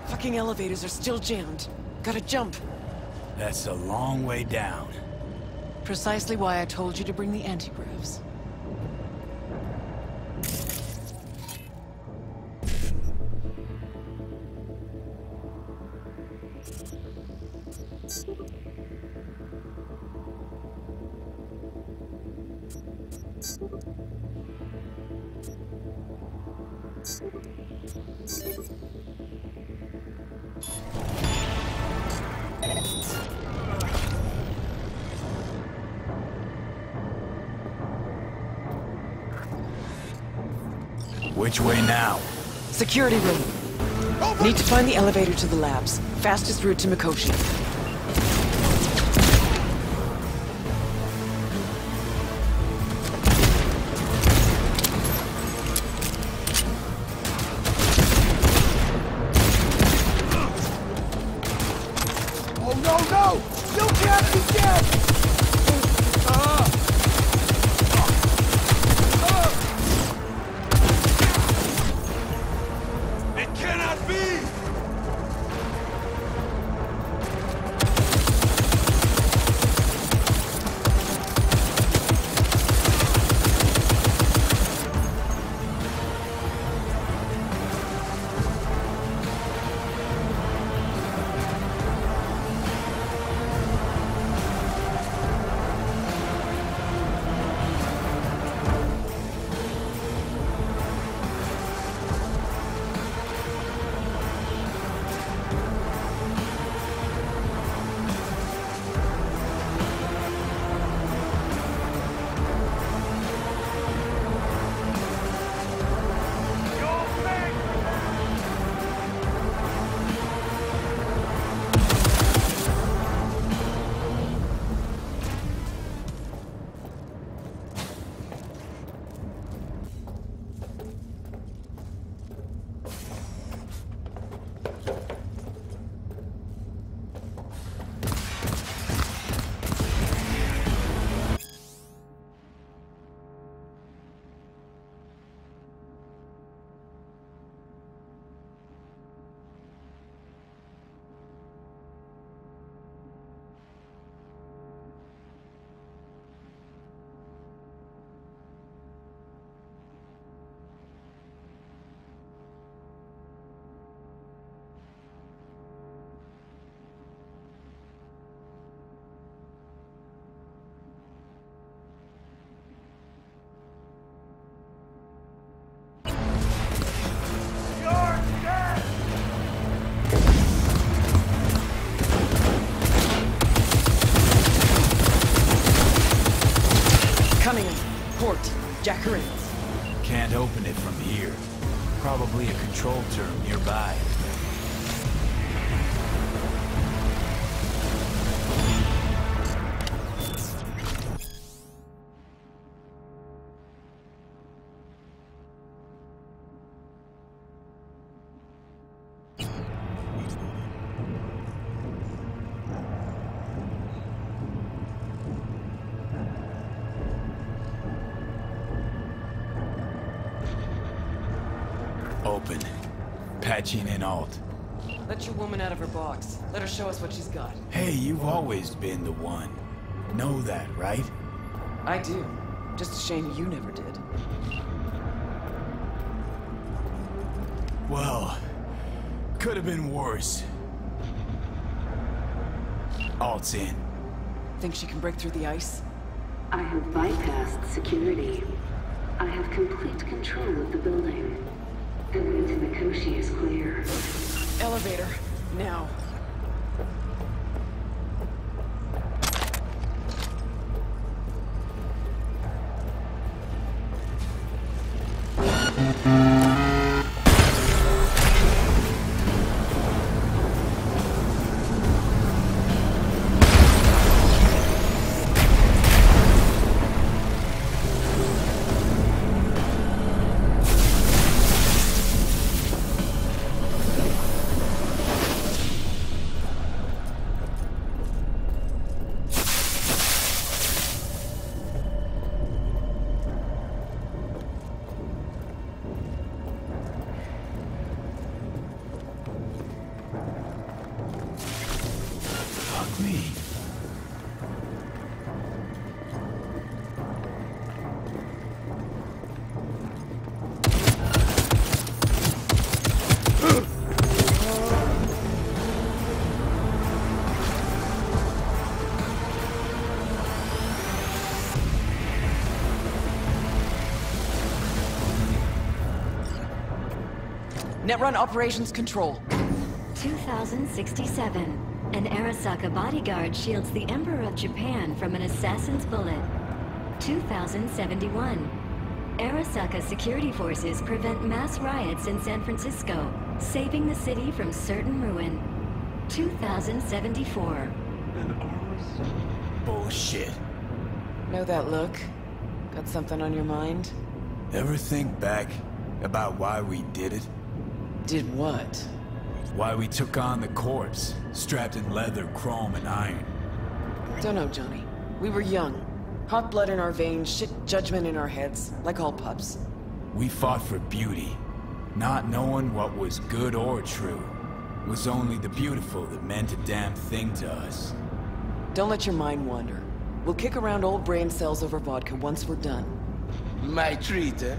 Fucking elevators are still jammed. Gotta jump. That's a long way down. Precisely why I told you to bring the antigravs. Which way now? Security room. Need to find the elevator to the labs. Fastest route to Mikoshi. Oh no, no! You can't be dead! It cannot be! Grants. Can't open it from here. Probably a control term nearby. Open. Patching in alt. Let your woman out of her box. Let her show us what she's got. Hey, you've always been the one. Know that, right? I do. Just a shame you never did. Well, could have been worse. Alt's in. Think she can break through the ice? I have bypassed security. I have complete control of the building. The way to Mikoshi is clear. Elevator. Now. Netrun Operations Control. 2067. An Arasaka bodyguard shields the Emperor of Japan from an assassin's bullet. 2071. Arasaka security forces prevent mass riots in San Francisco, saving the city from certain ruin. 2074. Bullshit. Know that look? Got something on your mind? Ever think back about why we did it? Did what? Why we took on the corpse, strapped in leather, chrome, and iron. Don't know, Johnny. We were young. Hot blood in our veins, shit judgment in our heads, like all pups. We fought for beauty, not knowing what was good or true. It was only the beautiful that meant a damn thing to us. Don't let your mind wander. We'll kick around old brain cells over vodka once we're done. My treat, eh?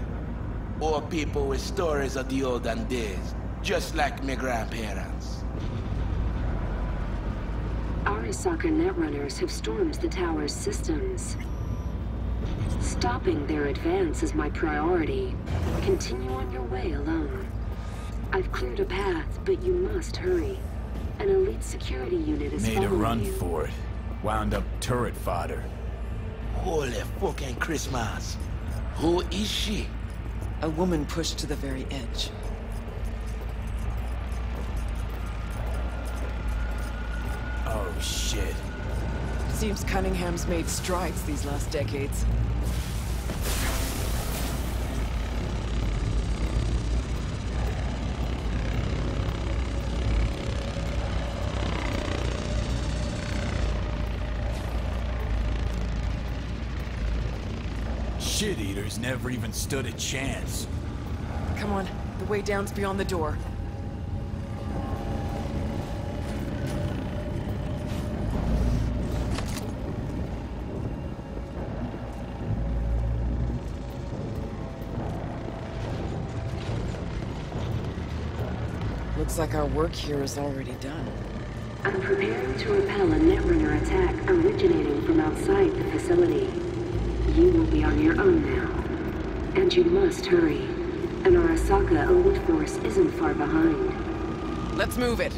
Or people with stories of the olden days, just like my grandparents. Arasaka netrunners have stormed the tower's systems. Stopping their advance is my priority. Continue on your way alone. I've cleared a path, but you must hurry. An elite security unit is Made following a run you. for it. Wound up turret fodder. Holy fucking Christmas. Who is she? A woman pushed to the very edge. Oh, shit. Seems Cunningham's made strides these last decades. Shit-eaters never even stood a chance. Come on, the way down's beyond the door. Looks like our work here is already done. I'm preparing to repel a netrunner attack originating from outside the facility. You will be on your own now. And you must hurry. An Arasaka elite force isn't far behind. Let's move it.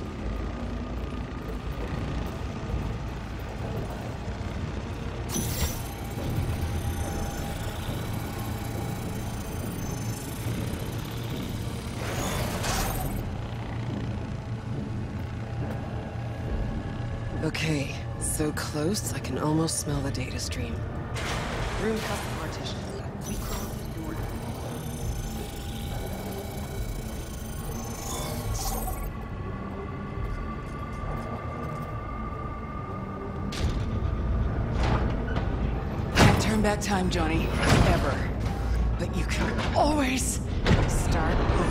Okay, so close I can almost smell the data stream. Room custom partition. We close the door. Can't turn back time, Johnny. Ever. But you can always start over.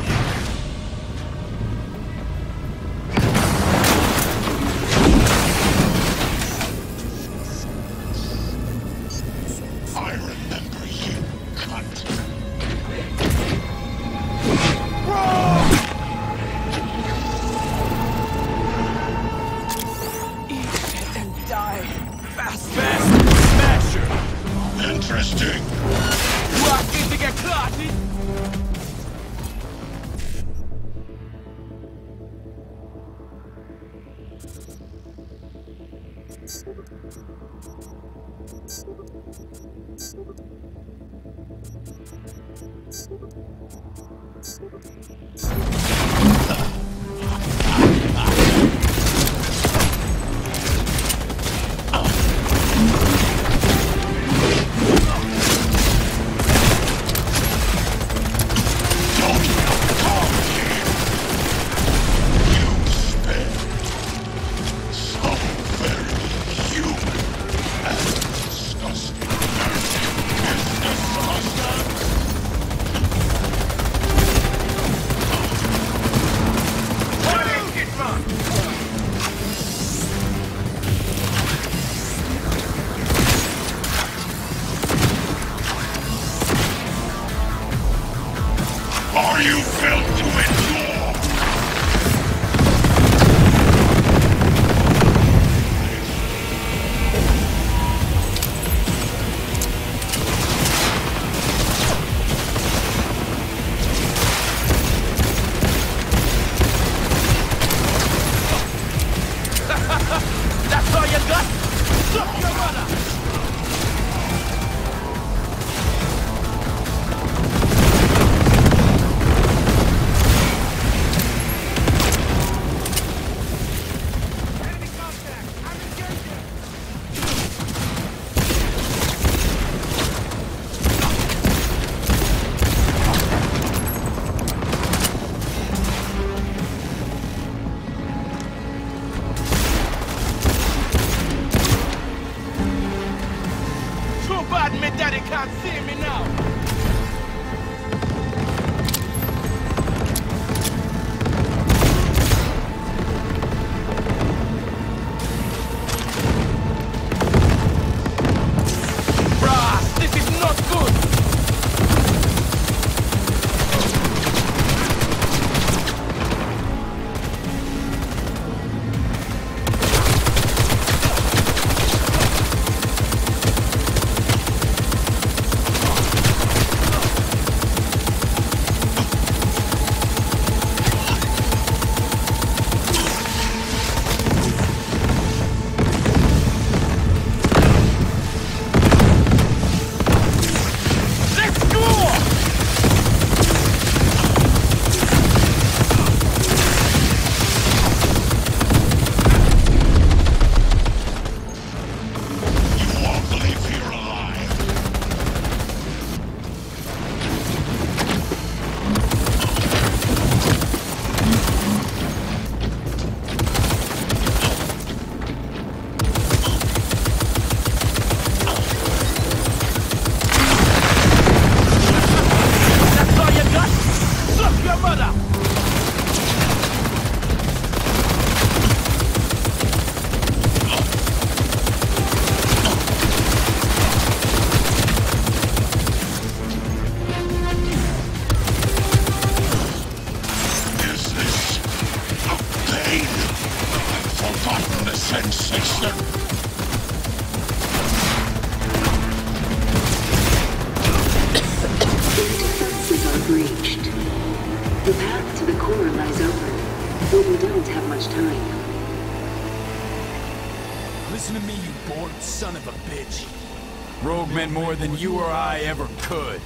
More than you or I ever could.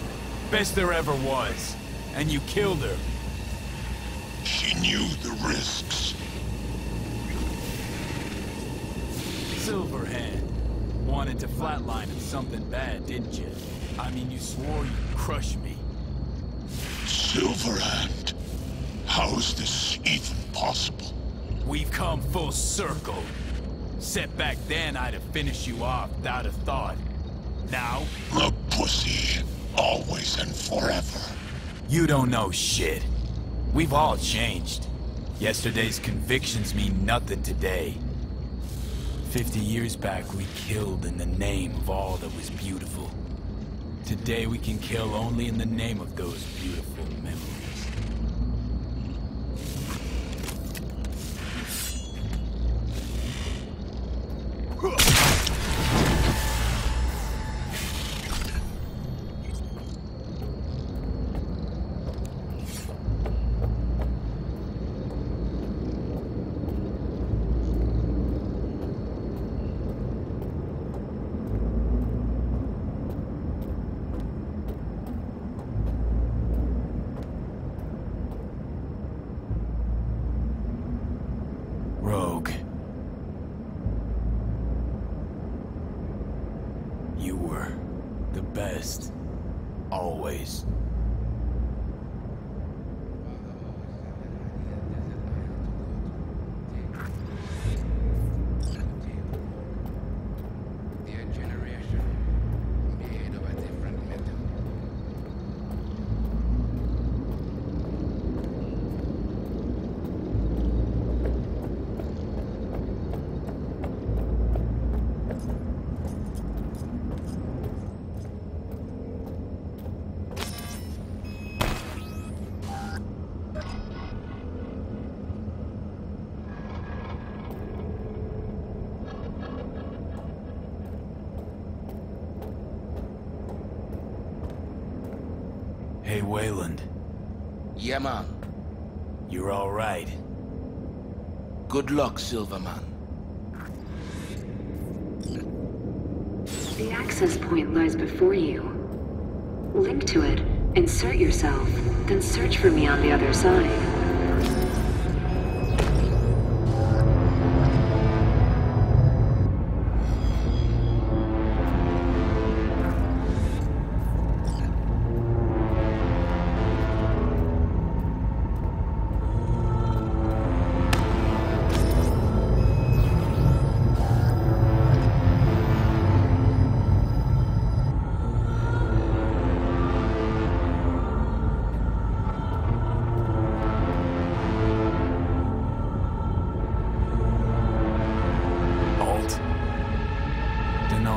Best there ever was. And you killed her. She knew the risks. Silverhand. Wanted to flatline him something bad, didn't you? I mean, you swore you'd crush me. Silverhand. How is this even possible? We've come full circle. Said back then I'd have finished you off without a thought. Now? A pussy. Always and forever. You don't know shit. We've all changed. Yesterday's convictions mean nothing today. 50 years back, we killed in the name of all that was beautiful. Today, we can kill only in the name of those beautiful memories. Rogue. You were the best. Always. Hey, Wayland. Yeah, man. You're all right. Good luck, Silverman. The access point lies before you. Link to it, insert yourself, then search for me on the other side.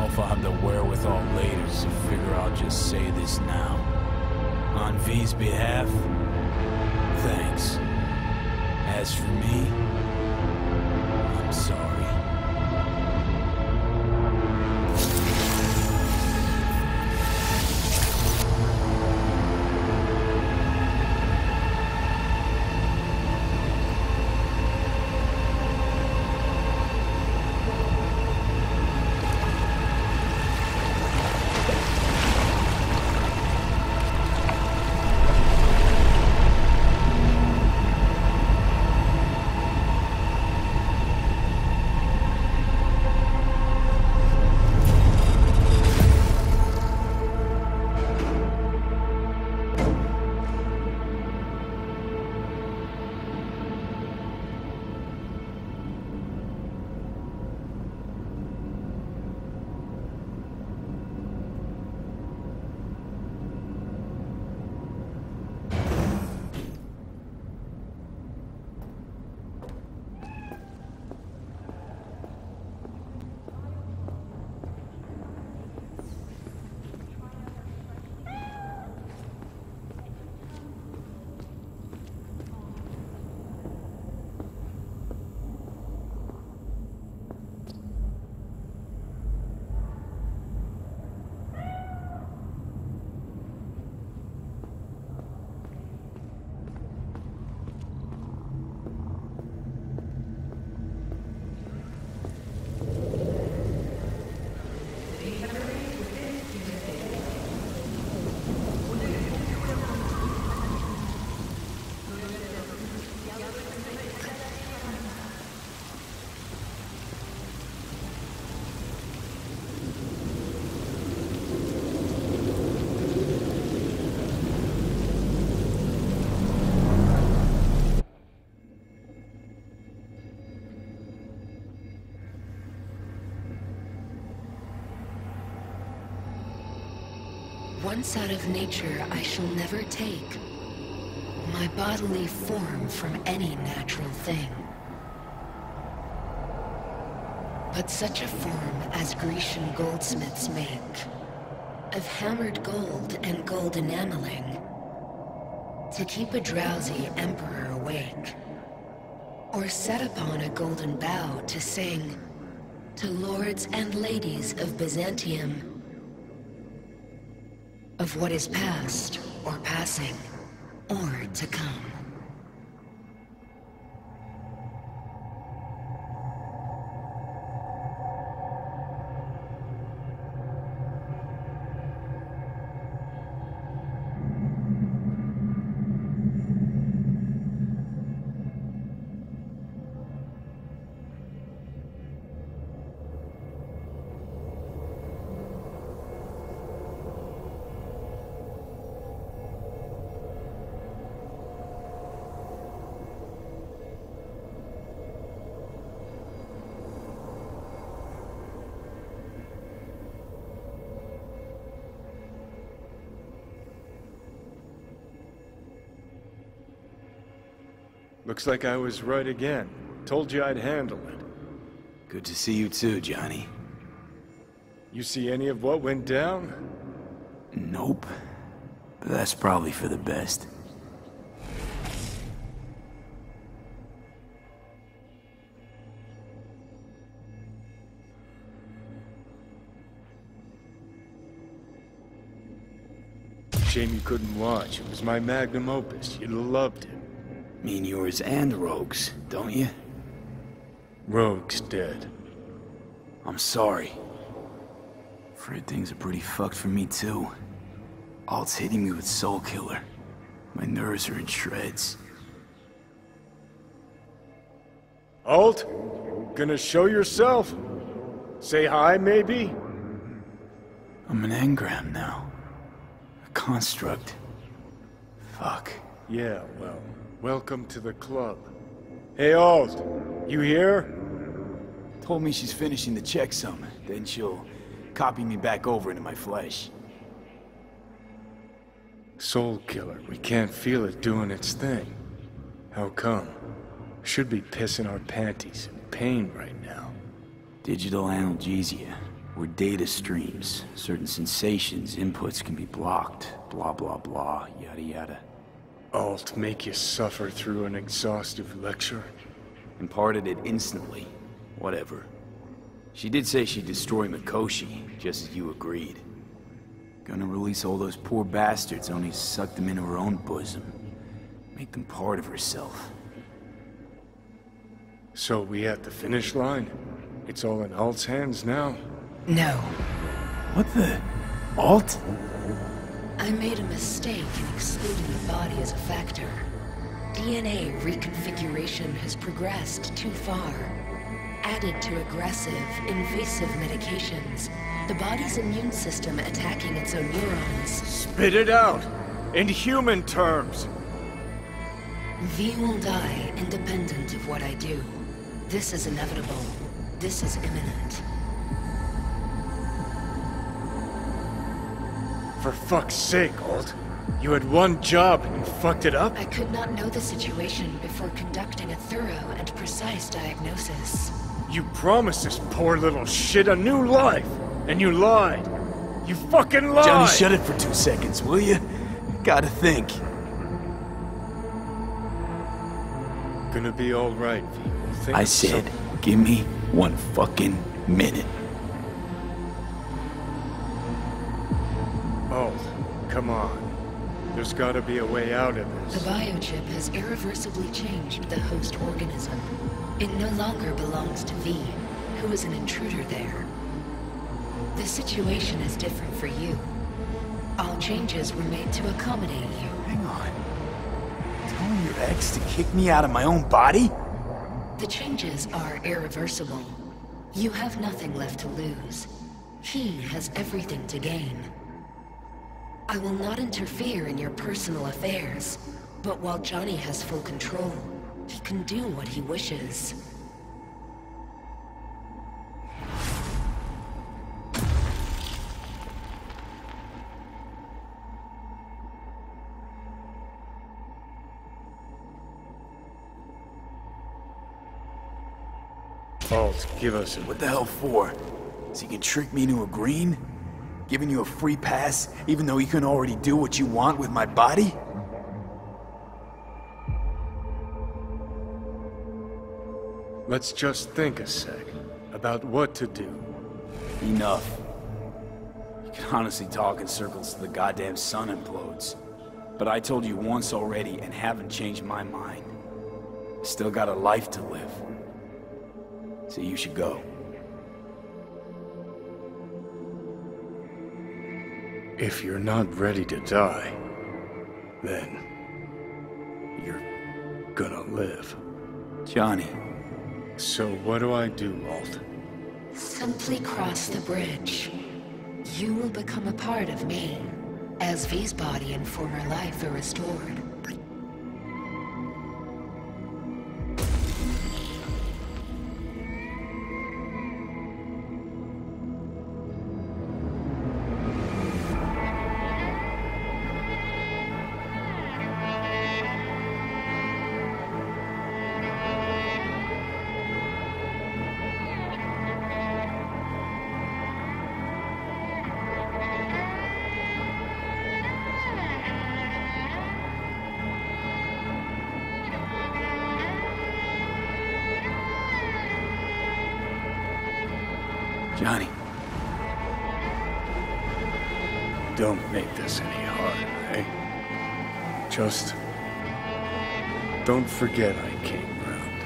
If I have the wherewithal later, so figure I'll just say this now. On V's behalf, thanks. As for me, I'm sorry. once out of nature I shall never take my bodily form from any natural thing. But such a form as Grecian goldsmiths make, of hammered gold and gold enameling, to keep a drowsy emperor awake, or set upon a golden bough to sing to lords and ladies of Byzantium of what is past or passing or to come. Looks like I was right again. Told you I'd handle it. Good to see you too, Johnny. You see any of what went down? Nope. But that's probably for the best. Shame you couldn't watch. It was my magnum opus. You'd have loved it. Mean yours and Rogue's, don't you? Rogue's dead. I'm sorry. Afraid things are pretty fucked for me too. Alt's hitting me with Soul Killer. My nerves are in shreds. Alt? Gonna show yourself? Say hi, maybe? I'm an engram now. A construct. Fuck. Yeah, well, welcome to the club. Hey, Alt, you here? Told me she's finishing the checksum, then she'll copy me back over into my flesh. Soul Killer, we can't feel it doing its thing. How come? Should be pissing our panties in pain right now. Digital analgesia, or data streams. Certain sensations, inputs can be blocked. Blah, blah, blah, yada, yada. Alt make you suffer through an exhaustive lecture? Imparted it instantly. Whatever. She did say she'd destroy Mikoshi, just as you agreed. Gonna release all those poor bastards, only suck them into her own bosom. Make them part of herself. So we at the finish line? It's all in Alt's hands now? No. What the? Alt? I made a mistake in excluding the body as a factor. DNA reconfiguration has progressed too far. Added to aggressive, invasive medications, the body's immune system attacking its own neurons. Spit it out! In human terms! V will die independent of what I do. This is inevitable. This is imminent. For fuck's sake, Alt. You had one job and you fucked it up? I could not know the situation before conducting a thorough and precise diagnosis. You promised this poor little shit a new life, and you lied. You fucking lied! Johnny, shut it for 2 seconds, will you? Gotta think. Gonna be alright, V. We'll think I of said, something. give me 1 fucking minute. Alt, come on. There's gotta be a way out of The this. biochip has irreversibly changed the host organism. It no longer belongs to V, who is an intruder there. The situation is different for you. All changes were made to accommodate you. Hang on. Telling your ex to kick me out of my own body? The changes are irreversible. You have nothing left to lose. He has everything to gain. I will not interfere in your personal affairs, but while Johnny has full control, he can do what he wishes. Alt, give us a... What the hell for? So you can trick me into agreeing? Giving you a free pass, even though you can already do what you want with my body? Let's just think a sec about what to do. Enough. You can honestly talk in circles till the goddamn sun implodes. But I told you once already and haven't changed my mind. Still got a life to live. So you should go. If you're not ready to die, then you're gonna live. Johnny. So what do I do, Alt? Simply cross the bridge. You will become a part of me, as V's body and former life are restored. Johnny. Don't make this any harder, eh? Just... don't forget I came round.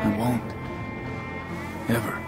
I won't. Ever.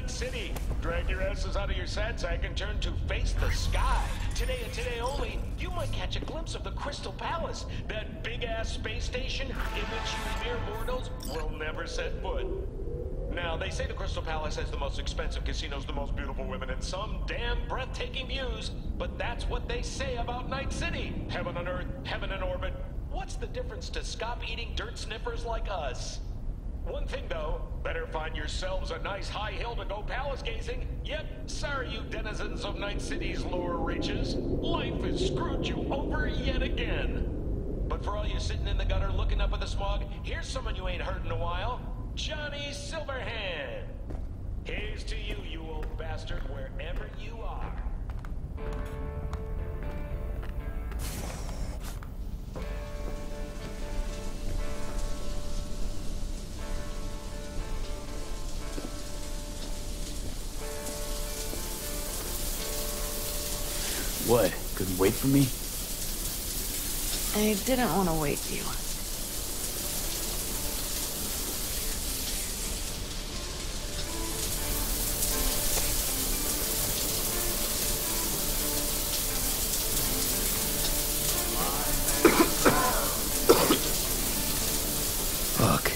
City. Drag your asses out of your sad sack and turn to face the sky. Today and today only, you might catch a glimpse of the Crystal Palace, that big-ass space station in which you mere mortals will never set foot. Now, they say the Crystal Palace has the most expensive casinos, the most beautiful women, and some damn breathtaking views, but that's what they say about Night City. Heaven on earth, heaven in orbit. What's the difference to scop-eating dirt sniffers like us? One thing, though, better find yourselves a nice high hill to go palace gazing. Yep, sorry you denizens of Night City's lower reaches. Life has screwed you over yet again. But for all you sitting in the gutter looking up at the smog, here's someone you ain't heard in a while. Johnny Silverhand. Here's to you, you old bastard, wherever you are. What? Couldn't wait for me? I didn't want to wait for you. Fuck.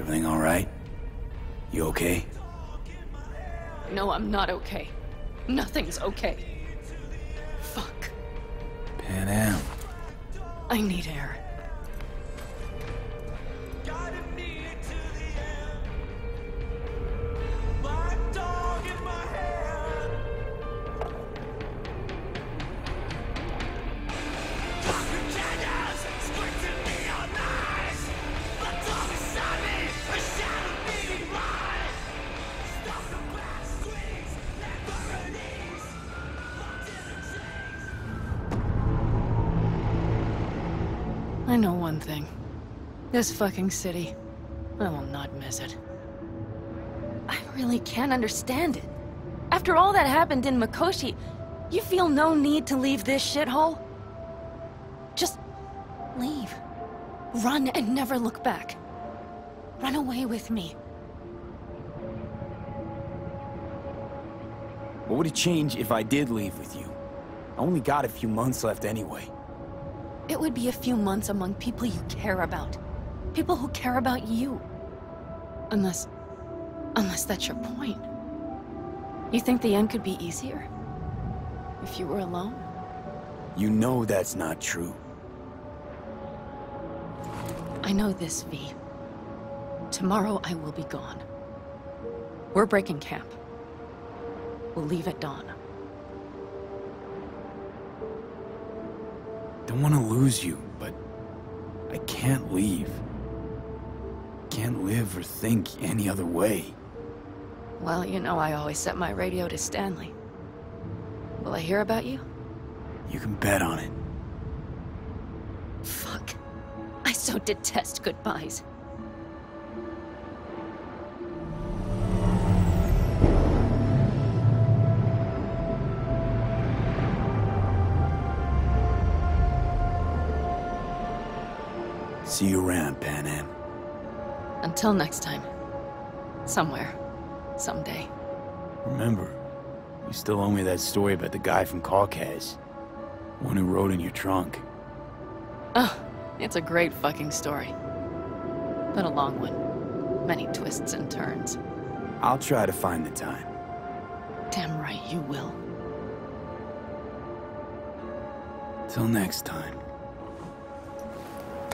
Everything all right? You okay? No, I'm not okay. Nothing's okay. Fuck. Panam. I need air. I know one thing. This fucking city, I will not miss it. I really can't understand it. After all that happened in Mikoshi, you feel no need to leave this shithole? Just leave. Run and never look back. Run away with me. What would it change if I did leave with you? I only got a few months left anyway. It would be a few months among people you care about. People who care about you. Unless that's your point. You think the end could be easier? If you were alone? You know that's not true. I know this, V. Tomorrow I will be gone. We're breaking camp. We'll leave at dawn. Don't want to lose you, but I can't leave. Can't live or think any other way. Well, you know I always set my radio to Stanley. Will I hear about you? You can bet on it. Fuck. I so detest goodbyes. See you around, Panam. Until next time. Somewhere. Someday. Remember, you still owe me that story about the guy from Caucas. One who rode in your trunk. Oh, it's a great fucking story. But a long one. Many twists and turns. I'll try to find the time. Damn right you will. Till next time.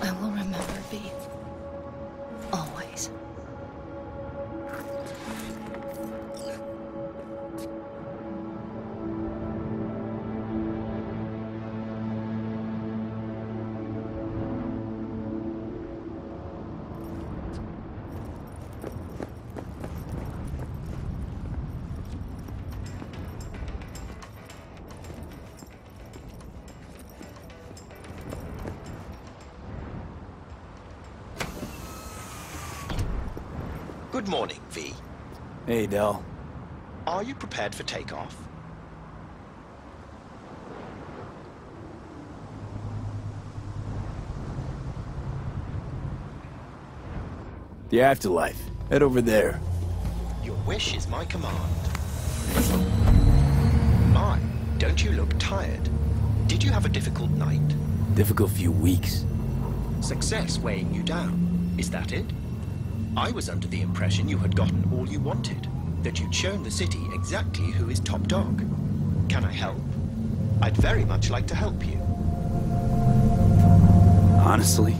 I will remember, V. Always. Good morning, V. Hey, Del. Are you prepared for takeoff? The afterlife. Head over there. Your wish is my command. My, don't you look tired? Did you have a difficult night? Difficult few weeks. Success weighing you down. Is that it? I was under the impression you had gotten all you wanted, that you'd shown the city exactly who is top dog. Can I help? I'd very much like to help you. Honestly,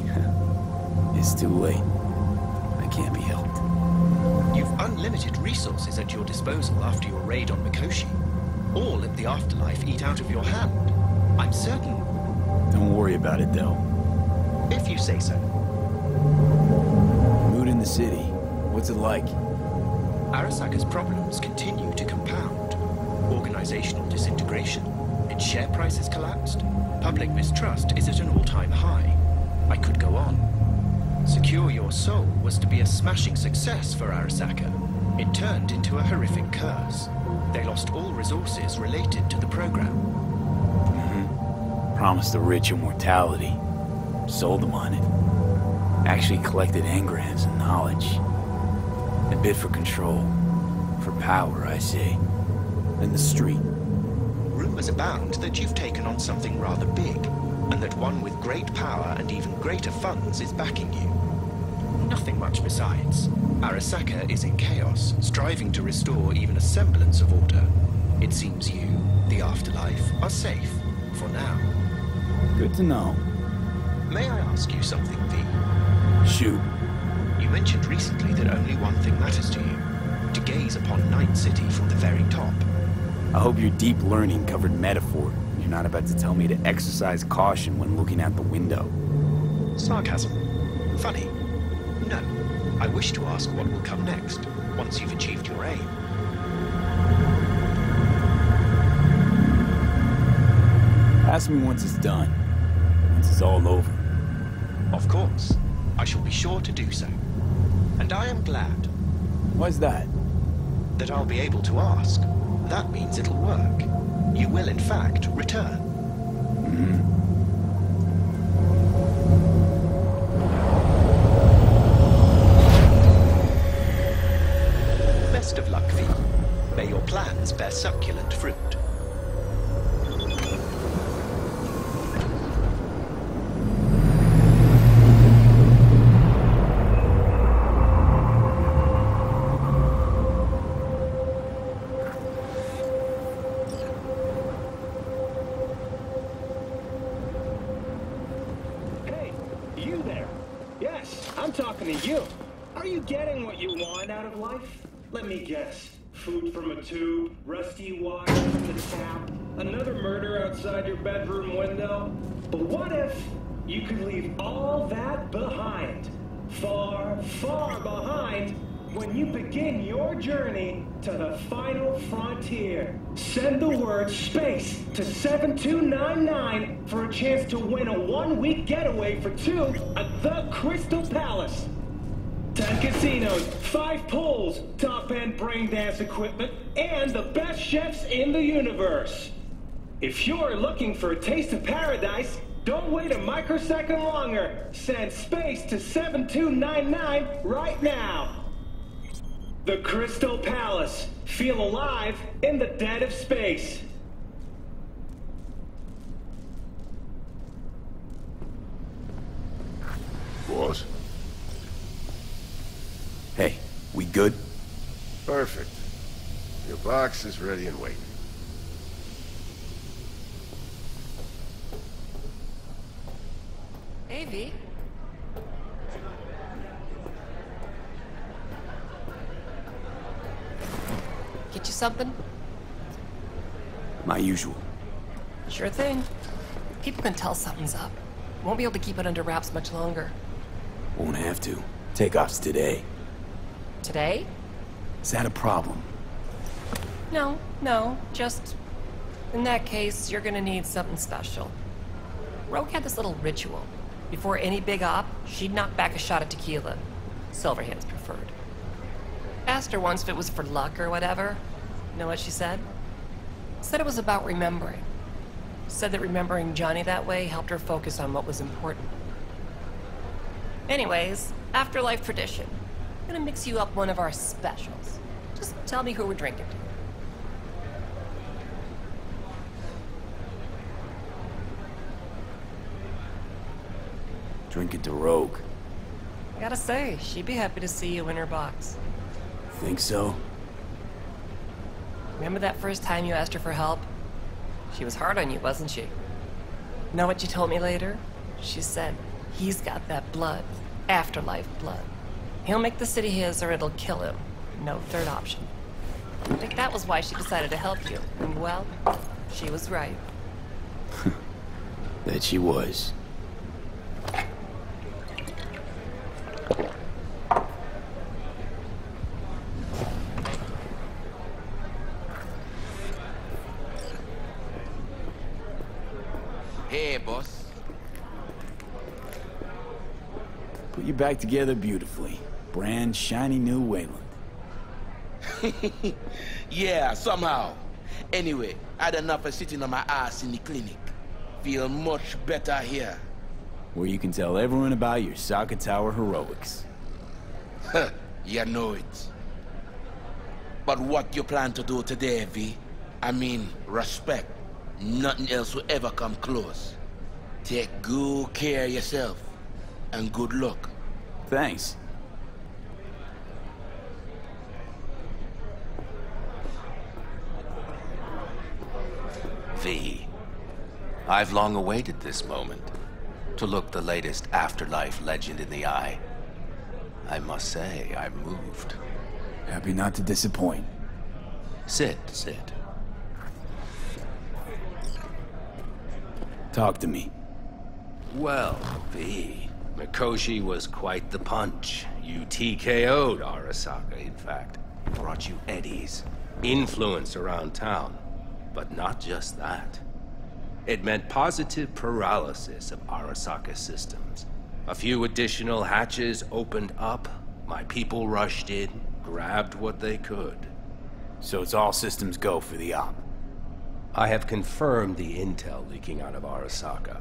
it's too late. I can't be helped. You've unlimited resources at your disposal after your raid on Mikoshi. All let the afterlife eat out of your hand. I'm certain. Don't worry about it, Del. If you say so. Mood in the city. What's it like? Arasaka's problems continue to compound. Organizational disintegration. Its share price has collapsed. Public mistrust is at an all-time high. I could go on. Secure Your Soul was to be a smashing success for Arasaka. It turned into a horrific curse. They lost all resources related to the program. Promised the rich immortality. Sold them on it. Actually collected engrams and knowledge. A bid for control. For power, I say. In the street. Rumors abound that you've taken on something rather big, and that one with great power and even greater funds is backing you. Nothing much besides. Arasaka is in chaos, striving to restore even a semblance of order. It seems you, the afterlife, are safe. For now. Good to know. May I ask you something, V? Shoot. You mentioned recently that only one thing matters to you. To gaze upon Night City from the very top. I hope your deep learning covered metaphor. You're not about to tell me to exercise caution when looking out the window. Sarcasm. Funny. No. I wish to ask what will come next, once you've achieved your aim. Ask me once it's done. Once it's all over. Of course. I shall be sure to do so. And I am glad. Why's that? That I'll be able to ask. That means it'll work. You will, in fact, return. Best of luck, V. May your plans bear succulent fruit. Let me guess. Food from a tube, rusty wire from the tap, another murder outside your bedroom window. But what if you could leave all that behind? Far, far behind when you begin your journey to the final frontier. Send the word SPACE to 7299 for a chance to win a one-week getaway for two at the Crystal Palace. 10 casinos, 5 pools, top-end brain dance equipment, and the best chefs in the universe. If you're looking for a taste of paradise, don't wait a microsecond longer. Send SPACE to 7299 right now. The Crystal Palace. Feel alive in the dead of space. Boss? Hey, we good? Perfect. Your box is ready and waiting. Hey, V. Get you something? My usual. Sure thing. People can tell something's up. Won't be able to keep it under wraps much longer. Won't have to. Takeoff's today. Today? Is that a problem? No. Just... in that case, you're gonna need something special. Rogue had this little ritual. Before any big op, she'd knock back a shot of tequila. Silverhand's preferred. Asked her once if it was for luck or whatever. You know what she said? Said it was about remembering. Said that remembering Johnny that way helped her focus on what was important. Anyways, afterlife tradition. I'm gonna mix you up one of our specials. Just tell me who we're drinking to. Drinking to Rogue. Gotta say, she'd be happy to see you in her box. Think so? Remember that first time you asked her for help? She was hard on you, wasn't she? Know what she told me later? She said, he's got that blood. Afterlife blood. He'll make the city his or it'll kill him. No third option. I think that was why she decided to help you. And well, she was right. Bet she was. Hey, boss. Put you back together beautifully. Brand shiny new Wayland. Yeah, somehow. Anyway, I had enough of sitting on my ass in the clinic. Feel much better here. Where you can tell everyone about your Saka Tower heroics. You know it. But what you plan to do today, V? I mean, respect. Nothing else will ever come close. Take good care of yourself. And good luck. Thanks. V. I've long awaited this moment, to look the latest afterlife legend in the eye. I must say, I'm moved. Happy not to disappoint. Sit. Talk to me. Well, V, Mikoshi was quite the punch. You TKO'd Arasaka, in fact. Brought you eddies, influence around town. But not just that. It meant positive paralysis of Arasaka's systems. A few additional hatches opened up, my people rushed in, grabbed what they could. So it's all systems go for the op. I have confirmed the intel leaking out of Arasaka.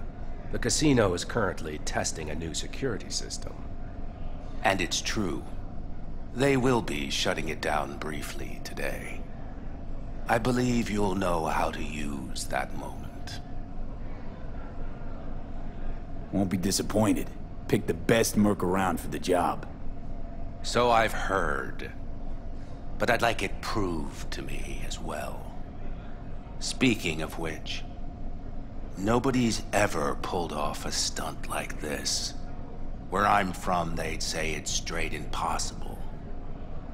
The casino is currently testing a new security system. And it's true. They will be shutting it down briefly today. I believe you'll know how to use that moment. Won't be disappointed. Pick the best merc around for the job. So I've heard. But I'd like it proved to me as well. Speaking of which, nobody's ever pulled off a stunt like this. Where I'm from, they'd say it's straight impossible.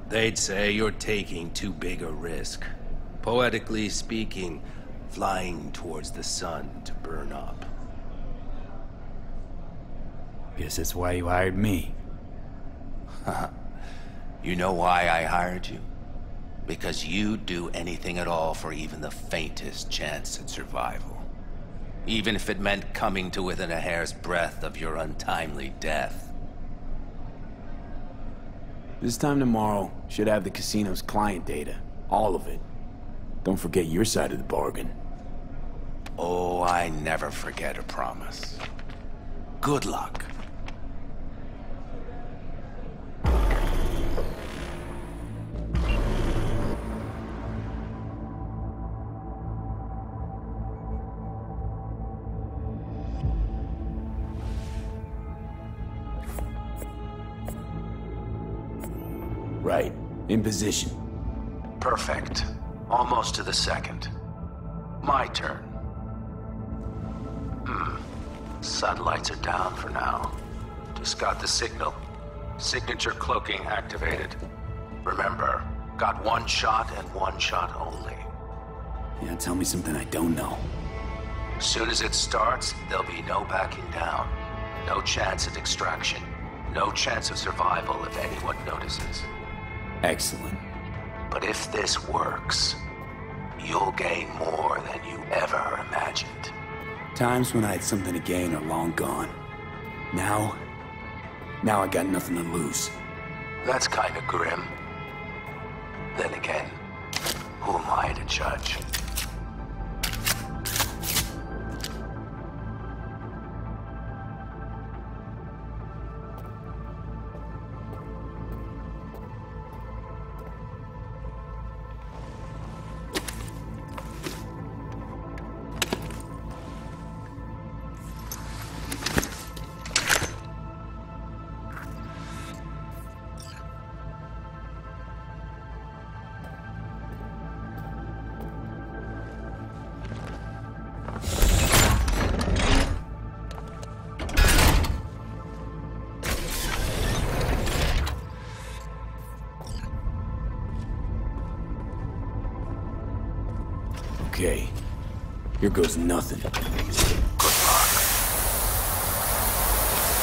They'd say you're taking too big a risk. Poetically speaking, flying towards the sun to burn up. Guess that's why you hired me. You know why I hired you? Because you'd do anything at all for even the faintest chance at survival. Even if it meant coming to within a hair's breadth of your untimely death. This time tomorrow, should have the casino's client data. All of it. Don't forget your side of the bargain. Oh, I never forget a promise. Good luck. Right. In position. Perfect. Almost to the second. My turn. Satellites are down for now. Just got the signal. Signature cloaking activated. Remember, got one shot and one shot only. Yeah, tell me something I don't know. As soon as it starts, there'll be no backing down. No chance at extraction. No chance of survival if anyone notices. Excellent. But if this works, you'll gain more than you ever imagined. Times when I had something to gain are long gone. Now I got nothing to lose. That's kind of grim. Then again, who am I to judge? Okay. Here goes nothing. Good luck.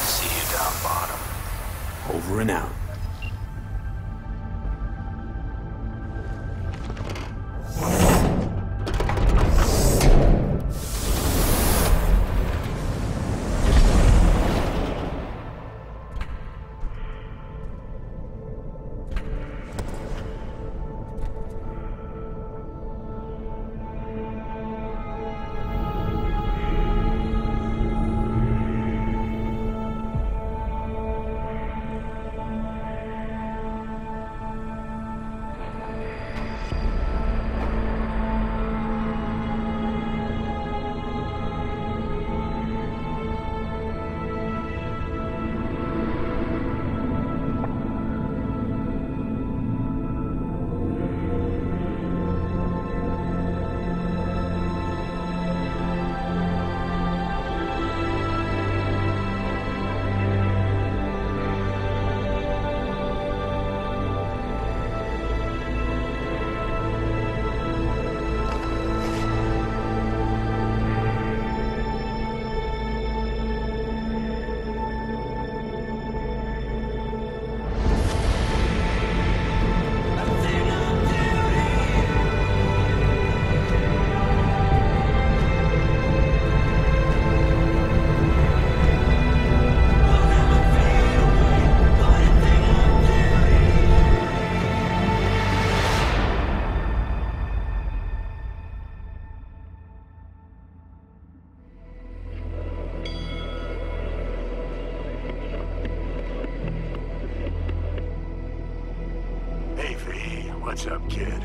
See you down bottom. Over and out. What's up, kid?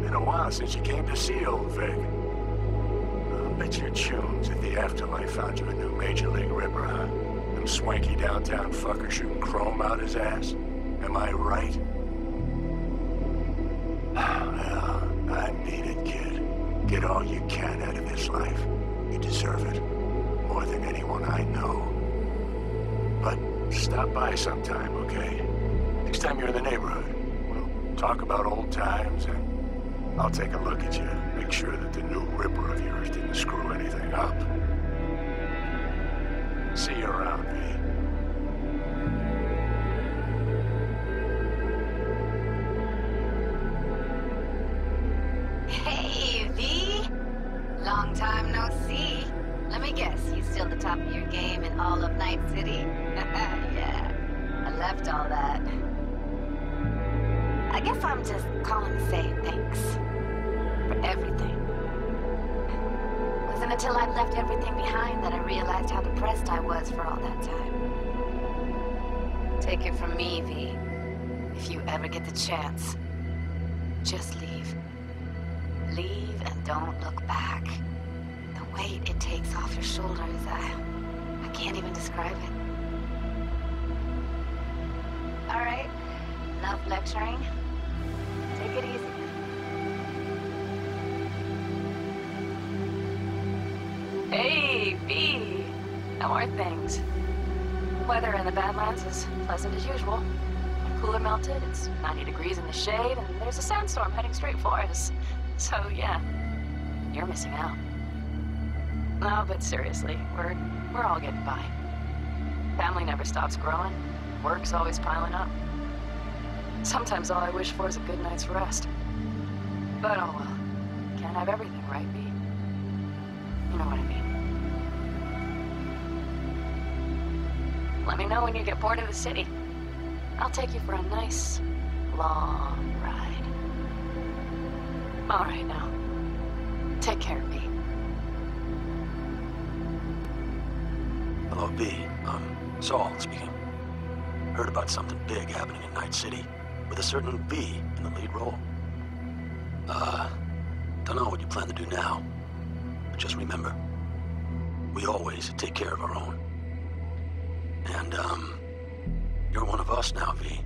Been a while since you came to see old Vic. I'll bet your tunes if the afterlife found you a new Major League Ripper, huh? Them swanky downtown fuckers shooting chrome out his ass? Am I right? Well, I mean it, kid. Get all you can out of this life. You deserve it. More than anyone I know. But stop by sometime, okay? Next time you're in the neighborhood, we'll talk about old times and I'll take a look at you. Make sure that the new Ripper of yours didn't screw anything up. See you around, V. Hey, V! Long time no see. Let me guess, you still the top of your game in all of Night City? Yeah, I left all that. I guess I'm just calling to say thanks. For everything. It wasn't until I'd left everything behind that I realized how depressed I was for all that time. Take it from me, V. If you ever get the chance, just leave. Leave and don't look back. The weight it takes off your shoulders, I can't even describe it. All right, enough lecturing. Take it easy. Hey, V! How are things? Weather in the Badlands is pleasant as usual. When cooler melted, it's 90 degrees in the shade, and there's a sandstorm heading straight for us. So, yeah, you're missing out. No, but seriously, we're all getting by. Family never stops growing. Work's always piling up. Sometimes all I wish for is a good night's rest. But oh well. Can't have everything, right, V? You know what I mean. Let me know when you get bored of the city. I'll take you for a nice, long ride. All right, now. Take care, V. Hello, V. Saul speaking. Heard about something big happening in Night City with a certain V in the lead role. Don't know what you plan to do now, but just remember, we always take care of our own. And, you're one of us now, V.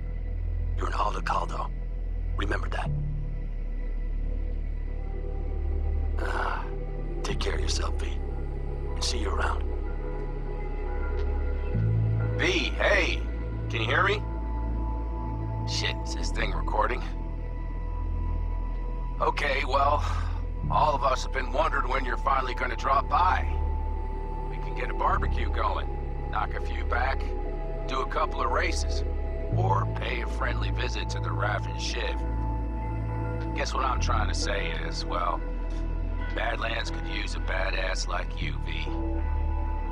You're an Aldo Caldo. Remember that. Take care of yourself, V. And see you around. V, hey! Can you hear me? Shit, is this thing recording? Okay, well, all of us have been wondering when you're finally gonna drop by. We can get a barbecue going, knock a few back, do a couple of races, or pay a friendly visit to the Raff and Shiv. Guess what I'm trying to say is, well, Badlands could use a badass like you, V.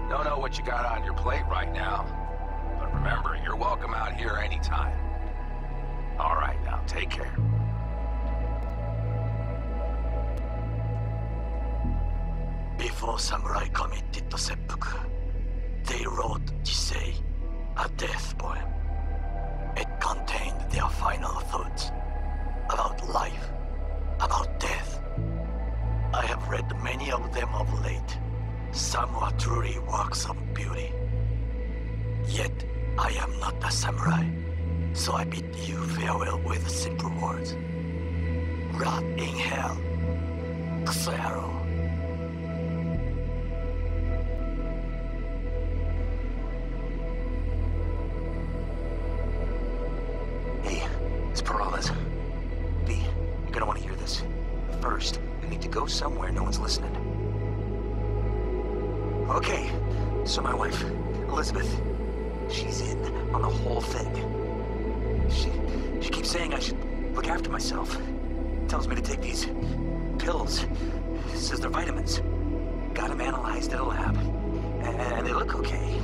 Don't know what you got on your plate right now, but remember, you're welcome out here anytime. All right, now, take care. Before samurai committed to seppuku, they wrote Jisei, a death poem. It contained their final thoughts about life, about death. I have read many of them of late. Some are truly works of beauty. Yet, I am not a samurai, so I bid you farewell with simple words. Rot in hell, Kusoyaro. Hey, it's Peralez. V, you're gonna want to hear this. First, we need to go somewhere no one's listening. Okay, so my wife, Elizabeth, she's in on the whole thing. She keeps saying I should look after myself. Tells me to take these pills. Says they're vitamins. Got them analyzed at a lab. And they look okay.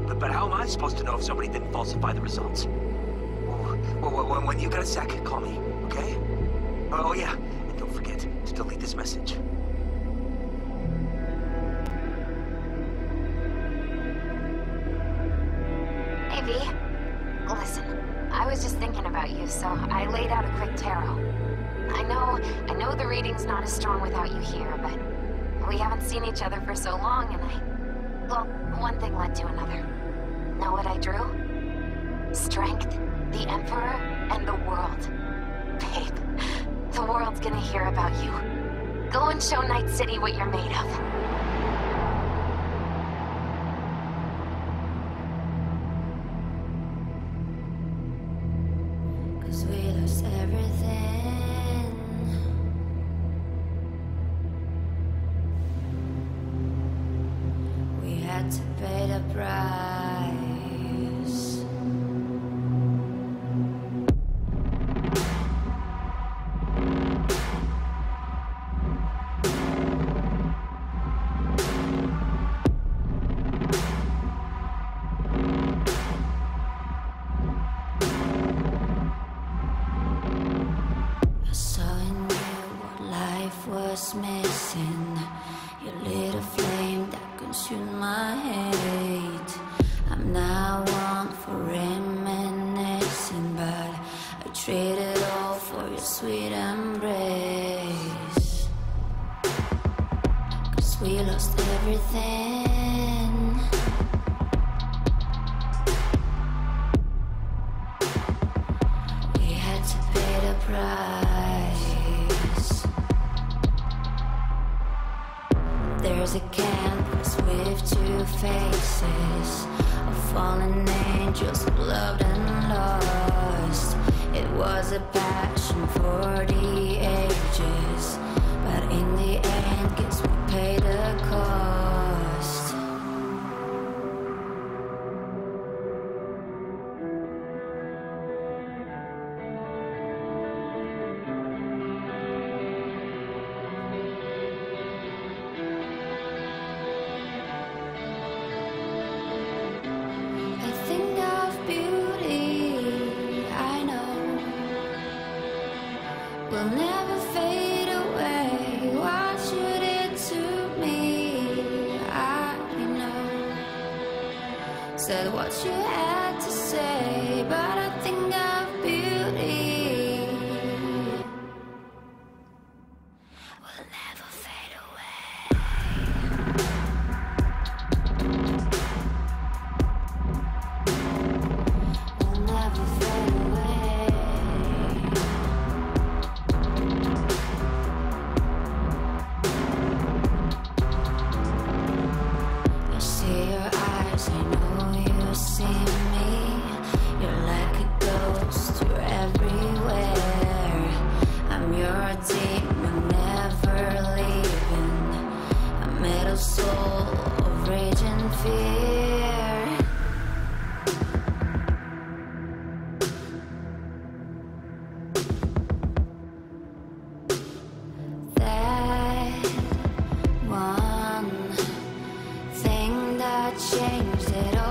But how am I supposed to know if somebody didn't falsify the results? Well, when you got a sec, call me, okay? Oh yeah, and don't forget to delete this message. Hey, V. Listen, I was just thinking about you, so I laid out a quick tarot. without you here, but we haven't seen each other for so long, and well, one thing led to another. Know what I drew? Strength, the Emperor, and the world. Babe, the world's gonna hear about you. Go and show Night City what you're made of. We lost everything. We had to pay the price. Was missing. You lit a flame that consumed my hate. I'm now one for reminiscing, but I traded all for your sweet embrace. 'Cause we lost everything. We had to pay the price. There's a canvas with two faces of fallen angels, loved and lost. It was a passion for the ages, but in the end, guess we paid the cost. Will never fade away. What you did to me, I know. Said what you had to say, but I think of beauty. Will never fade away. Will never fade away. See me, you're like a ghost, you're everywhere. I'm your demon, never leaving. A metal soul of rage and fear. That one thing that changed it all.